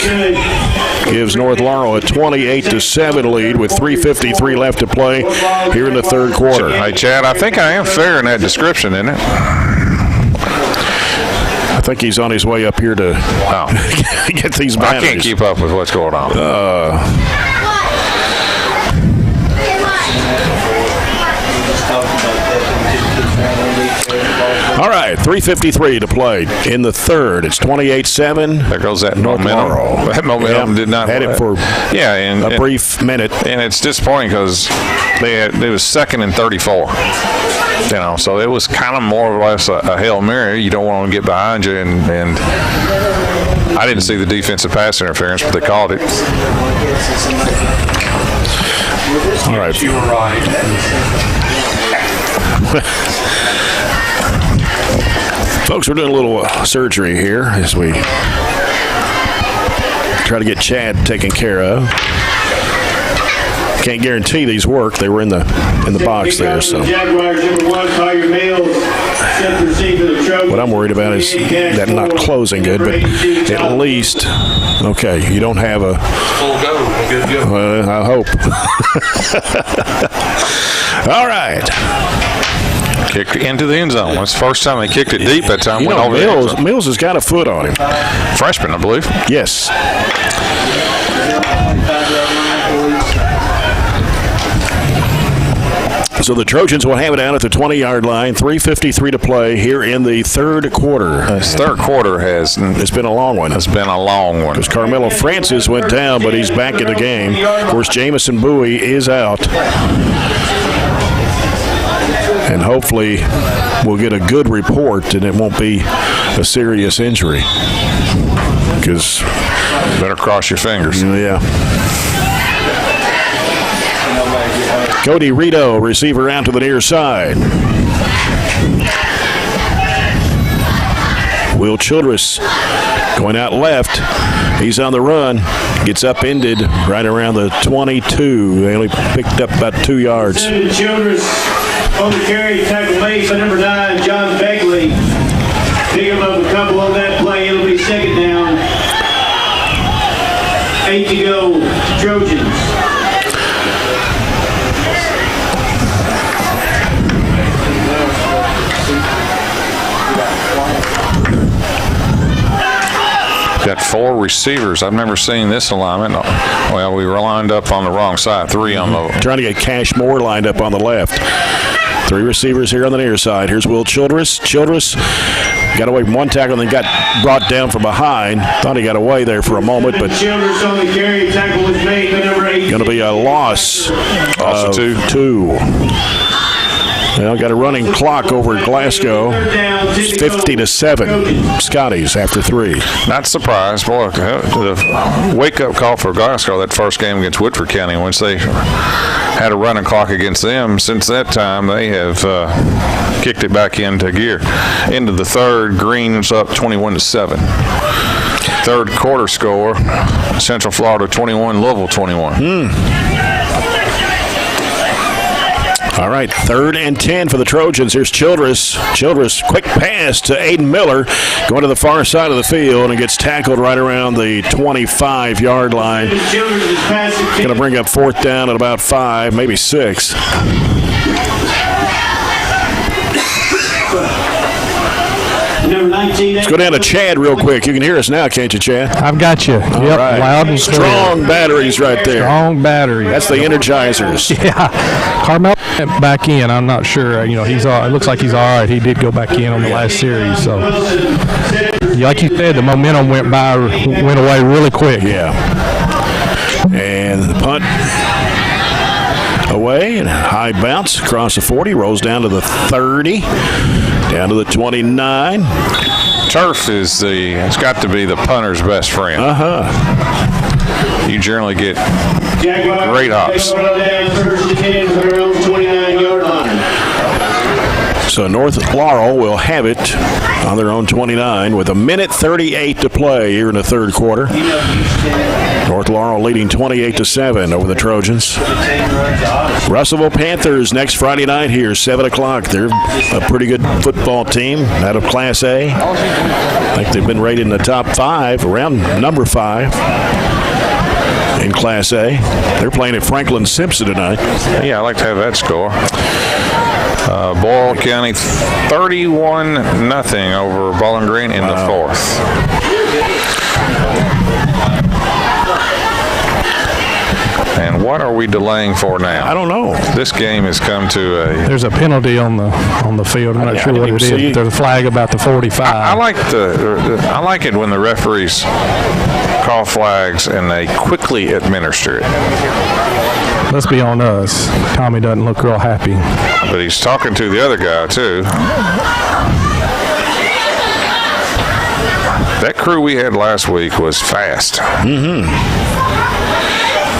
Speaker 1: gives North Laurel a 28-7 lead with 3:53 left to play here in the third quarter.
Speaker 2: Hey, Chad, I think I am fair in that description, isn't it?
Speaker 1: I think he's on his way up here to get these batteries.
Speaker 2: I can't keep up with what's going on.
Speaker 1: All right, 3:53 to play in the third. It's 28-7.
Speaker 2: There goes that
Speaker 1: North
Speaker 2: momentum.
Speaker 1: Laurel.
Speaker 2: That momentum did not
Speaker 1: had it for a brief minute.
Speaker 2: And it's disappointing because it was 2nd and 34. So it was kind of more or less a Hail Mary. You don't want to get behind you, and I didn't see the defensive pass interference, but they called it.
Speaker 1: All right.
Speaker 3: You were right.
Speaker 1: Folks, we're doing a little surgery here as we try to get Chad taken care of. Can't guarantee these work. They were in the box there. So what I'm worried about is that not closing good, but at least, okay, you don't have a full go. Good to go. Well, I hope. All right.
Speaker 2: Kicked into the end zone. That's the first time they kicked it deep that time.
Speaker 1: Mills has got a foot on him.
Speaker 2: Freshman, I believe.
Speaker 1: Yes. So the Trojans will have it out at the 20-yard line. 3:53 to play here in the third quarter.
Speaker 2: This third quarter it's
Speaker 1: been a long one.
Speaker 2: It's been a long one.
Speaker 1: Because Carmelo Francis went down, but he's back in the game. Of course, Jamison Bowie is out. And hopefully we'll get a good report and it won't be a serious injury. Because
Speaker 2: better cross your fingers.
Speaker 1: Yeah. Cody Rito, receiver out to the near side. Will Childress going out left. He's on the run. Gets upended right around the 22. They only picked up about 2 yards.
Speaker 5: Childress on the carry, tackle made by number 9, John Begley. Pick him up a couple on that play. It'll be second down. 8 to go, Trojans.
Speaker 2: Got 4 receivers. I've never seen this alignment. Well, we were lined up on the wrong side. 3 on the...
Speaker 1: Trying to get Cash Moore lined up on the left. 3 receivers here on the near side. Here's Will Childress. Childress got away from one tackle and then got brought down from behind. Thought he got away there for a moment, but
Speaker 5: Childress on the carry, tackle was made by number 8.
Speaker 1: Going to be a loss of 2. Well, got a running clock over at Glasgow. 50-7. Scotties after 3.
Speaker 2: Not surprised. Boy, the wake-up call for Glasgow that first game against Woodford County, once they had a running clock against them. Since that time, they have kicked it back into gear. Into the third, Green's up 21-7. Third quarter score, Central Florida 21, Louisville 21.
Speaker 1: All right, 3rd and 10 for the Trojans. Here's Childress. Childress, quick pass to Aiden Miller, going to the far side of the field and gets tackled right around the 25-yard line. Going to bring up 4th down at about 5, maybe 6. Let's go down to Chad real quick. You can hear us now, can't you, Chad?
Speaker 6: I've got you. Yep,
Speaker 1: right.
Speaker 6: Loud and clear.
Speaker 1: Strong batteries right there.
Speaker 6: Strong batteries.
Speaker 1: That's the Energizers.
Speaker 6: Yeah. Carmel went back in. I'm not sure. He's all. It looks like he's all right. He did go back in on the last series. So, like you said, the momentum went away really quick.
Speaker 1: Yeah. And the punt away and a high bounce across the 40, rolls down to the 30, down to the 29.
Speaker 2: Turf it's got to be the punter's best friend. You generally get great hops.
Speaker 1: So North Laurel will have it on their own 29 with 1:38 to play here in the third quarter. North Laurel leading 28-7 over the Trojans. Russellville Panthers next Friday night here, 7 o'clock. They're a pretty good football team out of Class A. I think they've been rated in the top 5, around number 5 in Class A. They're playing at Franklin Simpson tonight.
Speaker 2: Yeah, I like to have that score. Boyle County 31-0 over Bowling Green in the 4th. And what are we delaying for now?
Speaker 1: I don't know.
Speaker 2: This game has come to a.
Speaker 6: There's a penalty on the field. I'm not sure what it is. There's a flag about the 45.
Speaker 2: I like it when the referees call flags and they quickly administer it.
Speaker 6: Let's be on us. Tommy doesn't look real happy.
Speaker 2: But he's talking to the other guy, too. That crew we had last week was fast.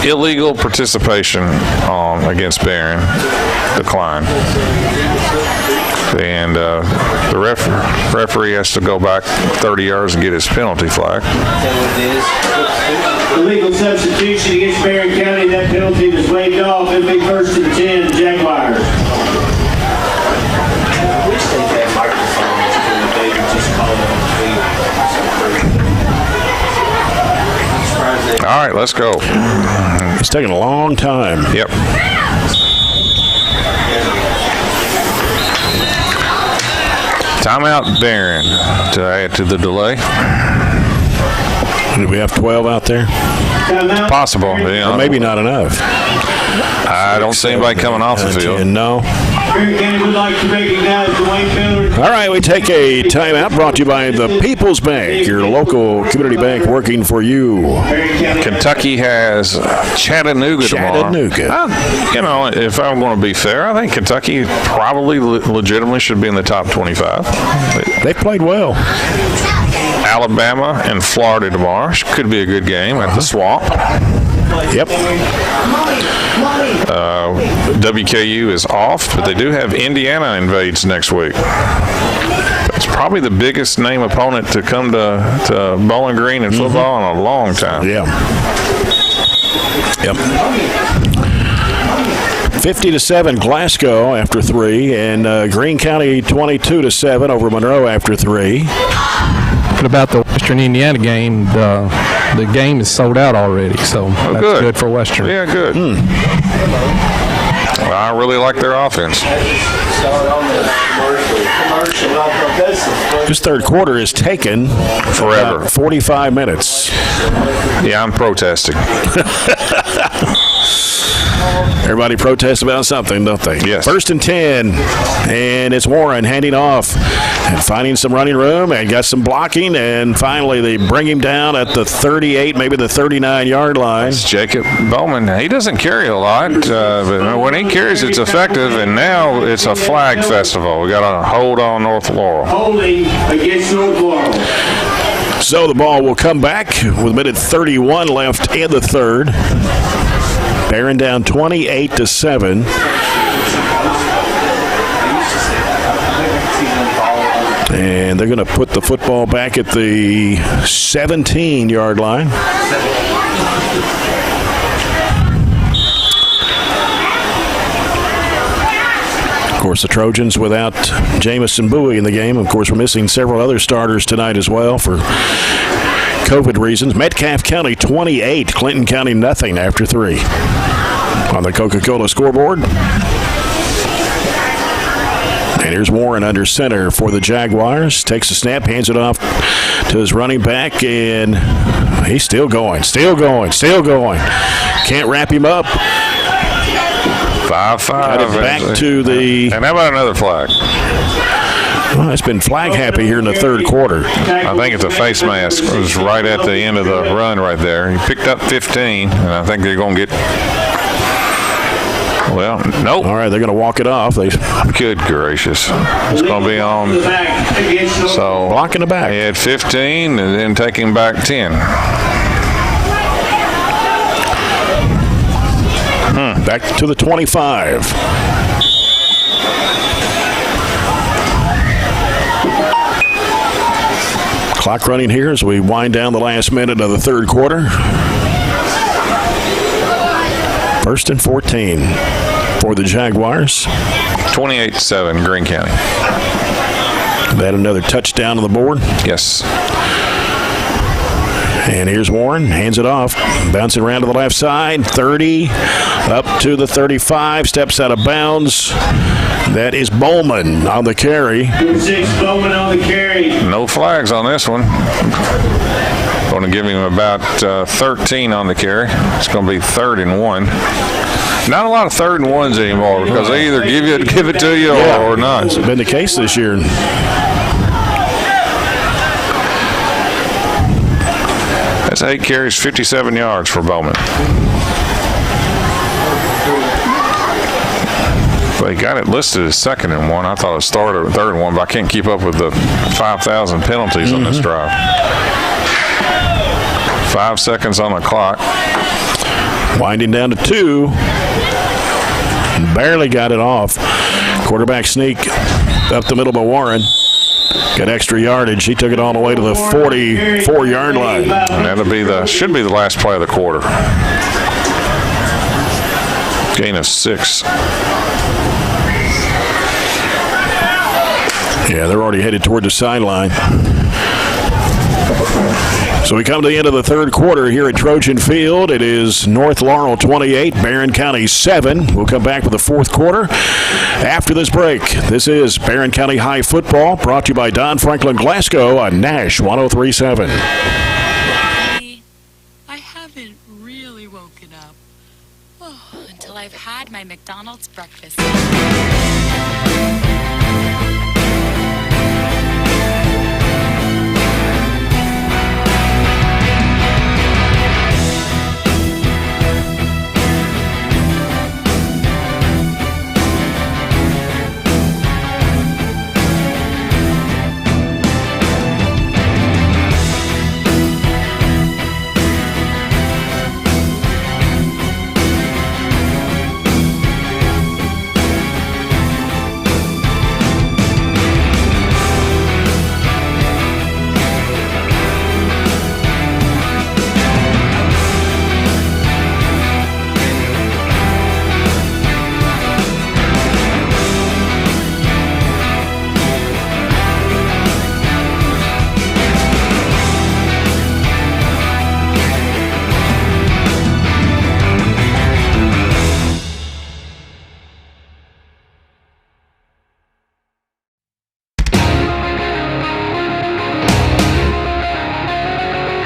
Speaker 2: Illegal participation against Barren declined. And the referee has to go back 30 yards and get his penalty flag.
Speaker 5: Illegal substitution against Barren County. That penalty was waived off. It'll be 1st and 10, Jaguars.
Speaker 2: All right, let's go.
Speaker 1: It's taking a long time.
Speaker 2: Yep. Timeout, Barren, to add to the delay.
Speaker 1: Do we have 12 out there?
Speaker 2: Possible.
Speaker 1: Or maybe not enough.
Speaker 2: I don't see anybody coming off the field.
Speaker 1: No.
Speaker 5: Would like to recognize Dwayne Miller.
Speaker 1: All right, we take a timeout brought to you by the People's Bank, your local community bank working for you.
Speaker 2: Kentucky has Chattanooga tomorrow. If I'm going to be fair, I think Kentucky probably legitimately should be in the top 25.
Speaker 1: They played well.
Speaker 2: Alabama and Florida tomorrow. Could be a good game at the Swamp.
Speaker 1: Yep.
Speaker 2: WKU is off, but they do have Indiana invades next week. It's probably the biggest name opponent to come to Bowling Green in football in a long time.
Speaker 1: Yeah. Yep. 50-7 Glasgow after 3, and Greene County 22-7 over Monroe after 3.
Speaker 6: But about the Western Indiana game, the game is sold out already, so that's good for Western.
Speaker 2: Yeah, good. I really like their offense.
Speaker 1: This third quarter is taken
Speaker 2: forever.
Speaker 1: 45 minutes.
Speaker 2: Yeah, I'm protesting.
Speaker 1: Everybody protests about something, don't they?
Speaker 2: Yes.
Speaker 1: 1st and 10, and it's Warren handing off and finding some running room and got some blocking, and finally they bring him down at the 38, maybe the 39-yard line.
Speaker 2: It's Jacob Bowman. He doesn't carry a lot, but when he carries, it's effective, and now it's a flag festival. We got a hold on North Laurel.
Speaker 5: Holding against North Laurel.
Speaker 1: So the ball will come back with 1:31 left in the third. Barren down 28-7. And they're going to put the football back at the 17-yard line. Of course, the Trojans without Jamison Bowie in the game. Of course, we're missing several other starters tonight as well for COVID reasons. Metcalfe County 28, Clinton County nothing after 3 on the Coca-Cola scoreboard. And here's Warren under center for the Jaguars. Takes a snap, hands it off to his running back, and he's still going. Can't wrap him up.
Speaker 2: 5-5.
Speaker 1: Back to the...
Speaker 2: And how about another flag?
Speaker 1: Well, it's been flag happy here in the third quarter.
Speaker 2: I think it's a face mask. It was right at the end of the run right there. He picked up 15, and I think they're going to get... Well, nope.
Speaker 1: All right, they're going to walk it off.
Speaker 2: Good gracious. It's going to be on. So
Speaker 1: blocking the back.
Speaker 2: He had 15 and then taking back 10.
Speaker 1: Back to the 25. Clock running here as we wind down the last minute of the third quarter. 1st and 14 for the Jaguars.
Speaker 2: 28-7, Greene County.
Speaker 1: That another touchdown on the board?
Speaker 2: Yes.
Speaker 1: And here's Warren, hands it off, bouncing around to the left side, 30, up to the 35, steps out of bounds. That is Bowman on the carry.
Speaker 5: 6 Bowman on the carry.
Speaker 2: No flags on this one. Going to give him about 13 on the carry. It's going to be 3rd and 1. Not a lot of 3rd and 1s anymore because they either give it to you or not.
Speaker 1: It's been the case this year.
Speaker 2: That's 8 carries, 57 yards for Bowman. They got it listed as 2nd and 1. I thought it started at 3rd and 1, but I can't keep up with the 5,000 penalties on this drive. 5 seconds on the clock.
Speaker 1: Winding down to 2. Barely got it off. Quarterback sneak up the middle by Warren. Got extra yardage. He took it all the way to the 44-yard line.
Speaker 2: And that'll be should be the last play of the quarter. Gain of 6.
Speaker 1: Yeah, they're already headed toward the sideline. So we come to the end of the third quarter here at Trojan Field. It is North Laurel 28, Barren County 7. We'll come back with the fourth quarter after this break. This is Barren County High Football, brought to you by Don Franklin Glasgow on Nash 103.7.
Speaker 7: I haven't really woken up until I've had my McDonald's breakfast.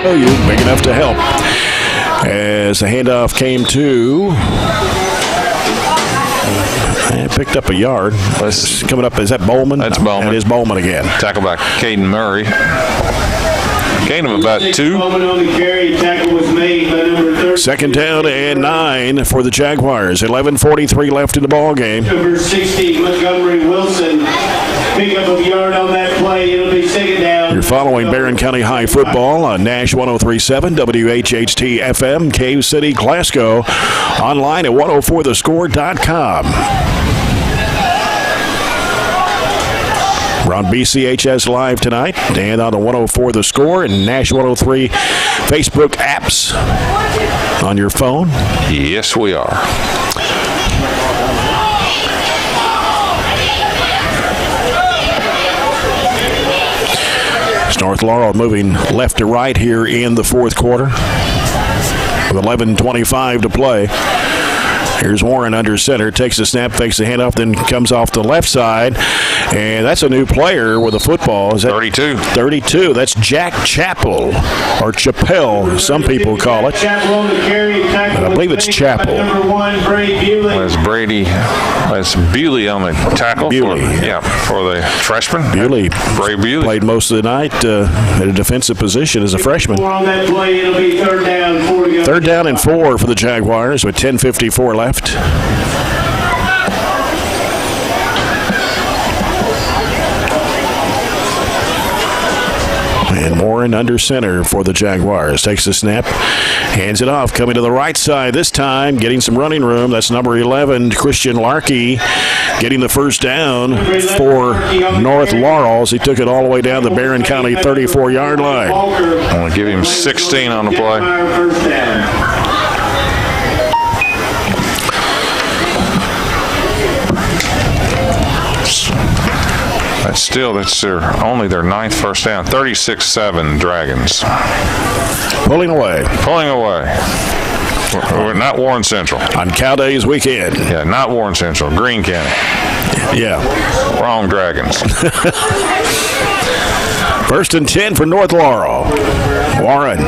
Speaker 1: You big enough to help. As the handoff came to, picked up a yard. Coming up, is that Bowman?
Speaker 2: That's Bowman.
Speaker 1: That is Bowman again.
Speaker 2: Tackle by Caden Murray. Gain of about 2.
Speaker 5: Bowman on the carry. Tackle was made by number 13.
Speaker 1: 2nd down and 9 for the Jaguars. 11:43 left in the ball game.
Speaker 5: Number 60, Montgomery Wilson. Pick up a yard on that play. It'll be 2nd down.
Speaker 1: You're following Barren County High Football on Nash 103.7, WHHT FM, Cave City, Glasgow. Online at 104thescore.com. We're on BCHS Live tonight and on the 104 The Score and Nash 103 Facebook apps on your phone.
Speaker 2: Yes, we are.
Speaker 1: It's North Laurel moving left to right here in the fourth quarter with 11:25 to play. Here's Warren under center, takes a snap, fakes the handoff, then comes off the left side. And that's a new player with a football. Is that
Speaker 2: 32.
Speaker 1: 32. That's Jack Chappell, or Chappell, some people call it. But I believe it's Chappell.
Speaker 2: That's Brady. That's Bewley on the tackle.
Speaker 1: Bewley.
Speaker 2: For the freshman.
Speaker 1: Bewley.
Speaker 2: Bray Bewley.
Speaker 1: Played most of the night at a defensive position as a freshman. Third down and 4 for the Jaguars with 10:54 left. And Warren under center for the Jaguars. Takes the snap, hands it off, coming to the right side this time, getting some running room. That's number 11, Christian Larkey, getting the first down for North Laurel. He took it all the way down the Barren County 34-yard line.
Speaker 2: I'm going to give him 16 on the play. That's only their 9th first down. 36-7 Dragons.
Speaker 1: Pulling away.
Speaker 2: We're not Warren Central.
Speaker 1: On Cow Days weekend.
Speaker 2: Yeah, not Warren Central. Greene County.
Speaker 1: Yeah.
Speaker 2: Wrong Dragons.
Speaker 1: First and 10 for North Laurel. Warren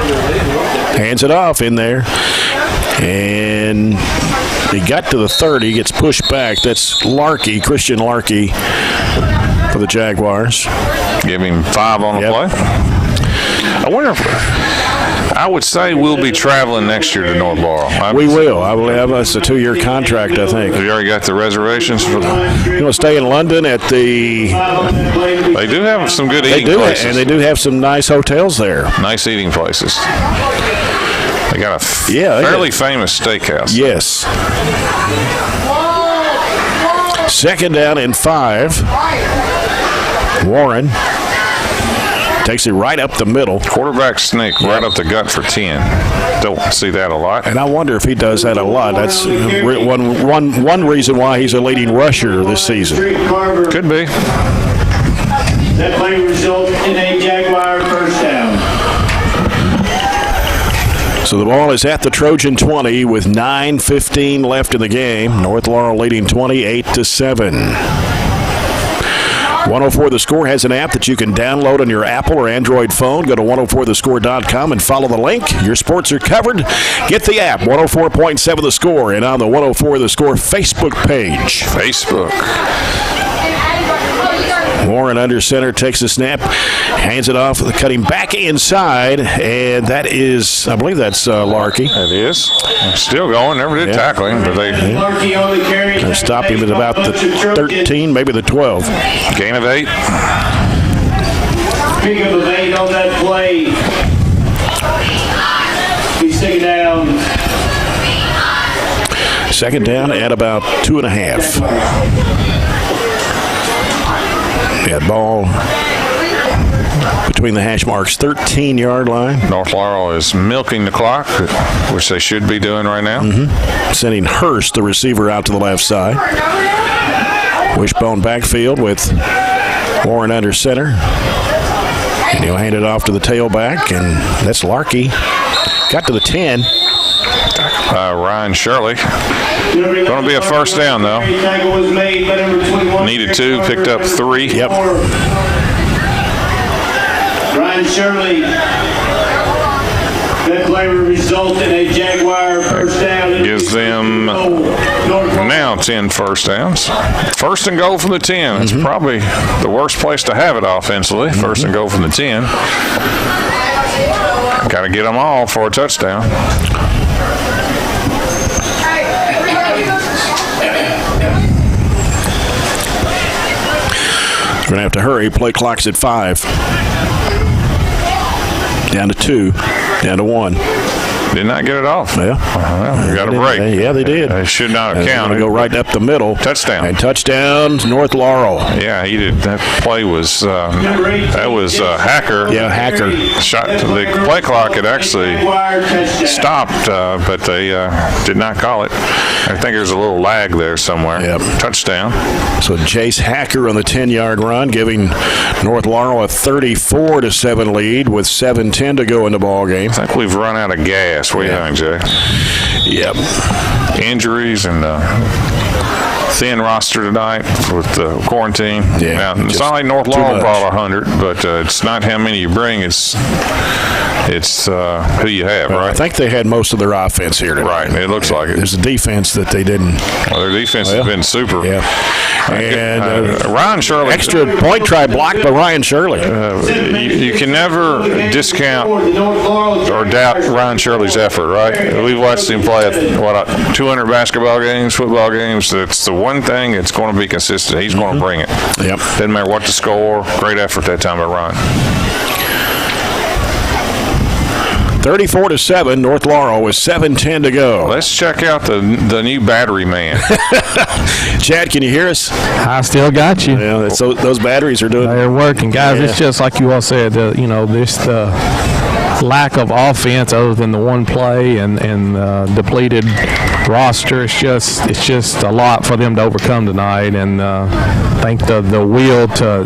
Speaker 1: hands it off in there. And he got to the 30, gets pushed back. That's Larkey, Christian Larkey, for the Jaguars.
Speaker 2: Give him 5 on the play. I wonder if I would say we'll be traveling next year to North Laurel.
Speaker 1: We will. I will have us a 2-year contract, I think.
Speaker 2: Have you already got the reservations for the?
Speaker 1: You want to stay in London at the?
Speaker 2: They do have some good eating places,
Speaker 1: and they do have some nice hotels there.
Speaker 2: Nice eating places. They got a fairly famous steakhouse.
Speaker 1: Yes. Second down and 5. Warren takes it right up the middle.
Speaker 2: Quarterback sneak right up the gut for 10. Don't see that a lot.
Speaker 1: And I wonder if he does that a lot. That's one reason why he's a leading rusher this season.
Speaker 2: Could be.
Speaker 5: That play results in a Jaguar first down.
Speaker 1: So the ball is at the Trojan 20 with 9:15 left in the game. North Laurel leading 28-7. 104 The Score has an app that you can download on your Apple or Android phone. Go to 104thescore.com and follow the link. Your sports are covered. Get the app, 104.7 The Score, and on the 104 The Score Facebook page.
Speaker 2: Facebook.
Speaker 1: Warren under center, takes a snap, hands it off, cutting back inside, and that is, I believe that's Larkey.
Speaker 2: It is. Still going. Never did tackle him, but they
Speaker 1: stopped him at about the 13, maybe the 12.
Speaker 2: Gain of 8.
Speaker 5: Pick up of 8 on that play. He's taken down.
Speaker 1: Second down at about 2.5. That ball between the hash marks, 13-yard line.
Speaker 2: North Laurel is milking the clock, which they should be doing right now.
Speaker 1: Sending Hurst, the receiver, out to the left side. Wishbone backfield with Warren under center. And he'll hand it off to the tailback, and that's Larkey. Got to the 10.
Speaker 2: Ryan Shirley. Going to be a first down, though. Needed 2, picked up 3.
Speaker 1: Yep.
Speaker 5: Ryan Shirley. That play will result in a Jaguar first down.
Speaker 2: Gives them now 10 first downs. First and goal from the 10. It's probably the worst place to have it offensively. First and goal from the 10. Got to get them all for a touchdown.
Speaker 1: We're going to have to hurry. Play clock's at 5. Down to 2. Down to 1.
Speaker 2: Did not get it off.
Speaker 1: Yeah.
Speaker 2: They got a break.
Speaker 1: They did.
Speaker 2: They should not have counted.
Speaker 1: Go right up the middle.
Speaker 2: Touchdown.
Speaker 1: And touchdown, North Laurel.
Speaker 2: Yeah, he did. That play was Hacker.
Speaker 1: Yeah, Hacker.
Speaker 2: Shot. The play clock had actually stopped, but they did not call it. I think there's a little lag there somewhere.
Speaker 1: Yep.
Speaker 2: Touchdown.
Speaker 1: So Jace Hacker on the 10-yard run, giving North Laurel a 34-7 lead with 7:10 to go in the ball game.
Speaker 2: I think we've run out of gas. What do you think, Jay?
Speaker 1: Yep.
Speaker 2: Injuries and thin roster tonight with the quarantine.
Speaker 1: Yeah.
Speaker 2: Now, it's not like North Laurel brought 100, but it's not how many you bring. It's who you have, right?
Speaker 1: I think they had most of their offense here tonight.
Speaker 2: Right. It looks like it.
Speaker 1: There's a defense that they didn't.
Speaker 2: Well, their defense has been super.
Speaker 1: Yeah. And
Speaker 2: Ryan Shirley.
Speaker 1: Extra point try blocked by Ryan Shirley.
Speaker 2: You can never discount or doubt Ryan Shirley's effort, right? We've watched him play 200 basketball games, football games. That's the one thing that's going to be consistent. He's going to bring it.
Speaker 1: Yep.
Speaker 2: Doesn't matter what the score. Great effort that time by Ryan.
Speaker 1: 34-7, North Laurel with 7:10 to go.
Speaker 2: Let's check out the new battery man.
Speaker 1: Chad, can you hear us?
Speaker 6: I still got you.
Speaker 1: Yeah, those batteries are doing.
Speaker 6: They're working, guys. Yeah. It's just like you all said. This lack of offense other than the one play and depleted roster. It's just a lot for them to overcome tonight, and I think the will to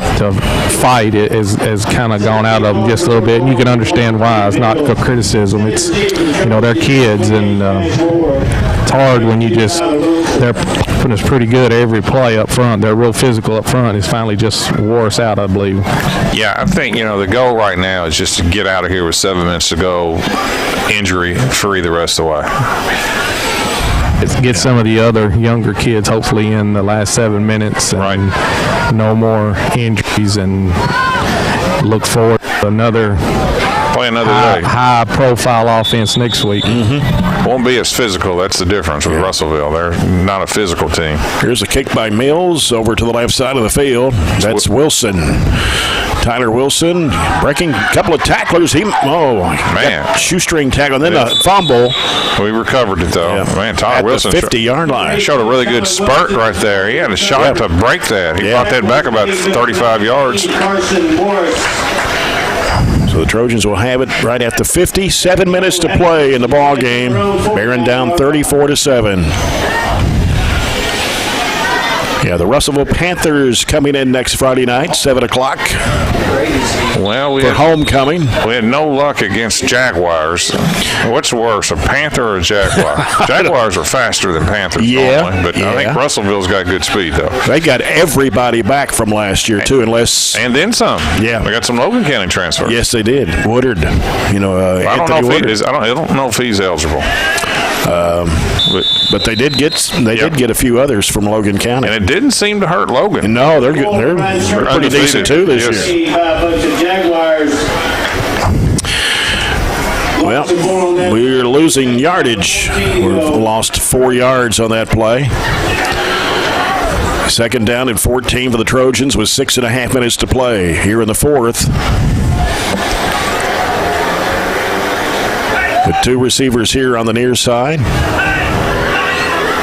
Speaker 6: fight has kind of gone out of them just a little bit. And you can understand why. It's not for criticism. It's they're kids, and it's hard when they're putting us pretty good every play up front. They're real physical up front. It's finally just wore us out, I believe.
Speaker 2: Yeah, I think the goal right now is just to get out of here with 7 minutes to go, injury-free the rest of the way.
Speaker 6: Get some of the other younger kids hopefully in the last 7 minutes, and
Speaker 2: right.
Speaker 6: No more injuries, and look forward to another high-profile offense next week.
Speaker 1: Mm-hmm.
Speaker 2: Won't be as physical. That's the difference with Russellville. They're not a physical team.
Speaker 1: Here's a kick by Mills over to the left side of the field. That's Wilson. Tyler Wilson breaking a couple of tacklers. Shoestring tackle, and then a fumble.
Speaker 2: We recovered it, though. Yeah. Man, Tyler Wilson.
Speaker 1: 50-yard line.
Speaker 2: Showed a really good spurt right there. He had a shot to break that. He brought that back about 35 yards.
Speaker 1: So the Trojans will have it right at the 50. 7 minutes to play in the ball game. Barren down 34-7. Yeah, the Russellville Panthers coming in next Friday night, 7 o'clock.
Speaker 2: Well,
Speaker 1: for homecoming.
Speaker 2: We had no luck against Jaguars. What's worse, a Panther or a Jaguar? Jaguars are faster than Panthers normally, but I think Russellville's got good speed, though.
Speaker 1: They got everybody back from last year, too,
Speaker 2: and then some.
Speaker 1: Yeah.
Speaker 2: They got some Logan County transfers.
Speaker 1: Yes, they did. Woodard.
Speaker 2: I don't know if he's eligible.
Speaker 1: But they did get a few others from Logan County,
Speaker 2: and it didn't seem to hurt Logan.
Speaker 1: No, they're good. They're pretty decent too this year. Well, we're losing yardage. We've lost 4 yards on that play. Second down and 14 for the Trojans with 6.5 minutes to play here in the fourth. With 2 receivers here on the near side.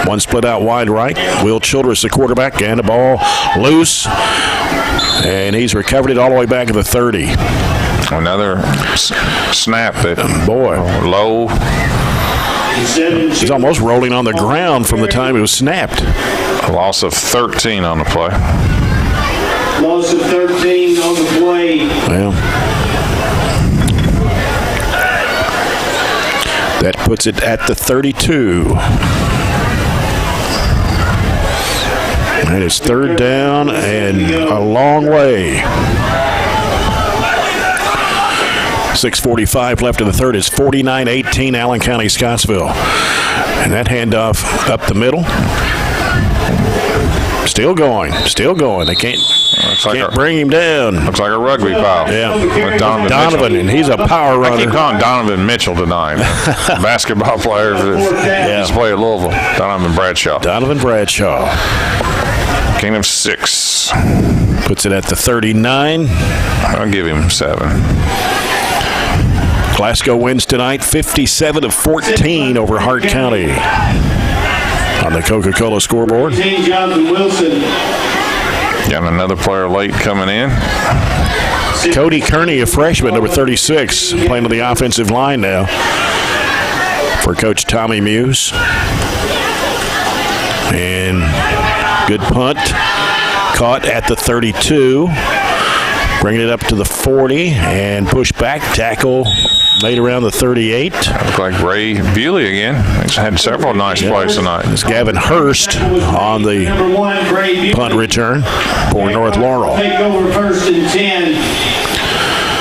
Speaker 1: One split out wide right. Will Childress, the quarterback, and the ball loose. And he's recovered it all the way back to the 30.
Speaker 2: Another snap that, low.
Speaker 1: He's almost rolling on the ground from the time it was snapped.
Speaker 2: A loss of 13 on the play.
Speaker 5: Loss of 13 on the play.
Speaker 1: Well, that puts it at the 32. And it's third down and a long way. 6:45 left in the third. It's 49-18 Allen County, Scottsville. And that handoff up the middle. Still going. They can't bring him down.
Speaker 2: Looks like a rugby foul.
Speaker 1: Yeah.
Speaker 2: With Donovan
Speaker 1: and he's a power runner.
Speaker 2: I keep calling Donovan Mitchell tonight. Basketball player he's played at Louisville. Donovan Bradshaw. King of 6.
Speaker 1: Puts it at the 39.
Speaker 2: I'll give him 7.
Speaker 1: Glasgow wins tonight 57-14 over Hart County on the Coca-Cola scoreboard.
Speaker 5: Jonathan Wilson.
Speaker 2: Got another player late coming in.
Speaker 1: Cody Kearney, a freshman, number 36, playing on the offensive line now for Coach Tommy Muse. And good punt, caught at the 32. Bringing it up to the 40 and push back. Tackle made around the 38.
Speaker 2: Looked like Ray Bewley again. He's had several nice plays tonight.
Speaker 1: It's Gavin Hurst on the punt return for North Laurel.
Speaker 5: Take over 1st and 10.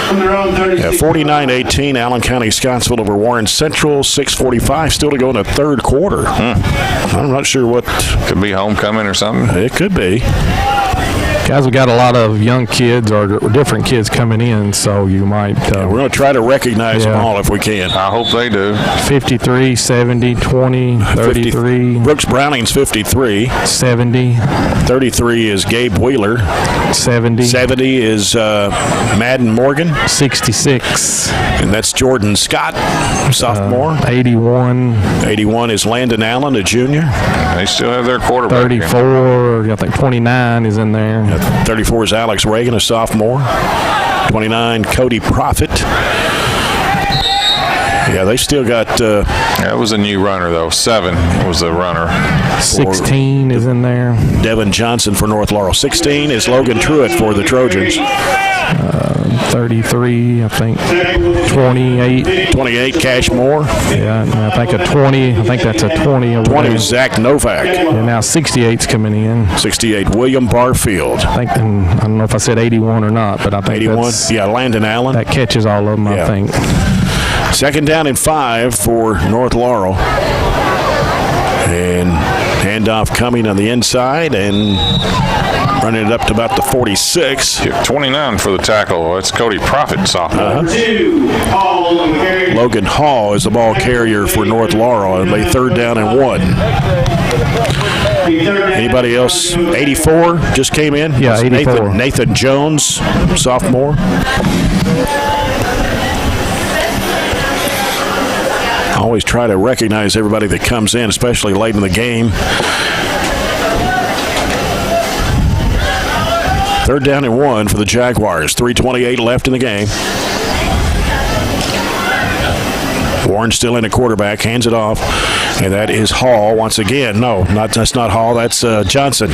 Speaker 5: From their own 36.
Speaker 1: 49-18, Allen County Scottsville over Warren Central. 6:45 still to go in the third quarter. I'm not sure what.
Speaker 2: Could be homecoming or something.
Speaker 1: It could be.
Speaker 6: Guys, we got a lot of young kids or different kids coming in, so you might.
Speaker 1: We're going to try to recognize them all if we can.
Speaker 2: I hope they do.
Speaker 6: 53, 70, 20, 33.
Speaker 1: Brooks Browning's 53.
Speaker 6: 70.
Speaker 1: 33 is Gabe Wheeler.
Speaker 6: 70.
Speaker 1: 70 is Madden Morgan.
Speaker 6: 66.
Speaker 1: And that's Jordan Scott, sophomore.
Speaker 6: 81.
Speaker 1: 81 is Landon Allen, a junior.
Speaker 2: They still have their quarterback.
Speaker 6: 34. I think 29 is in there.
Speaker 1: 34 is Alex Reagan, a sophomore. 29, Cody Profit. Yeah, they still got...
Speaker 2: that was a new runner, though. 7 was the runner.
Speaker 6: 16 is in there.
Speaker 1: Devin Johnson for North Laurel. 16 is Logan Truitt for the Trojans.
Speaker 6: 33, I think. 28.
Speaker 1: 28, Cash Moore.
Speaker 6: Yeah, and I think a 20. I think that's a 20.
Speaker 1: 20 is Zach Novak.
Speaker 6: And now 68's coming in.
Speaker 1: 68, William Barfield.
Speaker 6: I think, and I don't know if I said 81 or not, but I think
Speaker 1: 81, yeah, Landon Allen.
Speaker 6: That catches all of them, I think.
Speaker 1: 2nd down and 5 for North Laurel. And handoff coming on the inside and running it up to about the 46.
Speaker 2: 29 for the tackle. That's Cody Profit, sophomore.
Speaker 1: Logan Hall is the ball carrier for North Laurel, and they 3rd down and 1. Anybody else? 84 just came in.
Speaker 6: Yeah, 84.
Speaker 1: Nathan Jones, sophomore. I always try to recognize everybody that comes in, especially late in the game. 3rd down and 1 for the Jaguars. 3:28 left in the game. Warren still in a quarterback, hands it off, and that is Hall once again. No, that's not Hall. That's Johnson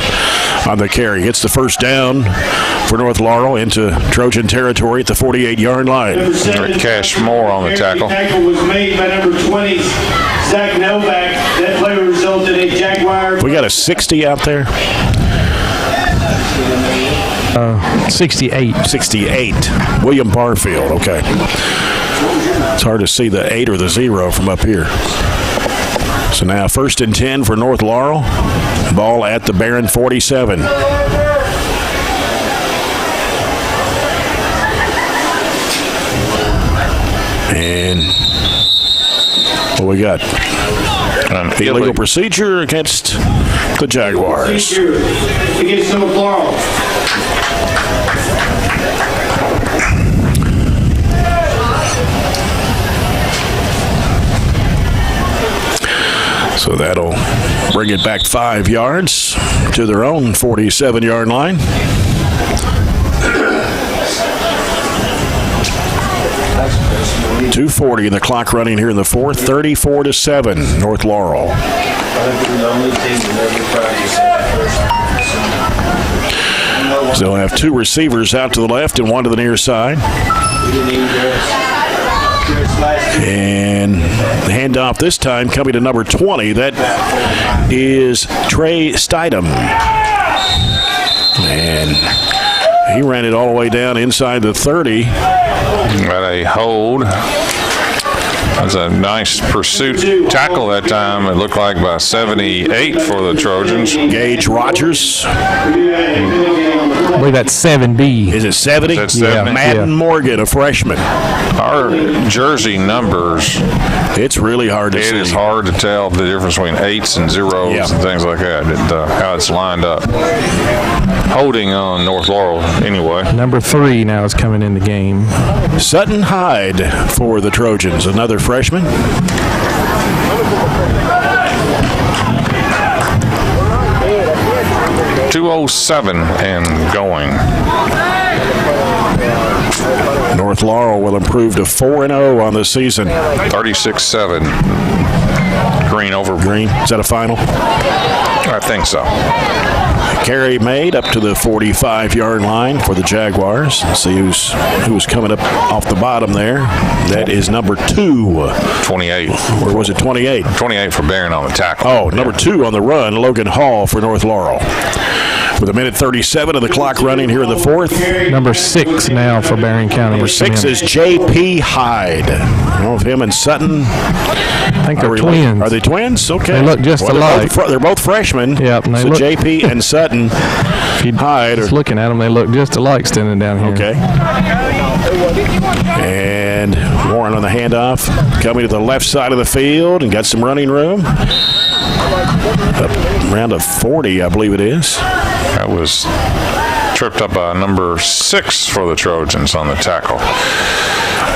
Speaker 1: on the carry. Gets the 1st down for North Laurel into Trojan territory at the 48-yard line.
Speaker 2: Cash Moore on the tackle.
Speaker 5: The tackle was made by number 20, Zach Novak. That play resulted in a Jaguar.
Speaker 1: We got a 60 out there.
Speaker 6: 68.
Speaker 1: 68. William Barfield. Okay. It's hard to see the 8 or the 0 from up here. So now 1st and 10 for North Laurel. Ball at the Barren 47. And what we got? An illegal procedure against the Jaguars.
Speaker 5: Against North Laurel.
Speaker 1: So that'll bring it back 5 yards to their own 47-yard line. .240 in the clock running here in the 4th. 34-7, North Laurel. So they'll have 2 receivers out to the left and 1 to the near side. And the handoff this time coming to number 20. That is Trey Stidham. And he ran it all the way down inside the 30.
Speaker 2: Got a hold. That's a nice pursuit tackle that time. It looked like about 78 for the Trojans.
Speaker 1: Gage Rogers.
Speaker 6: believe that's 7B.
Speaker 1: Is it 70?
Speaker 2: That's 70?
Speaker 1: Madden Morgan, a freshman.
Speaker 2: Our jersey numbers,
Speaker 1: it's really hard to see.
Speaker 2: It is hard to tell the difference between 8s and 0s and things like that, how it's lined up. Holding on North Laurel anyway.
Speaker 6: Number 3 now is coming in the game.
Speaker 1: Sutton Hyde for the Trojans, another freshman.
Speaker 2: .207 and going.
Speaker 1: North Laurel will improve to 4-0 on the season.
Speaker 2: 36-7. Green over.
Speaker 1: Green. Is that a final?
Speaker 2: I think so.
Speaker 1: Carry made up to the 45-yard line for the Jaguars. Let's see who's coming up off the bottom there. That is number 2.
Speaker 2: 28.
Speaker 1: Or was it 28?
Speaker 2: 28 for Barren on the tackle.
Speaker 1: Oh, number 2 on the run, Logan Hall for North Laurel. With a minute 37 of the clock running here in the fourth.
Speaker 6: Number 6 now for Barren County.
Speaker 1: Number 6 is J.P. Hyde. I don't know if him and Sutton.
Speaker 6: I think they're twins.
Speaker 1: Are they twins? Okay.
Speaker 6: They look just alike.
Speaker 1: They're both freshmen.
Speaker 6: Yep.
Speaker 1: So J.P. and Sutton Hyde.
Speaker 6: Just looking at them, they look just alike standing down here.
Speaker 1: Okay. And Warren on the handoff. Coming to the left side of the field and got some running room. Up around a 40, I believe it is.
Speaker 2: That was tripped up by number 6 for the Trojans on the tackle.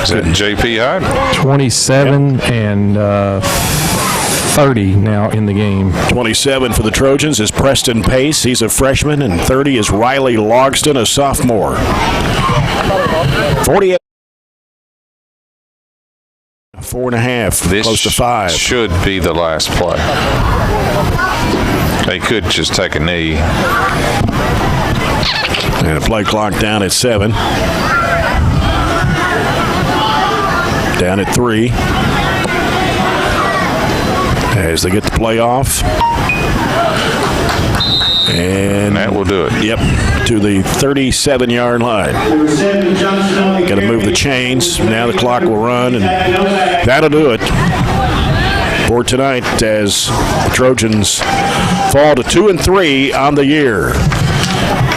Speaker 2: Is that J.P. Hyde?
Speaker 6: 27 and 30 now in the game.
Speaker 1: 27 for the Trojans is Preston Pace. He's a freshman. And 30 is Riley Logston, a sophomore. 48. 4.5, close to 5.
Speaker 2: This should be the last play. They could just take a knee.
Speaker 1: And a play clock down at 7. Down at 3. As they get the play off. And
Speaker 2: that will do it.
Speaker 1: Yep, to the 37-yard line. Got to move the chains. Now the clock will run, and that'll do it for tonight as the Trojans fall to 2-3 on the year.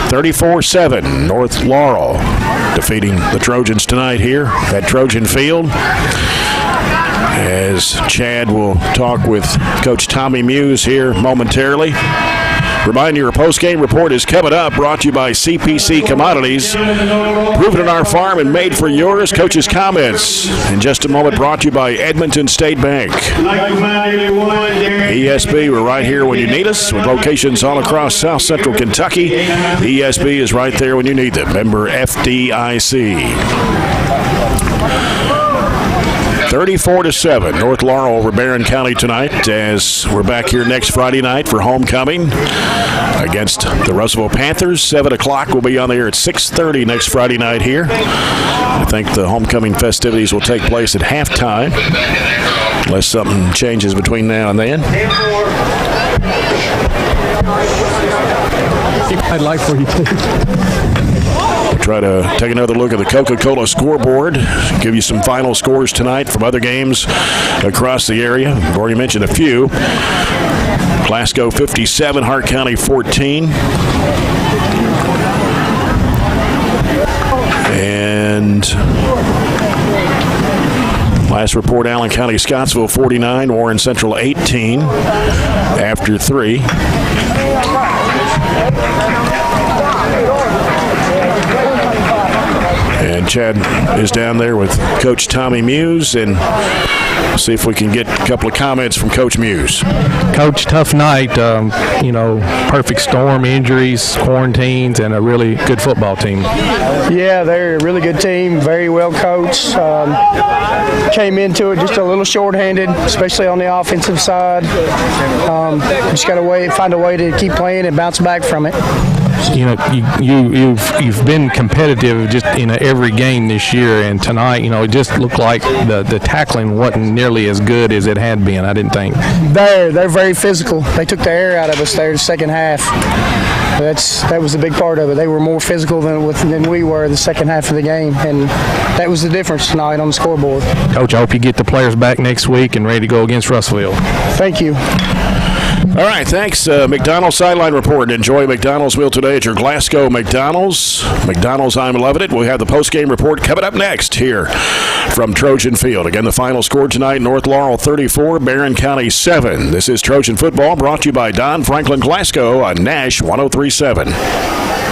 Speaker 1: 34-7, North Laurel defeating the Trojans tonight here at Trojan Field. As Chad will talk with Coach Tommy Muse here momentarily. Remind you, your post-game report is coming up, brought to you by CPC Commodities. Proven on our farm and made for yours. Coach's comments in just a moment, brought to you by Edmonton State Bank. ESB, we're right here when you need us, with locations all across South Central Kentucky. ESB is right there when you need them. Member FDIC. 34-7, North Laurel over Barren County tonight, as we're back here next Friday night for homecoming against the Russellville Panthers. 7 o'clock. We'll be on the air at 6:30 next Friday night here. I think the homecoming festivities will take place at halftime, unless something changes between now and then.
Speaker 6: I'd like for you to.
Speaker 1: We'll try to take another look at the Coca-Cola scoreboard, give you some final scores tonight from other games across the area. I've already mentioned a few. Glasgow 57, Hart County 14. And last report, Allen County, Scottsville 49, Warren Central 18 after 3. And Chad is down there with Coach Tommy Muse, and we'll see if we can get a couple of comments from Coach Muse.
Speaker 6: Coach, tough night. Perfect storm, injuries, quarantines, and a really good football team.
Speaker 9: Yeah, they're a really good team, very well coached. Came into it just a little short-handed, especially on the offensive side. Just got to find a way to keep playing and bounce back from it.
Speaker 6: You know, you've been competitive just in every game this year, and tonight, you know, it just looked like the tackling wasn't nearly as good as it had been. I didn't think.
Speaker 9: They're very physical. They took the air out of us there the second half. That was a big part of it. They were more physical than we were the second half of the game, and that was the difference tonight on the scoreboard.
Speaker 6: Coach, I hope you get the players back next week and ready to go against Russellville.
Speaker 9: Thank you.
Speaker 1: All right, thanks. McDonald's Sideline Report. Enjoy McDonald's meal today at your Glasgow McDonald's. McDonald's, I'm loving it. We have the postgame report coming up next here from Trojan Field. Again, the final score tonight, North Laurel 34, Barren County 7. This is Trojan Football brought to you by Don Franklin Glasgow on Nash 103.7.